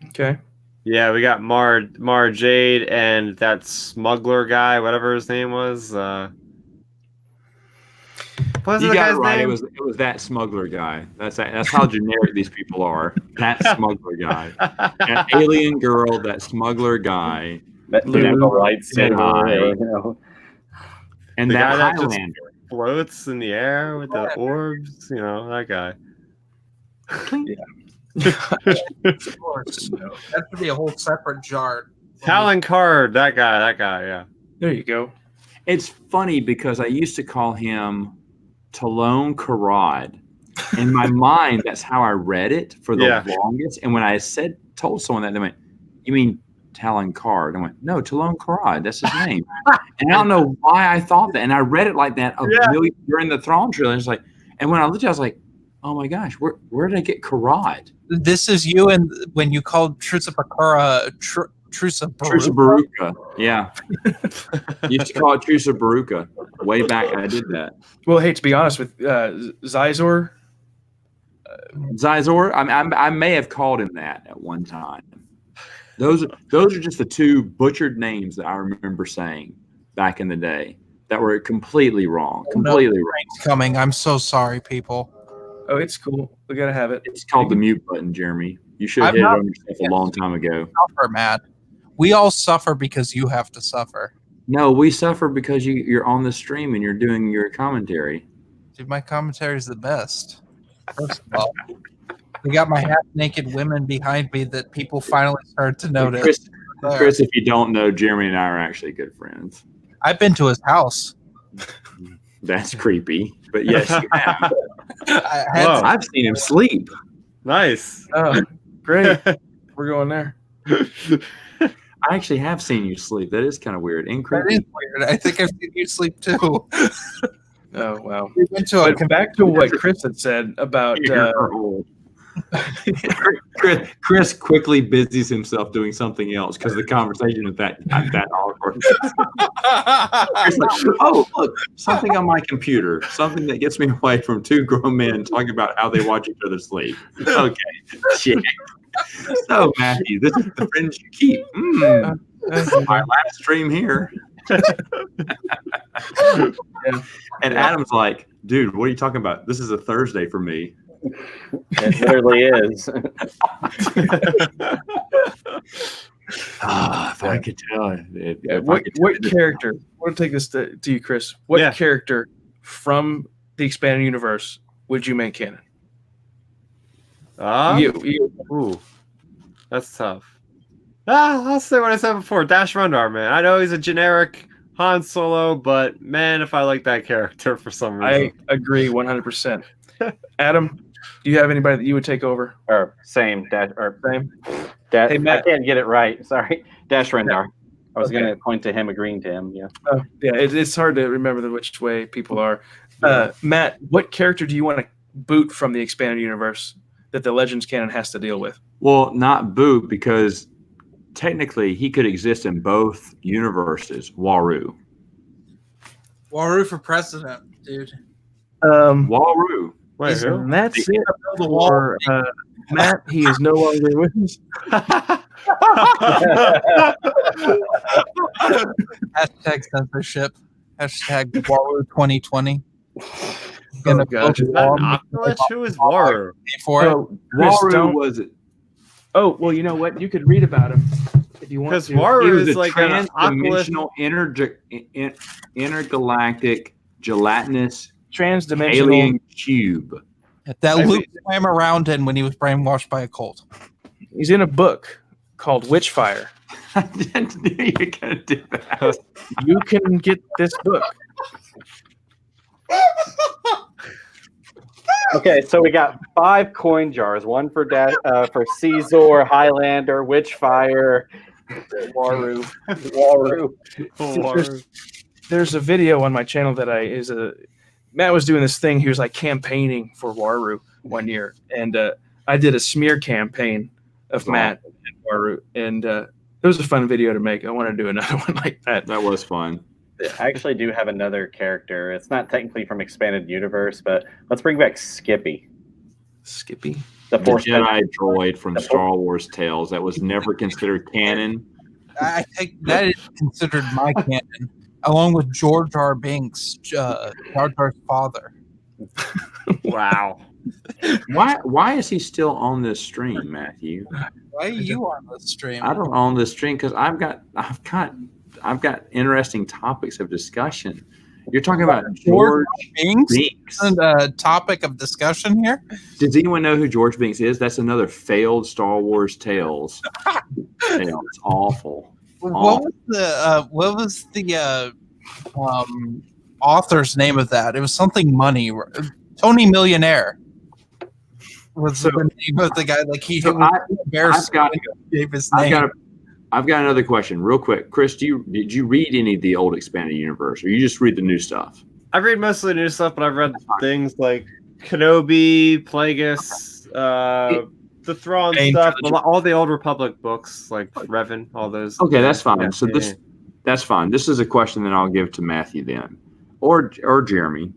Okay. Yeah, we got Mara Jade and that smuggler guy, whatever his name was. What was You the got guy's it right. name? It was that smuggler guy. That's how generic these people are. That smuggler guy. That alien girl, that smuggler guy. That lightsaber, you know. And The that guy that just Highlander. floats in the air with the orbs, that guy. Of course. That should be a whole separate jar. Talon Card, that guy, yeah. There you go. It's funny because I used to call him Talon Karad. In my mind, that's how I read it for the longest. And when I told someone that, they went, "You mean Talon Card?" I went, "No, Talon Karad. That's his name." And I don't know why I thought that. And I read it like that during the Thrawn trilogy. And when I looked at it, I was like, "Oh my gosh, where did I get Karad?" This is you and when you called Trusa Baruka. Yeah. Used to call it Trusa Baruka. Way back, I did that. Well, hey, to be honest with Zizor. Zizor, I may have called him that at one time. Those are just the two butchered names that I remember saying back in the day that were completely wrong. Completely wrong. Coming. I'm so sorry, people. Oh, it's cool. We gotta have it. It's called the mute button, Jeremy. You should have hit it on yourself a long time ago. Suffer, Matt. We all suffer because you have to suffer. No, we suffer because you're on the stream and you're doing your commentary. Dude, my commentary is the best. First of all, we got my half-naked women behind me that people finally started to notice. Chris, if you don't know, Jeremy and I are actually good friends. I've been to his house. That's creepy, but yes, you have. I've seen him sleep. Nice. Oh, great. We're going there. I actually have seen you sleep. That is kind of weird. And creepy. That is weird. I think I've seen you sleep too. Oh, wow. We went to back to what Chris had said about Chris quickly busies himself doing something else because the conversation is that awkward. It's like, oh, look, something on my computer, something that gets me away from two grown men talking about how they watch each other sleep. Okay, shit. So, Matthew, this is the friends you keep. My last stream here. And Adam's like, dude, what are you talking about? This is a Thursday for me. It literally is. If I could tell. What character? I want to take this to you, Chris. What character from the expanded universe would you make canon? Ooh, that's tough. I'll say what I said before. Dash Rendar, man. I know he's a generic Han Solo, but man, if I like that character for some reason. I agree 100%. Adam, do you have anybody that you would take over? Or same. Hey, Matt. I can't get it right. Sorry. Dash Rendar. I was going to point to him agreeing to him. Yeah. It's hard to remember which way people are. Matt, what character do you want to boot from the expanded universe that the Legends canon has to deal with? Well, not boot, because technically he could exist in both universes. Waru for president, dude. Waru. Wait, who? That's it. For Matt, he is no longer with us. Hashtag censorship. Hashtag Waru 2020. gonna gosh. Is that an Oculus? Who is Waru? for it. Oh, Chris, Waru don't- was Oh, well, you know what? You could read about him if you want Because to. he Waru was is a like an Oculus. trans-dimensional intergalactic gelatinous Transdimensional. alien cube. That I Luke mean- swam around in when he was brainwashed by a cult. He's in a book called Witchfire. I didn't knew you were gonna do that. You can get this book. Okay, so we got 5 coin jars. One for Caesar, Highlander, Witchfire, Waru. There's a video on my channel that Matt was doing this thing. He was like campaigning for Waru one year, and I did a smear campaign of Matt and Waru, and it was a fun video to make. I want to do another one like that. That was fun. I actually do have another character. It's not technically from Expanded Universe, but let's bring back Skippy. Skippy. The The Force Jedi droid from Star Wars Tales that was never considered canon. I think that is considered my canon, along with George R. Binks, Jar Jar's father. Wow. Why is he still on this stream, Matthew? Why are you on the stream? I don't own this stream because I've got interesting topics of discussion. You're talking about George Binks? Binks. Isn't a topic of discussion here? Does anyone know who George Binks is? That's another failed Star Wars Tales. It's awful. What was the author's name of that? It was something money. Tony Millionaire was the name of the guy. Like he So gave his name. I've got another question, real quick. Chris, did you read any of the old Expanded Universe, or you just read the new stuff? I read mostly new stuff, but I've read things like Kenobi, Plagueis, the Thrawn stuff, all the Old Republic books, like Revan, all those. Okay, that's fine. Yeah, So that's fine. This is a question that I'll give to Matthew then, or Jeremy.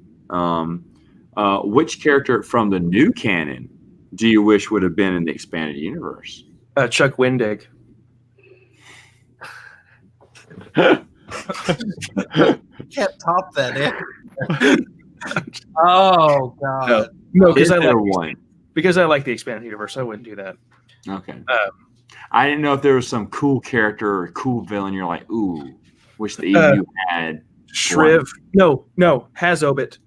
Which character from the new canon do you wish would have been in the Expanded Universe? Chuck Wendig. Can't top that. Oh god. No, because I like the Expanded Universe. I wouldn't do that. Okay. I didn't know if there was some cool character or cool villain. You're like, ooh, wish the EU had. Shriv. No, Hazobit.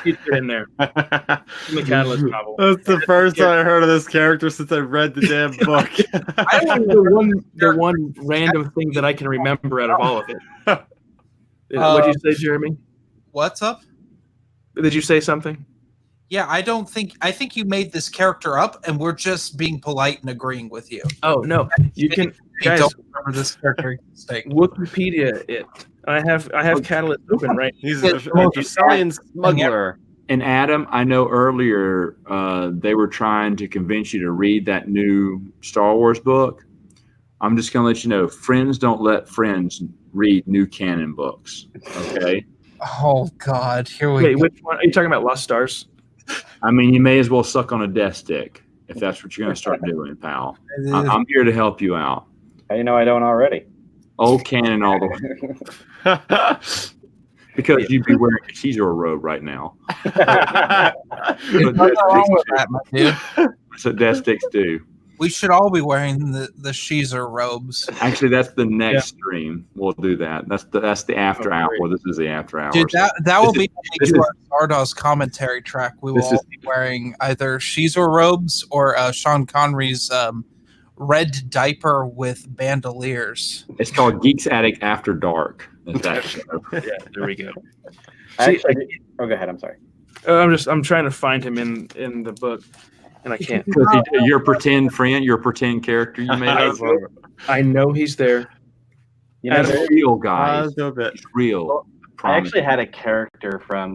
He's in there. In the Catalyst novel. That's the first time I heard of this character since I read the damn book. I don't the one random thing that I can remember out of all of it. What did you say, Jeremy? What's up? Did you say something? Yeah, I think you made this character up, and we're just being polite and agreeing with you. Oh no, you can. Guys, don't remember this character mistake. Wikipedia it. I have Catalyst open right. He's a Brazilian smuggler. And Adam, I know earlier they were trying to convince you to read that new Star Wars book. I'm just going to let you know, friends don't let friends read new canon books. Okay. Oh God, here we Wait, go. which one are you talking about? Lost Stars? I mean, you may as well suck on a death stick if that's what you're going to start doing, pal. I'm here to help you out. How you know I don't already? Old canon all the way. Because you'd be wearing a Caesar robe right now. There's nothing wrong with that, my dude. That's what death sticks do. We should all be wearing the Caesar robes. Actually, that's the next stream. We'll do that. That's the after hour. This is the after hour. Dude, that will be our Stardust commentary track. We will This is- all be wearing either Caesar robes or Sean Connery's red diaper with bandoliers. It's called Geeks Attic After Dark. Is that show. Yeah, there we go. Go ahead. I'm sorry. I'm trying to find him in the book, and I can't. Because you're a pretend friend, you're a pretend character you made up. I know he's there. You know, That's real, guys. A bit. It's real. I actually had a character from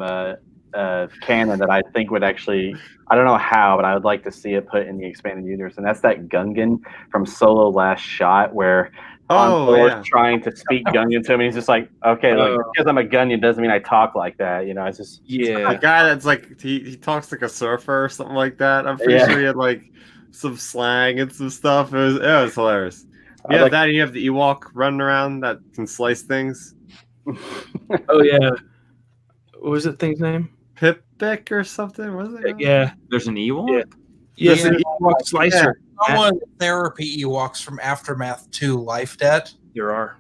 Canon that I think would actually, I don't know how, but I would like to see it put in the Expanded Universe, and that's that Gungan from Solo Last Shot, where Solo's trying to speak Gungan to him, and he's just like, okay, because I'm a Gungan doesn't mean I talk like that, you know, it's just... Yeah. The guy that's like, he talks like a surfer or something like that. I'm pretty sure he had like some slang and some stuff. It was hilarious. You have that, and you have the Ewok running around that can slice things. Oh, yeah. What was that thing's name? Pipik or something, was it? Yeah. There's an Ewok? Yeah. Yes, Yeah. an Ewok slicer. Someone therapy Ewoks from Aftermath 2 Life Debt. There are.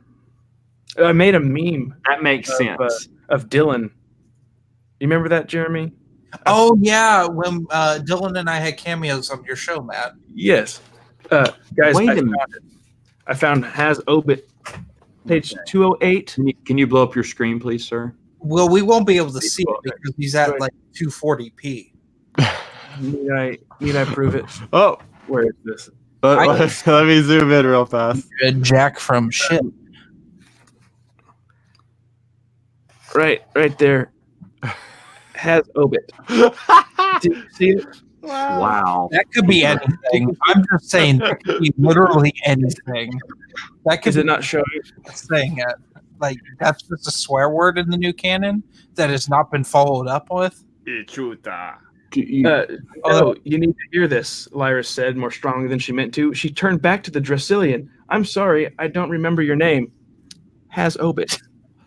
I made a meme That makes sense. of Dylan. You remember that, Jeremy? Oh yeah, when Dylan and I had cameos on your show, Matt. Yes. Guys, Wait I a found minute. it. I found Has Obit, page 208. Can you blow up your screen, please, sir? Well, we won't be able to see it because he's at like 240p. Need I prove it? Oh, Where is this? let me zoom in real fast. Jack from shit. Right there. Has Obit. Do you see it? Wow. That could be anything. I'm just saying that could be literally anything. That could Is it not showing? saying it. Like that's just a swear word in the new canon that has not been followed up with. Ichuta. Oh, you need to hear this, Lyra said more strongly than she meant to. She turned back to the Dracilian. I'm sorry, I don't remember your name. Has Obit.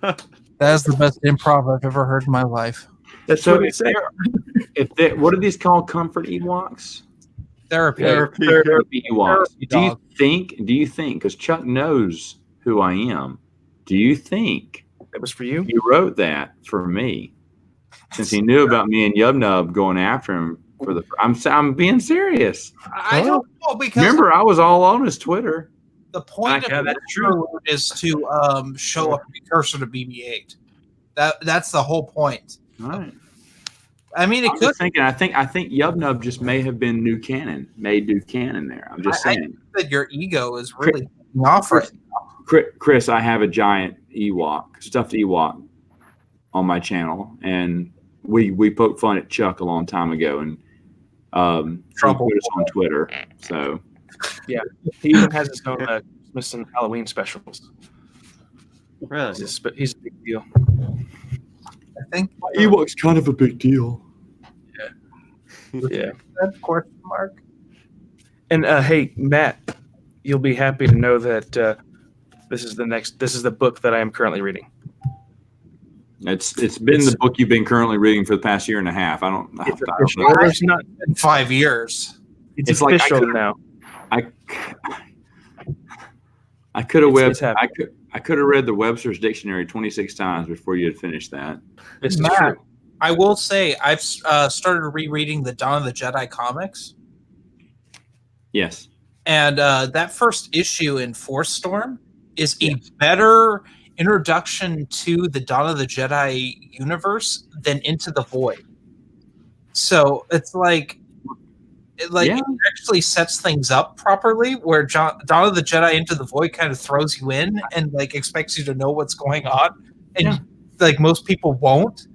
That is the best improv I've ever heard in my life. That's So what it said. what are these called? Comfort Ewoks? Therapy. Therapy Ewoks. Therapy Do you think, because Chuck knows who I am, do you think That was for you? he wrote that for me? Since he knew about me and Yub going after him for the, I'm being serious. I don't know because Remember, I was all on his Twitter. the point Yeah, of that's the true is to show a precursor to BB-8. That's the whole point. All right. I mean, it I'm could. just thinking. I think Yub just may have been new canon, made new canon there. I'm just I saying. think that your ego is really taking off right now. Chris, I have a giant stuffed Ewok on my channel, and we poked fun at Chuck a long time ago, and he Trouble. put us on Twitter. So Yeah. He even has his own Christmas and Halloween specials. Really? He's a big deal. I think Ewok's kind of a big deal. Yeah. that question mark. And hey, Matt, you'll be happy to know that this is the book that I am currently reading. It's been the book you've been currently reading for the past year and a half. I don't know. It's not. In 5 years. It's like official now. I could have It's happening. I could have read the Webster's Dictionary 26 times before you had finished that. This is Matt, true. I will say I've started rereading the Dawn of the Jedi comics, Yes. and that first issue in Force Storm is a better introduction to the Dawn of the Jedi universe than Into the Void. So it's like it actually sets things up properly, where Dawn of the Jedi Into the Void kind of throws you in and like expects you to know what's going on, and like most people won't.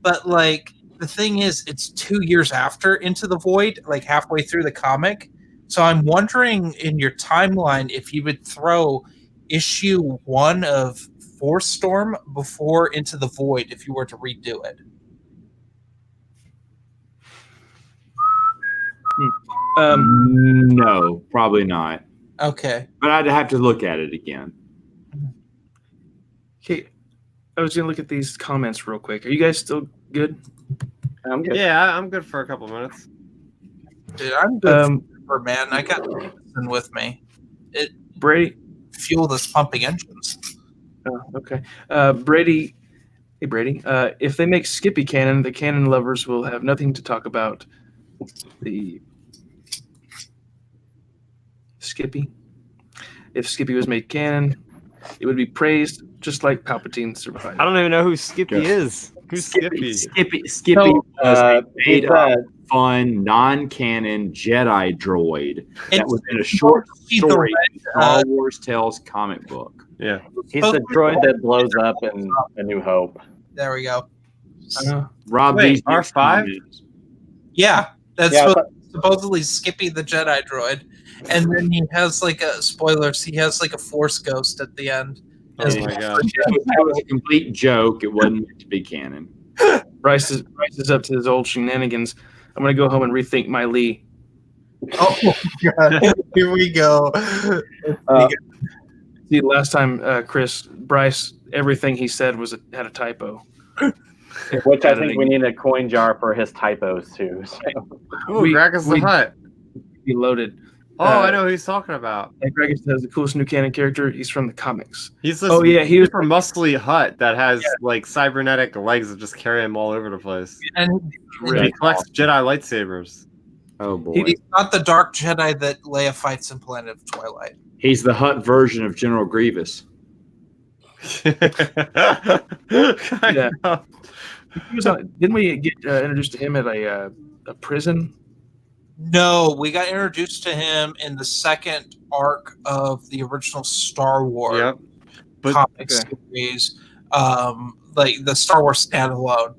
But like the thing is, it's 2 years after Into the Void, like halfway through the comic. So I'm wondering in your timeline if you would throw issue 1 of Force Storm before Into the Void if you were to redo it. No, probably not. Okay. But I'd have to look at it again. Okay, I was gonna look at these comments real quick. Are you guys still good? I'm good. Yeah, I'm good for a couple minutes. Dude, I'm good for man. I got something with me. It Brady. fuel this pumping engines. Oh, okay. Brady. Hey, Brady. If they make Skippy canon, the canon lovers will have nothing to talk about. The Skippy. If Skippy was made canon, it would be praised just like Palpatine survived. I don't even know who Skippy is. Who's Skippy? Skippy So, was a made up, that- fun, non-canon Jedi droid that It's was in a short supposed to be the story in red, Star Wars Tales comic book. Yeah. He's the droid that blows up in A New Hope. There we go. Rob, Wait, these R5? comments. Yeah, that's Yeah, supposedly Skippy the Jedi droid. And then he has like spoilers, he has like a Force ghost at the end. Oh my god. That was a complete joke. It wasn't meant to be canon. Bryce is up to his old shenanigans. I'm gonna go home and rethink my Lee. Oh god, here we go. See, last time Bryce, everything he said had a typo. Which I think we need a coin jar for his typos too. So. Ooh, Gragas the Hutt. He loaded. Oh, I know who he's talking about. And Gragas has the coolest new canon character. He's from the comics. He's this he was super muscly Hutt that has like cybernetic legs that just carry him all over the place. And he collects Jedi lightsabers. Oh boy. he's not the Dark Jedi that Leia fights in Planet of Twilight. He's the Hutt version of General Grievous. Yeah. He was on, didn't we get introduced to him at a prison? No, we got introduced to him in the second arc of the original Star Wars comic series, like the Star Wars standalone.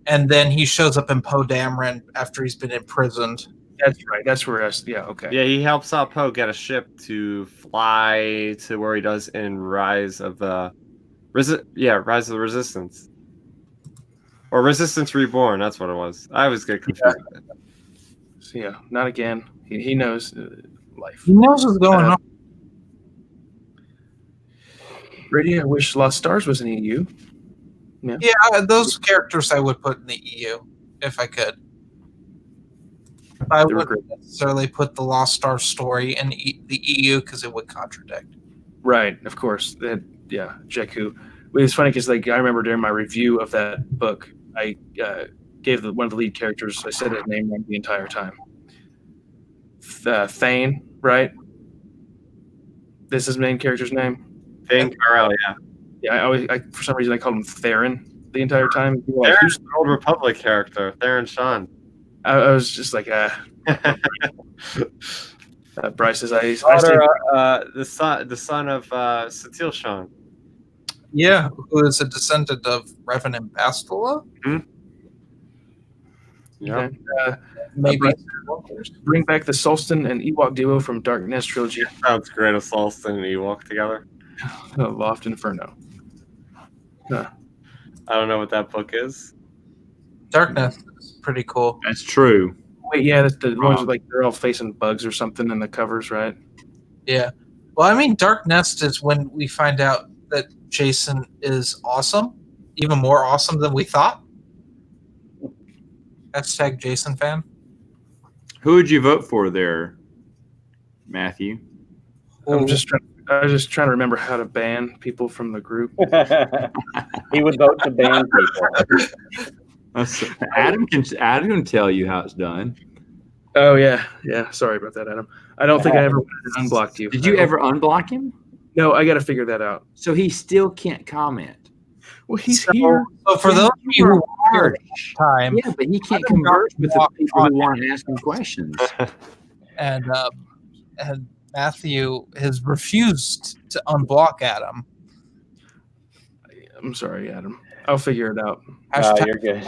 And then he shows up in Poe Dameron after he's been imprisoned. That's right. That's where us. Yeah. Okay. Yeah, he helps out Poe get a ship to fly to where he does in Rise of the Resistance. Or Resistance Reborn, that's what it was. I always get confused. So, yeah, not again. He knows life. He knows what's going on. Brady, I wish Lost Stars was in EU. Yeah, those characters I would put in the EU if I could. I wouldn't necessarily put the Lost Stars story in the EU because it would contradict. Right, of course. Yeah, Jakku. It's funny because I remember during my review of that book, I gave one of the lead characters, I said his name wrong the entire time. Thane, right? This is his main character's name? Thane Carell, yeah. Yeah, for some reason I called him Theron the entire time. Theron's an Old Republic character, Theron Shan. I was just like, Bryce says the son of Satil Shan. Yeah, who is a descendant of Revenant Bastila? Mm-hmm. Yeah. Maybe bring back the Sulstan and Ewok duo from Dark Nest trilogy. Sounds great, a Sulstan and Ewok together. Loft Inferno. I don't know what that book is. Darkness is pretty cool. That's true. Wait, yeah, that's the ones like they're all facing bugs or something in the covers, right? Yeah. Well, I mean, Dark Nest is when we find out that Jason is awesome, even more awesome than we thought. Hashtag Jason fan. Who would you vote for there, Matthew? I was just trying to remember how to ban people from the group. He would vote to ban people. Adam can tell you how it's done. Oh yeah. Sorry about that, Adam. I don't think I ever unblocked you. Did you ever unblock him? No, I got to figure that out. So he still can't comment. Well, he's here. So for those of you who are time, yeah, but he can't converse with the people who want to ask him questions. And Matthew has refused to unblock Adam. I'm sorry, Adam. I'll figure it out. You're good.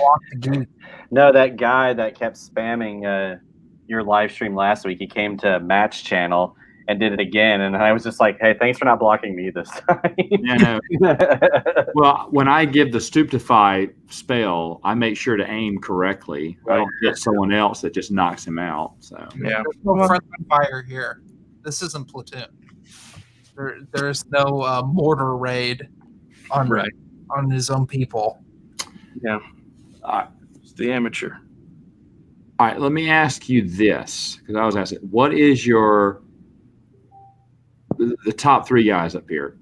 No, that guy that kept spamming your live stream last week, he came to Match Channel and did it again, and I was just like, hey, thanks for not blocking me this time. Yeah, no. Well, when I give the stupefy spell, I make sure to aim correctly. I don't get someone else that just knocks him out. So yeah. There's no friendly fire here. This isn't Platoon. There's no mortar raid on his own people. Yeah. It's the amateur. All right, let me ask you this, because I was asking, what is the top three guys up here?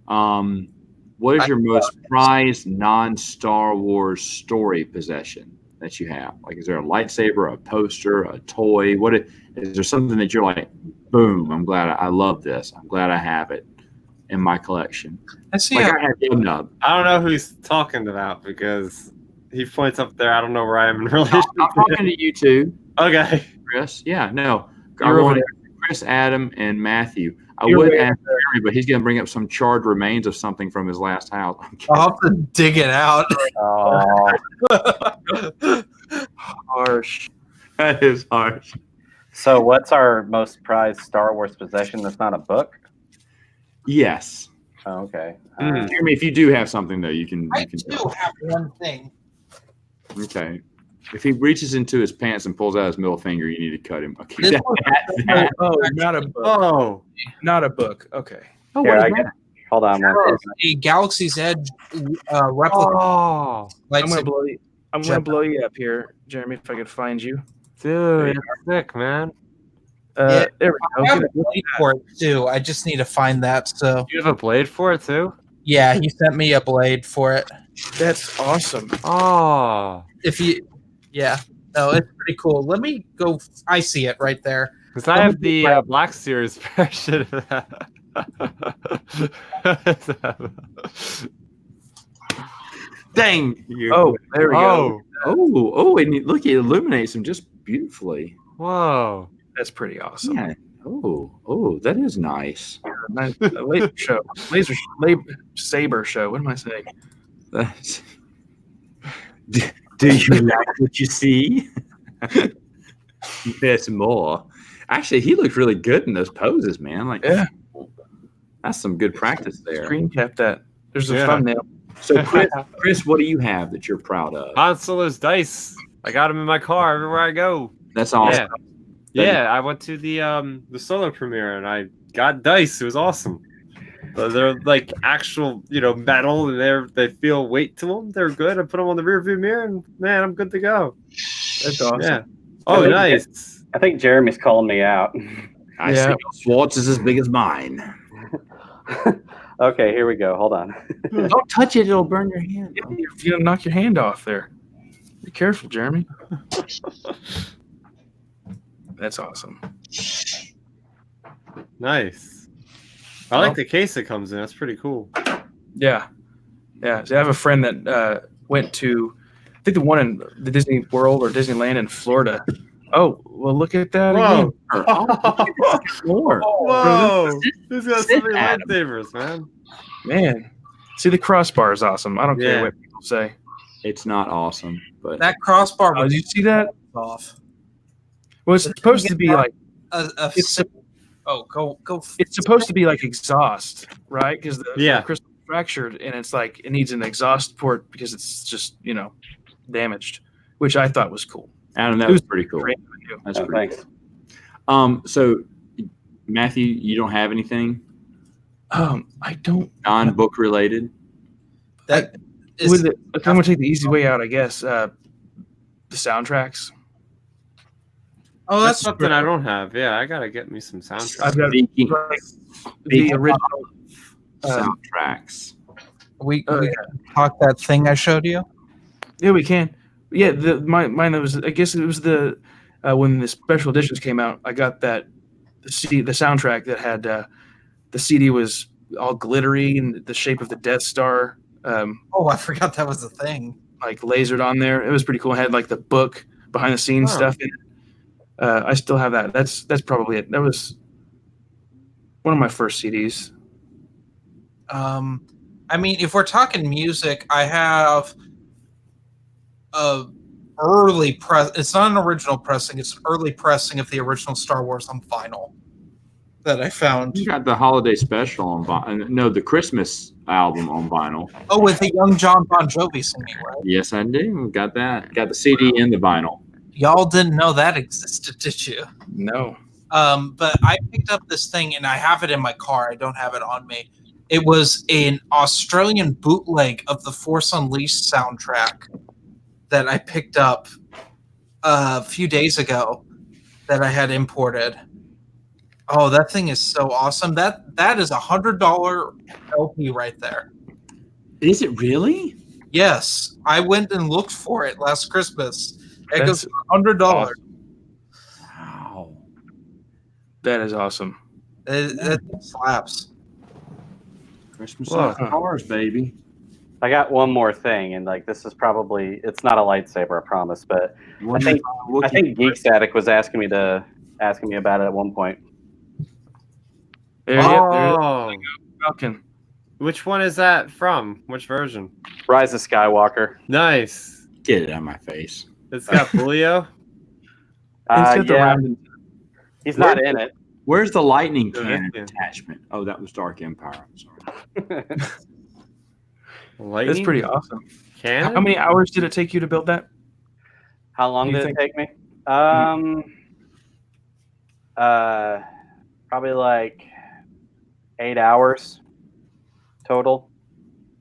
What is your most prized non-Star Wars story possession that you have? Like, is there a lightsaber, a poster, a toy? Is there something that you're like, boom, I'm glad I love this. I'm glad I have it in my collection. I see. Like I have Nub. I don't know who he's talking about because he points up there. I don't know where I am in relation. I'm talking to you two. Okay. Chris. Yeah, no. I want Chris, Adam, and Matthew. I would ask Jerry, but he's going to bring up some charred remains of something from his last house. I'll have to dig it out. Oh. Harsh. That is harsh. So what's our most prized Star Wars possession that's not a book? Yes. Oh, okay. Jeremy, if you do have something, though, you can. I do have one thing. Okay. If he reaches into his pants and pulls out his middle finger, you need to cut him. Okay. Oh, not a book. Oh, not a book. Okay. Oh, Here, what is that? Hold on one second. A Galaxy's Edge replica. Oh, I'm gonna blow you up here, Jeremy, if I could find you. dude, it's sick, man. Yeah, There we I have go. a blade for it too. I just need to find that. So You have a blade for it too? yeah, he sent me a blade for it. That's awesome. Oh, If you, yeah, no, it's pretty cool. Let me go. I see it right there. because I have the Black Series version of that. Dang. Oh, there we go. And look, it illuminates them just beautifully. Whoa. That's pretty awesome. Yeah. Oh, that is nice. Nice. Laser saber show. What am I saying? That's... Do you like what you see? There's more. Actually, he looked really good in those poses, man. Like, Yeah. That's some good practice there. Screen cap that. There's a thumbnail. So, Chris, what do you have that you're proud of? Han Solo's dice. I got them in my car everywhere I go. That's awesome. Yeah, I went to the Solo premiere and I got dice. It was awesome. They're like actual, metal, and they feel weight to them. They're good. I put them on the rearview mirror, and man, I'm good to go. That's awesome. Yeah. Oh, nice. I think Jeremy's calling me out. I see Schwartz is as big as mine. Okay, here we go. Hold on. Don't touch it; it'll burn your hand. You're gonna knock your hand off there. Be careful, Jeremy. That's awesome. Nice. I like the case it comes in. That's pretty cool. Yeah. So I have a friend that went to, I think the one in the Disney World or Disneyland in Florida. Oh, well, look at that Whoa. again. Whoa. He's got so many lightsabers, man. Man. See, the crossbar is awesome. I don't care Yeah. what people say. It's not awesome, but That crossbar. Did you see that? Off. Well, it's supposed to be like, go. it's supposed to be like exhaust, right? Because the Yeah. crystal fractured, and it's like it needs an exhaust port because it's just damaged, which I thought was cool. I don't know. That was pretty cool. Great. That's Oh, pretty thanks. cool. So, Matthew, you don't have anything I don't. non-book related? That I'm is. gonna take the easy way out, I guess. The soundtracks. Oh, That's that's something I don't have. Yeah, I gotta get me some soundtracks. I've got the Speaking original soundtracks. We can talk that thing I showed you. Yeah, we can. Yeah, mine was. I guess it was the when the special editions came out. I got the soundtrack that had the CD was all glittery and the shape of the Death Star. Oh, I forgot that was a thing. Like lasered on there. It was pretty cool. It had like the book behind the scenes stuff in it. I still have that. That's probably it. That was one of my first CDs. I mean, if we're talking music, I have a early press. It's not an original pressing. It's an early pressing of the original Star Wars on vinyl that I found. You got the holiday special on vinyl. No, the Christmas album on vinyl. Oh, with the young John Bon Jovi singing, right? Yes, I do. Got that. Got the CD and the vinyl. Y'all didn't know that existed, did you? No. But I picked up this thing and I have it in my car. I don't have it on me. It was an Australian bootleg of the Force Unleashed soundtrack that I picked up a few days ago that I had imported. Oh, that thing is so awesome. That is $100 LP right there. Is it really? Yes, I went and looked for it last Christmas. It That's goes $100. awesome. Wow. That is awesome. It slaps. Christmas Whoa. in cars, baby. I got one more thing, and this is probably it's not a lightsaber, I promise, but I think TheGeeksAttic was asking me about it at one point. There, Oh, Falcon. which one is that from? Which version? Rise of Skywalker. Nice. Get it out of my face. It's got Julio. Yeah, he's not in it. Where's the lightning cannon Yeah. attachment? Oh, that was Dark Empire. I'm sorry. That's pretty awesome. Canon? How many hours did it take you to build that? How long Do you did think- it take me? Probably like 8 hours. total.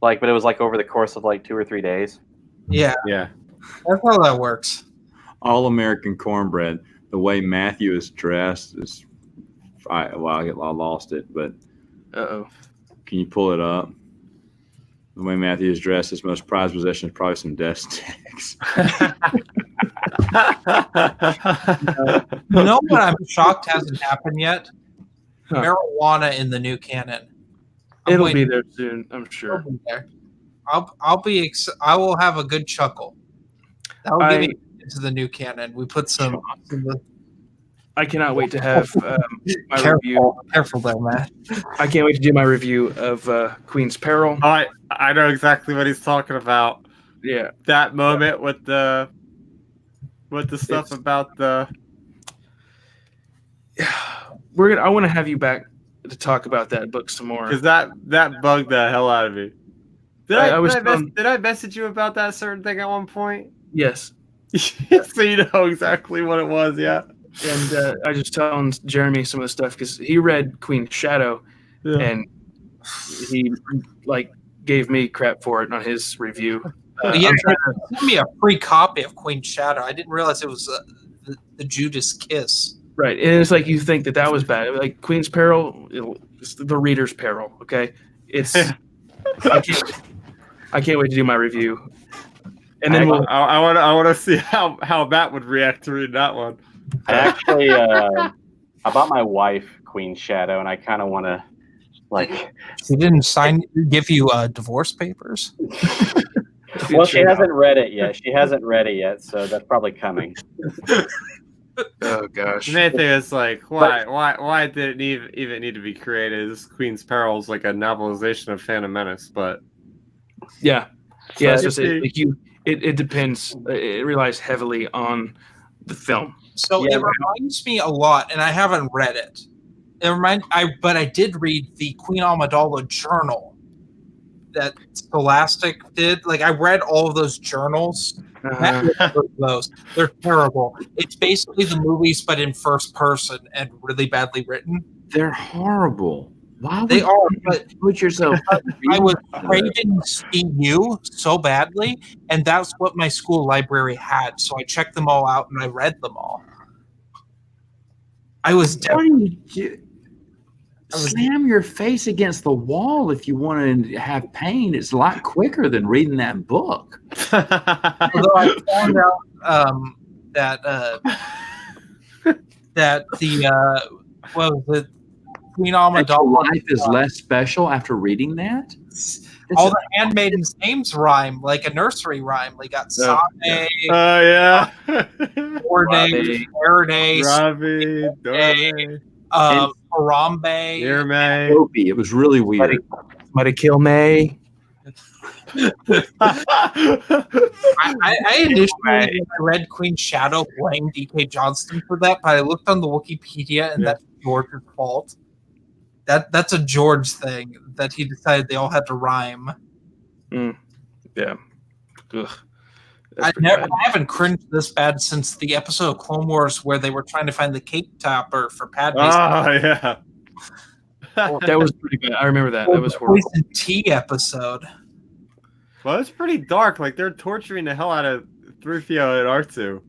Like, but it was like over the course of like 2 or 3 days. Yeah, Yeah. that's how that works. All American cornbread. The way Matthew is dressed is, I lost it, but Uh-oh. can you pull it up? The way Matthew is dressed, his most prized possession is probably some death sticks. You know what I'm shocked hasn't happened yet? Huh. Marijuana in the new canon. It'll be there soon, I'm sure. It'll be there. I will have a good chuckle. That'll get me into the new canon. We put some. I cannot wait to have my review. Careful there, Matt. I can't wait to do my review of Queen's Peril. I know exactly what he's talking about. Yeah, that moment with the stuff about the. I want to have you back to talk about that book some more, because that bugged the hell out of me. Did I message you about that certain thing at one point? Yes. So you know exactly what it was, yeah. And I just telling Jeremy some of the stuff because he read Queen's Shadow, and he gave me crap for it on his review. He sent me a free copy of Queen's Shadow. I didn't realize it was the Judas Kiss. Right, and it's like you think that was bad. Like Queen's Peril, it's the reader's peril. Okay, it's I can't wait to do my review. And then I want to see how Matt would react to reading that one. I actually I bought my wife Queen's Shadow, and I kind of want to She didn't give you divorce papers. Well, she hasn't read it yet. So that's probably coming. Oh gosh. The main thing is why did it even need to be created? This Queen's Peril is like a novelization of Phantom Menace, but yeah. It depends. It relies heavily on the film. So it reminds me a lot, and I haven't read it. But I did read the Queen Amidala journal that Scholastic did. Like I read all of those journals. Those they're terrible. It's basically the movies, but in first person and really badly written. They're horrible. Why they are, but put yourself. I was craving CU so badly, and that's what my school library had. So I checked them all out and I read them all. I was slam your face against the wall if you want to have pain. It's a lot quicker than reading that book. Although I found out that the what was it? Queen Amidala life is less special after reading that. All the handmaidens' names rhyme like a nursery rhyme. They got Same, yeah, Orday, Faraday, Ravi, Harambe, Irme. It was really weird. Might kill May. I initially, when I read Queen's Shadow, blamed D.K. Johnston for that, but I looked on the Wikipedia, and that's George's fault. That's a George thing that he decided they all had to rhyme. Yeah. Ugh. I haven't cringed this bad since the episode of Clone Wars where they were trying to find the cake topper for Padme's. Oh yeah. That was pretty bad. I remember that. That was horrible. The tea episode. Well, it's pretty dark. Like they're torturing the hell out of 3PO and R2.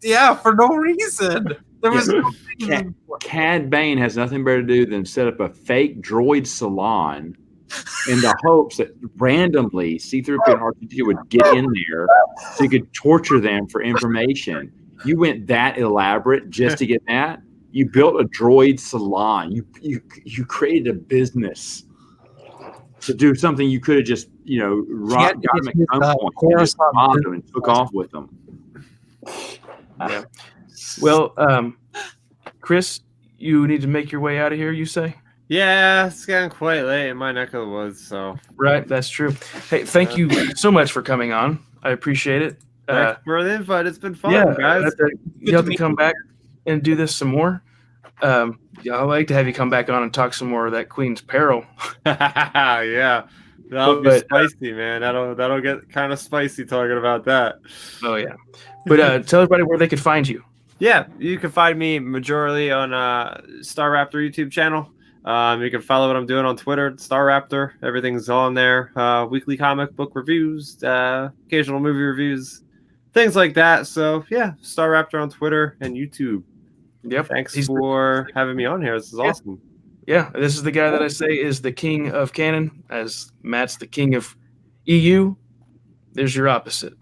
Yeah, for no reason. There was Cad Bane has nothing better to do than set up a fake droid salon in the hopes that randomly C-3PO and R2-D2 would get in there so you could torture them for information. You went that elaborate just to get that? You built a droid salon. You created a business to do something you could have just, got them at gunpoint and took off with them. Yeah. Well, Chris, you need to make your way out of here, you say? Yeah, it's getting quite late in my neck of the woods, so. Right, that's true. Hey, thank you so much for coming on. I appreciate it. Thanks for the invite. It's been fun, guys. You have to come back and do this some more. I'd like to have you come back on and talk some more of that Queen's Peril. Yeah. That'll be spicy, man. That'll get kind of spicy talking about that. Oh, yeah. But tell everybody where they could find you. Yeah, you can find me majorly on Star Raptor YouTube channel. You can follow what I'm doing on Twitter, Star Raptor. Everything's on there. Weekly comic book reviews, occasional movie reviews, things like that. So yeah, Star Raptor on Twitter and YouTube. Yep. Thanks for having me on here. This is awesome. Yeah, this is the guy that I say is the king of canon, as Matt's the king of EU. There's your opposite.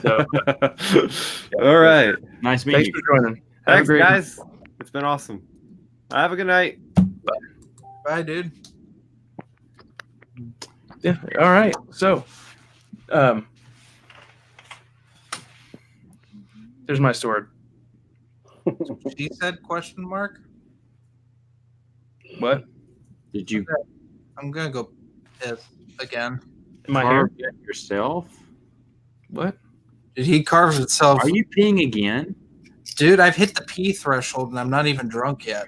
So, all right. Nice meeting you. Thanks for joining. Thanks, guys. It's been awesome. Have a good night. Bye, dude. Yeah. All right. So, there's my sword. She said question mark. What? Did you I'm gonna go piss again. My hair? carve that yourself? What? Did he carve himself? Are you peeing again? Dude, I've hit the pee threshold and I'm not even drunk yet.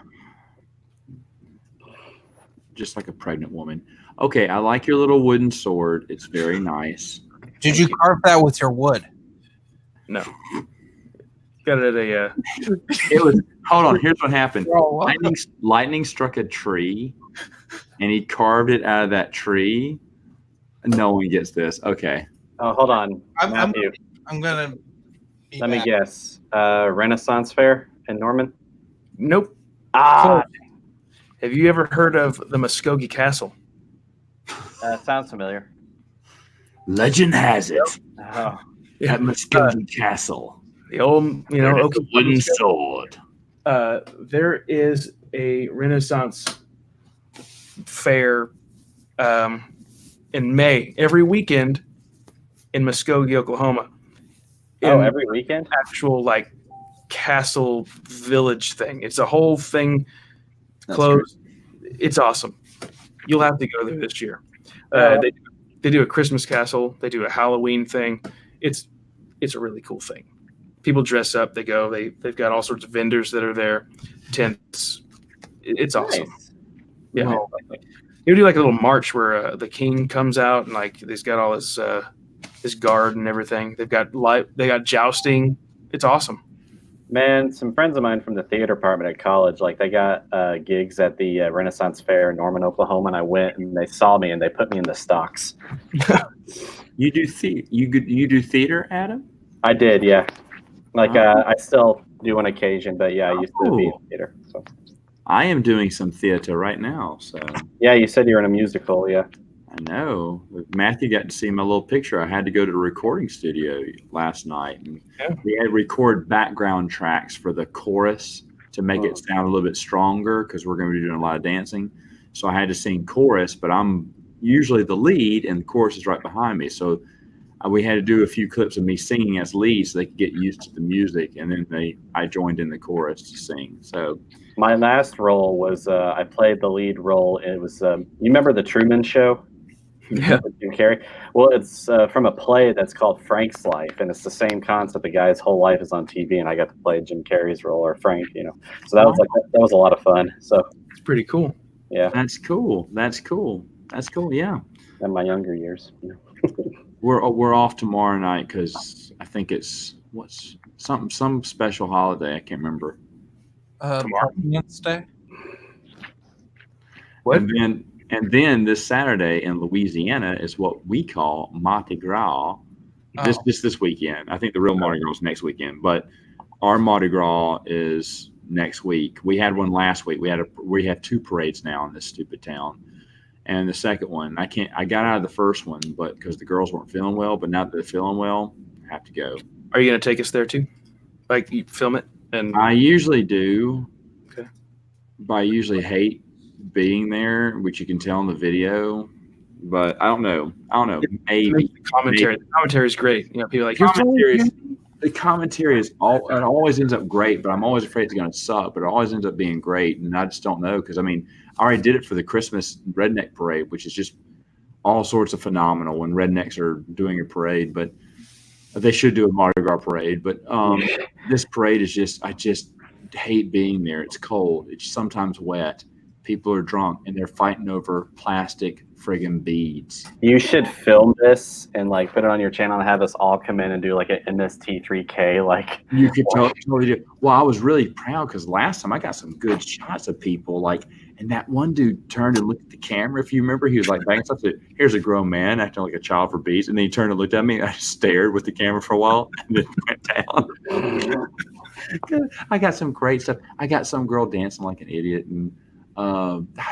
Just like a pregnant woman. Okay, I like your little wooden sword. It's very nice. Did you carve that with your wood? No. Got it at a. It was. Hold on. Here's what happened. Oh, what? Lightning struck a tree, and he carved it out of that tree. No one gets this. Okay. Oh, hold on. I'm Matthew, gonna. be let me back. guess. Renaissance Fair in Norman? Nope. Ah, Have you ever heard of the Muskogee Castle? sounds familiar. Legend has it Oh, at Muskogee Castle. The old, Okie wooden sword. There is a Renaissance fair in May every weekend in Muskogee, Oklahoma. every weekend? Actual like castle village thing. It's a whole thing. That's Closed. It's awesome. You'll have to go there this year. They do a Christmas castle. They do a Halloween thing. It's a really cool thing. People dress up. They go. They've got all sorts of vendors that are there. Tents. It's awesome. Nice. Yeah. Wow. You do like a little march where the king comes out and like he's got all his guard and everything. They got jousting. It's awesome. Man, some friends of mine from the theater department at college, like they got gigs at the Renaissance Fair in Norman, Oklahoma, and I went and they saw me and they put me in the stocks. You do theater, Adam? I did, yeah. Like I still do on occasion, but yeah, I used to be in theater. So. I am doing some theater right now. So Yeah, you said you're in a musical, yeah. I know. Matthew got to see my little picture. I had to go to the recording studio last night, and we had to record background tracks for the chorus to make it sound a little bit stronger because we're going to be doing a lot of dancing. So I had to sing chorus, but I'm usually the lead, and the chorus is right behind me. So we had to do a few clips of me singing as lead so they could get used to the music, and then I joined in the chorus to sing. So my last role was I played the lead role. It was you remember the Truman Show? Yeah. With Jim Carrey. Well, it's from a play that's called Frank's Life, and it's the same concept. The guy's whole life is on TV, and I got to play Jim Carrey's role, or Frank. So that was a lot of fun. So it's pretty cool. Yeah, that's cool. Yeah. In my younger years. We're off tomorrow night because I think it's some special holiday. I can't remember. President's Day. What? And then this Saturday in Louisiana is what we call Mardi Gras. This weekend. I think the real Mardi Gras is next weekend, but our Mardi Gras is next week. We had one last week. We have two parades now in this stupid town. And the second one, I got out of the first one, but because the girls weren't feeling well, but now that they're feeling well, I have to go. Are you going to take us there too? Like you film it? And I usually do. Okay. But I usually hate being there, which you can tell in the video. But I don't know. Maybe the commentary is great. People are like the commentary is it always ends up great, but I'm always afraid it's going to suck. But it always ends up being great, and I just don't know because I already did it for the Christmas Redneck Parade, which is just all sorts of phenomenal when rednecks are doing a parade. But they should do a Mardi Gras parade. But this parade is I just hate being there. It's cold. It's sometimes wet. People are drunk and they're fighting over plastic friggin' beads. You should film this and like put it on your channel and have us all come in and do like an MST3K. Like you could totally do. Well, I was really proud because last time I got some good shots of people like, and that one dude turned and looked at the camera. If you remember, he was like, banging stuff. Here's a grown man acting like a child for beads, and then he turned and looked at me. And I stared with the camera for a while and then went down. I got some great stuff. I got some girl dancing like an idiot, and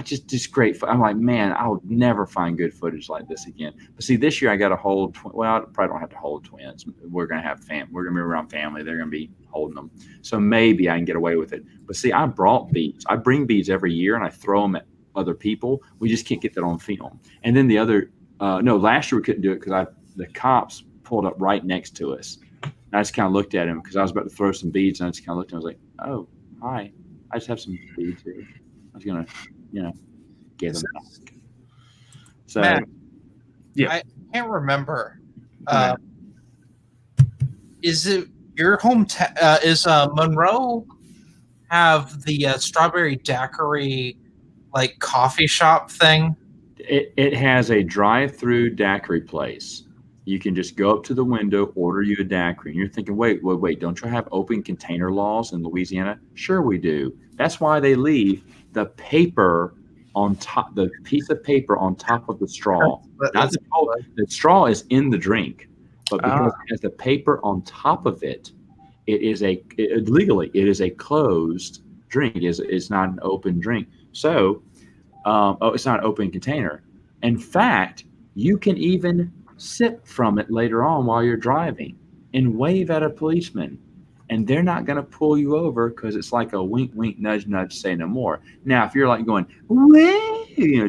just great. I'm like, man, I'll never find good footage like this again. But see, this year I got to hold. Well, I probably don't have to hold twins. We're gonna have We're gonna be around family. They're gonna be holding them. So maybe I can get away with it. But see, I brought beads. I bring beads every year, and I throw them at other people. We just can't get that on film. And then the other, no, last year we couldn't do it because the cops pulled up right next to us. And I just kind of looked at him because I was about to throw some beads, and I just kind of looked at him. I was like, "Oh, hi. I just have some beads here." I was gonna, give them back. So, Matt, yeah, I can't remember. Is it your hometown? Is Monroe have the strawberry daiquiri like coffee shop thing? It has a drive-through daiquiri place. You can just go up to the window, order you a daiquiri, and you're thinking, wait, don't you have open container laws in Louisiana? Sure, we do. That's why they leave the paper on top, the piece of paper on top of the straw. The straw is in the drink, but because it has the paper on top of it, legally it is a closed drink. It's not an open drink. So, it's not an open container. In fact, you can even sip from it later on while you're driving and wave at a policeman, and they're not going to pull you over because it's like a wink, wink, nudge, nudge, say no more. Now, if you're like going,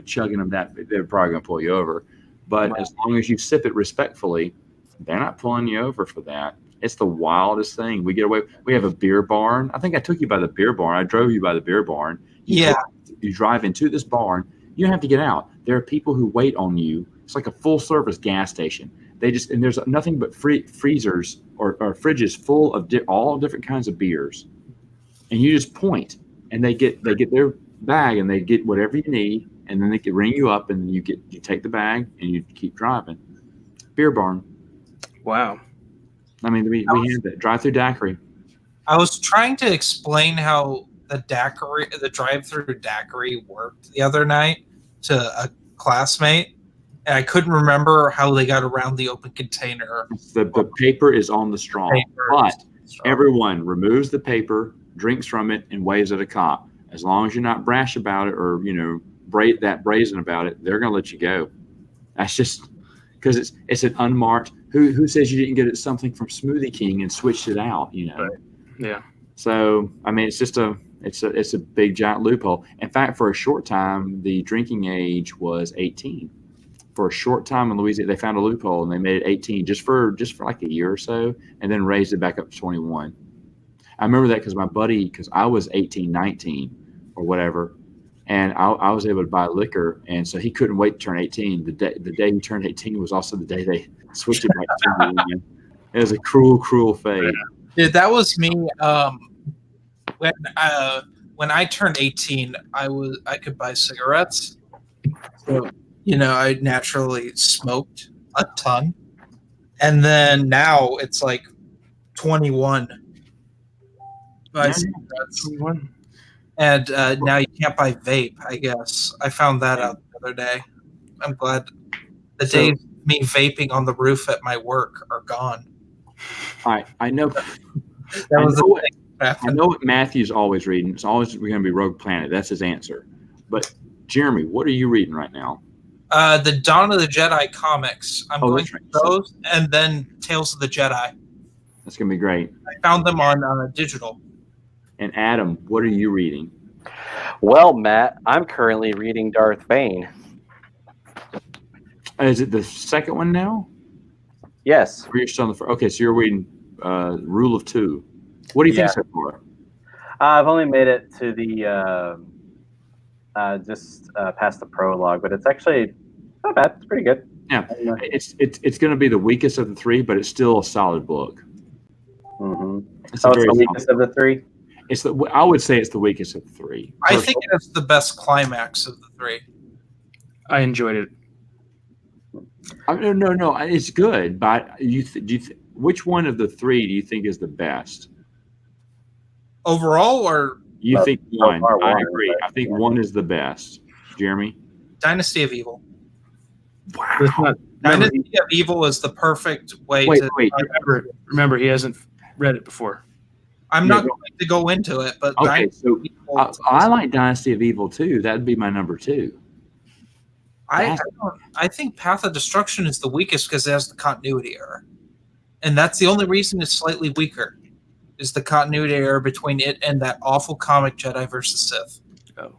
chugging them, they're probably going to pull you over. But as long as you sip it respectfully, they're not pulling you over for that. It's the wildest thing. We get away. We have a beer barn. I think I took you by the beer barn. I drove you by the beer barn. You drive into this barn. You don't have to get out. There are people who wait on you. It's like a full service gas station. And there's nothing but freezers or fridges full of all different kinds of beers. And you just point, and they get their bag, and they get whatever you need, and then they can ring you up, and you take the bag, and you keep driving. Beer barn. Wow. I mean, we had that drive-through daiquiri. I was trying to explain how the drive-through daiquiri worked the other night to a classmate. And I couldn't remember how they got around the open container. The paper is on the straw, but everyone removes the paper, drinks from it, and waves at a cop. As long as you're not brash about it or brazen about it, they're going to let you go. That's just because it's an unmarked. Who says you didn't get it something from Smoothie King and switched it out? Right. Yeah. So I mean, it's just it's a big giant loophole. In fact, for a short time, the drinking age was 18. For a short time in Louisiana, they found a loophole and they made it 18 just for like a year or so, and then raised it back up to 21. I remember that because my buddy, because I was 18, 19 or whatever, and I was able to buy liquor, and so he couldn't wait to turn 18. The day he turned 18 was also the day they switched it back to 21. It was a cruel, cruel fate. Dude, that was me. When I turned 18, I could buy cigarettes. So, I naturally smoked a ton. And then now it's like 21. Buy cigarettes. 21. And now you can't buy vape, I guess. I found that out the other day. I'm glad the days of me vaping on the roof at my work are gone. I know. I know what Matthew's always reading. It's always going to be Rogue Planet. That's his answer. But Jeremy, what are you reading right now? The Dawn of the Jedi comics. I'm going through those, and then Tales of the Jedi. That's going to be great. I found them on digital. And Adam, what are you reading? Well, Matt, I'm currently reading Darth Bane. Is it the second one now? Yes. Or you're still on the first? Okay, so you're reading Rule of Two. What do you think so far? I've only made it to the just past the prologue, but it's actually not bad. It's pretty good. Yeah, it's going to be the weakest of the three, but it's still a solid book. Mm-hmm. It's the weakest of the three. I would say it's the weakest of the three. I think it's the best climax of the three. I enjoyed it. No, it's good. But which one of the three do you think is the best? Overall, or you think one? I agree. But, I think one is the best. Jeremy? Dynasty of Evil. Wow. Dynasty of Evil is the perfect way to. Wait. Remember, he hasn't read it before. I'm not going to go into it, but okay. So I like Dynasty of Evil too. That'd be my number 2. I think Path of Destruction is the weakest because it has the continuity error, and that's the only reason it's slightly weaker. Is the continuity error between it and that awful comic Jedi versus Sith. Oh.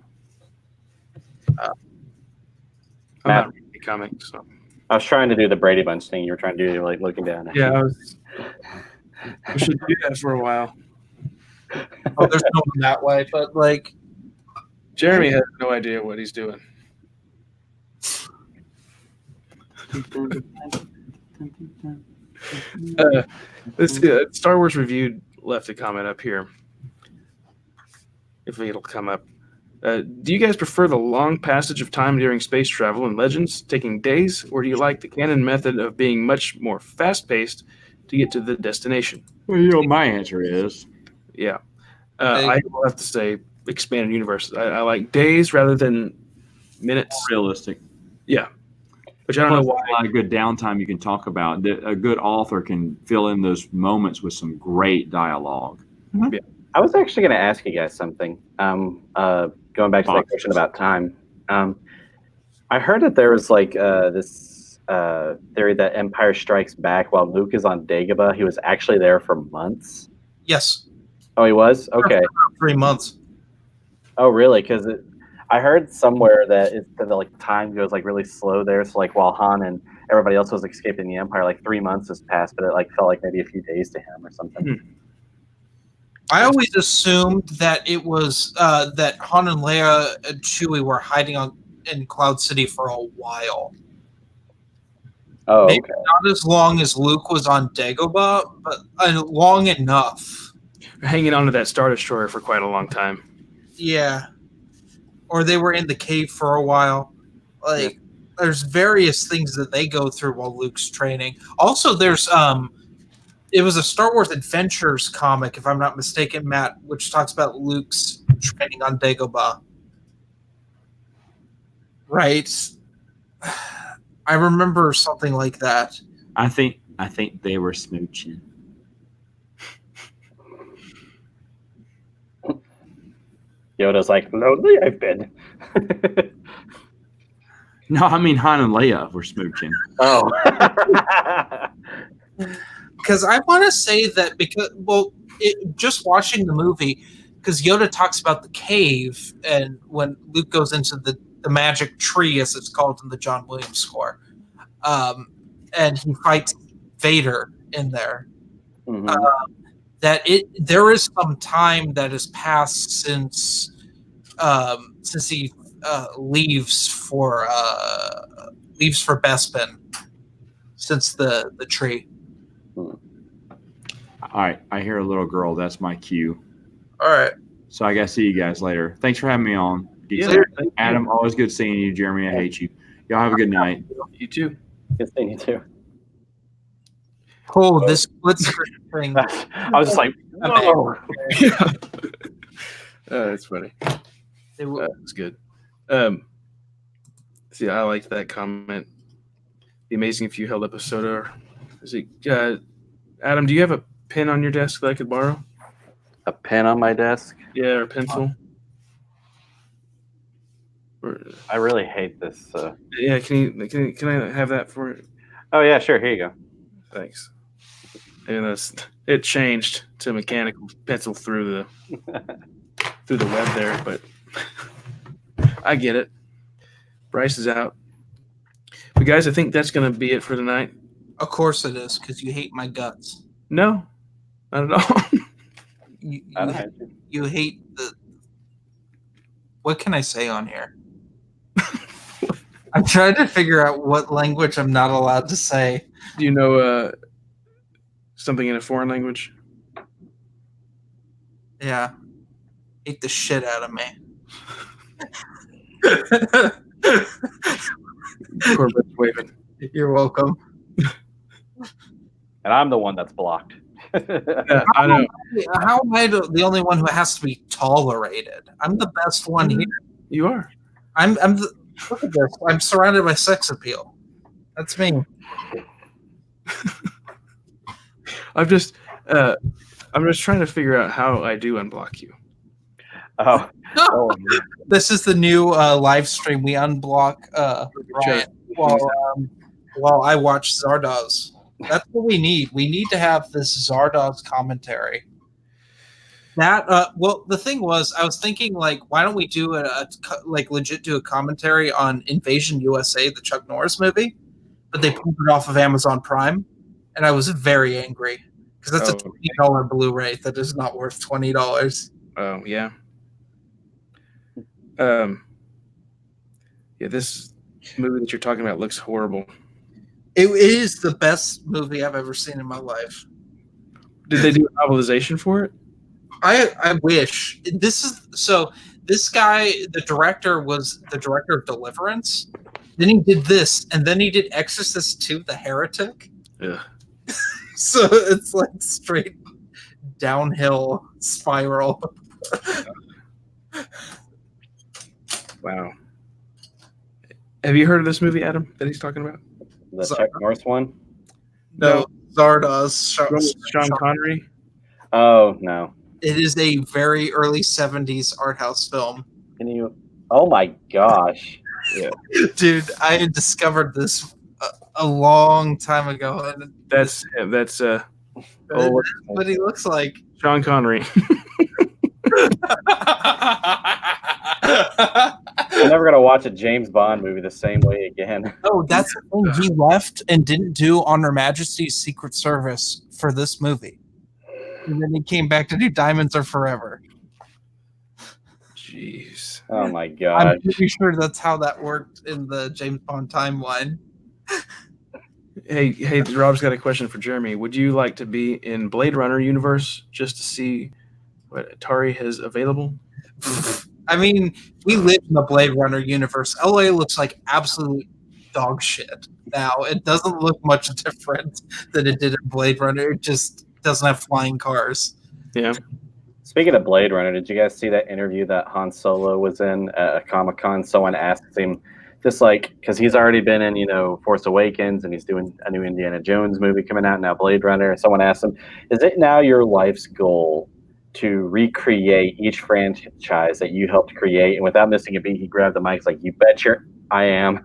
I'm not reading the comics, so. I was trying to do the Brady Bunch thing. You were trying to do like looking down. Yeah, we should do that for a while. Oh, there's no one that way, but like Jeremy has no idea what he's doing. Let's see. Star Wars Reviewed left a comment up here. If it'll come up. Do you guys prefer the long passage of time during space travel in Legends, taking days, or do you like the canon method of being much more fast-paced to get to the destination? Well, my answer is... Yeah. I will have to say expanded universe. I like days rather than minutes. Realistic. Yeah. Which I don't know why. A lot of good downtime you can talk about. A good author can fill in those moments with some great dialogue. Mm-hmm. Yeah. I was actually going to ask you guys something. Going back to that question about time. I heard that there was like this theory that Empire Strikes Back while Luke is on Dagobah, he was actually there for months. Yes. Oh, he was? Okay. 3 months. Oh, really? Because I heard somewhere that like time goes like really slow there. So like while Han and everybody else was escaping the Empire, like 3 months has passed, but it like felt like maybe a few days to him or something. I always assumed that it was that Han and Leia and Chewie were hiding in Cloud City for a while. Oh, maybe okay. not as long as Luke was on Dagobah, but long enough. Hanging on to that Star Destroyer for quite a long time. Yeah. Or they were in the cave for a while. Like, there's various things that they go through while Luke's training. Also, there's it was a Star Wars Adventures comic, if I'm not mistaken, Matt, which talks about Luke's training on Dagobah. Right. I remember something like that. I think they were smooching. Yoda's like, lonely I've been. No, I mean Han and Leia were smooching. Oh. Because I want to say that just watching the movie, because Yoda talks about the cave, and when Luke goes into the magic tree, as it's called in the John Williams score, and he fights Vader in there. Mm-hmm. There is some time that has passed since he leaves for Bespin, since the tree. All right, I hear a little girl. That's my cue. All right. So I gotta see you guys later. Thanks for having me on. Yeah, Adam, always good seeing you. Jeremy, I hate you. Y'all have a good night. You too. Good seeing you too. Oh, this split screen thing. I was just like, whoa. Yeah. That's funny. It's good. See, I liked that comment. Be amazing if you held up a soda. Adam, do you have a pen on your desk that I could borrow? A pen on my desk? Yeah, or a pencil. I really hate this. Yeah, can I have that for you? Oh yeah, sure. Here you go. Thanks. And it changed to mechanical pencil through the web there, but I get it. Bryce is out. But guys, I think that's going to be it for tonight. Of course it is, because you hate my guts. No, not at all. You hate the... What can I say on here? I'm trying to figure out what language I'm not allowed to say. Do you know something in a foreign language? Yeah. Hate the shit out of me. Corbett's waving. You're welcome. And I'm the one that's blocked. Yeah, I know. How am I the only one who has to be tolerated? I'm the best one here. You are. Look at this. I'm surrounded by sex appeal. That's me. I'm just trying to figure out how I do unblock you. Oh, This is the new live stream. We unblock Ryan while I watch Zardoz. That's what we need. We need to have this Zardoz commentary. That well, the thing was, I was thinking like, why don't we do legit do a commentary on Invasion USA, the Chuck Norris movie? But they pulled it off of Amazon Prime, and I was very angry because that's a $20 Blu-ray that is not worth $20. Oh yeah. Yeah, this movie that you're talking about looks horrible. It is the best movie I've ever seen in my life. Did they do a novelization for it? I wish. This guy, the director, was the director of Deliverance. Then he did this, and then he did Exorcist 2, The Heretic. Yeah. So it's like straight downhill spiral. Wow. Have you heard of this movie, Adam, that he's talking about? The Chuck Norris one? No, Zardoz. Sean Connery? Oh, no. It is a very early 70s art house film. Can you? Oh my gosh! Yeah. Dude, I had discovered this a long time ago, and That's what he looks like. Sean Connery. I'm never gonna watch a James Bond movie the same way again. Oh, that's the thing. He left and didn't do On Her Majesty's Secret Service for this movie. And then he came back to do Diamonds Are Forever. Jeez. Oh my god! I'm pretty sure that's how that worked in the James Bond timeline. Hey, Rob's got a question for Jeremy. Would you like to be in Blade Runner universe just to see what Atari has available? I mean, we live in the Blade Runner universe. LA looks like absolute dog shit now. It doesn't look much different than it did in Blade Runner. It just doesn't have flying cars. Yeah. Speaking of Blade Runner, did you guys see that interview that Han Solo was in at Comic-Con? Someone asked him, just like, because he's already been in, Force Awakens, and he's doing a new Indiana Jones movie coming out now, Blade Runner. Someone asked him, is it now your life's goal to recreate each franchise that you helped create? And without missing a beat, he grabbed the mic. He's like, you betcha I am.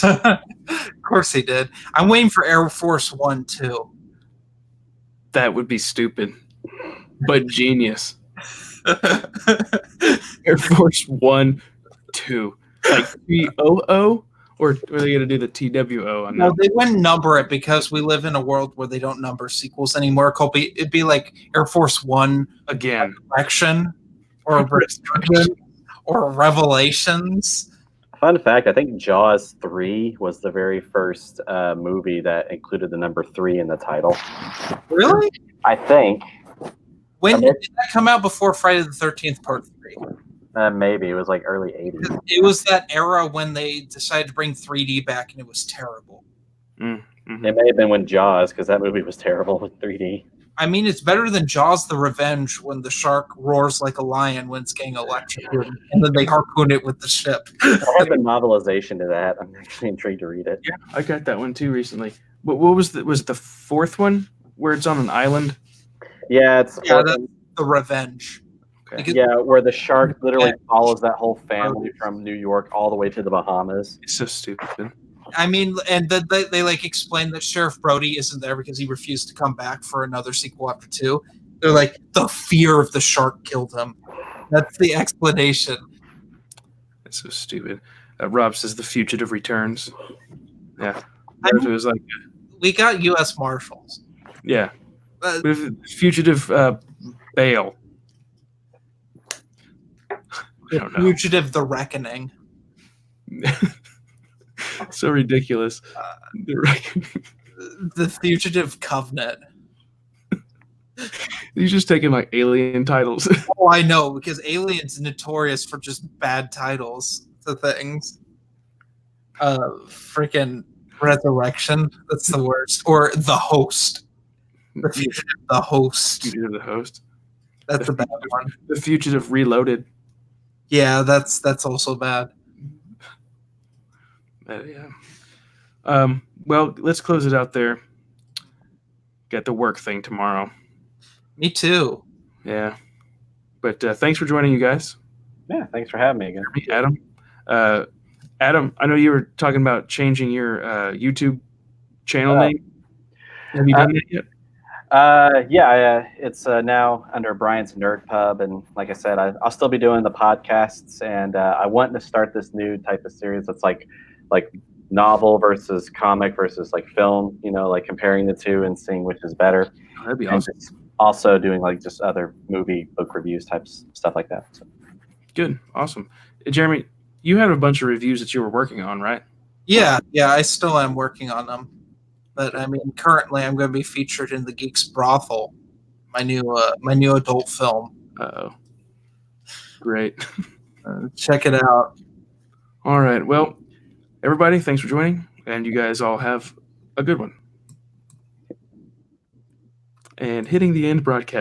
Of course he did. I'm waiting for Air Force One too. That would be stupid, but genius. Air Force 1, 2. Like TOO? Or are they going to do the TWO? No, they wouldn't number it because we live in a world where they don't number sequels anymore. It'd be like Air Force One again, Correction, or Resurgence, or Revelations. Fun fact, I think Jaws 3 was the very first movie that included the number 3 in the title. Really? I think. When did that come out before Friday the 13th Part 3? Maybe. It was like early 80s. It was that era when they decided to bring 3D back, and it was terrible. Mm-hmm. It may have been when Jaws, because that movie was terrible with 3D. I mean, it's better than Jaws the Revenge, when the shark roars like a lion when it's getting electrocuted, and then they harpoon it with the ship. I have a novelization to that. I'm actually intrigued to read it. Yeah, I got that one too recently. What was it the fourth one where it's on an island? Yeah, that's the Revenge. Okay. Yeah, where the shark literally follows that whole family from New York all the way to the Bahamas. It's so stupid. I mean, and they like explain that Sheriff Brody isn't there because he refused to come back for another sequel after 2. They're like, the fear of the shark killed him. That's the explanation. It's so stupid. Rob says The Fugitive returns. Yeah. It was like we got U.S. Marshals. Yeah. Fugitive bail. I don't know. Fugitive The Reckoning. So ridiculous. The Fugitive Covenant. He's just taking like alien titles. Oh, I know, because Alien's notorious for just bad titles to things. Freaking Resurrection. That's the worst. Or The Host. The Fugitive, The Host. Fugitive the Host. That's a bad one. The Fugitive Reloaded. Yeah, that's also bad. Yeah. Well, let's close it out there. Got the work thing tomorrow. Me too. Yeah. But thanks for joining, you guys. Yeah, thanks for having me again. Adam. Adam, I know you were talking about changing your YouTube channel name. Have you done that yet? Yeah, it's now under Brian's Nerd Pub, and like I said, I'll still be doing the podcasts, and I want to start this new type of series that's like novel versus comic versus like film, like comparing the two and seeing which is better. Oh, that'd be and awesome. Also doing like just other movie book reviews types stuff like that. So. Good, awesome. Jeremy, you had a bunch of reviews that you were working on, right? Yeah, I still am working on them. But I mean, currently I'm going to be featured in The Geeks Brothel, my new adult film. Uh-oh. Great. Check it out. All right. Well, everybody, thanks for joining, and you guys all have a good one. And hitting the end broadcast.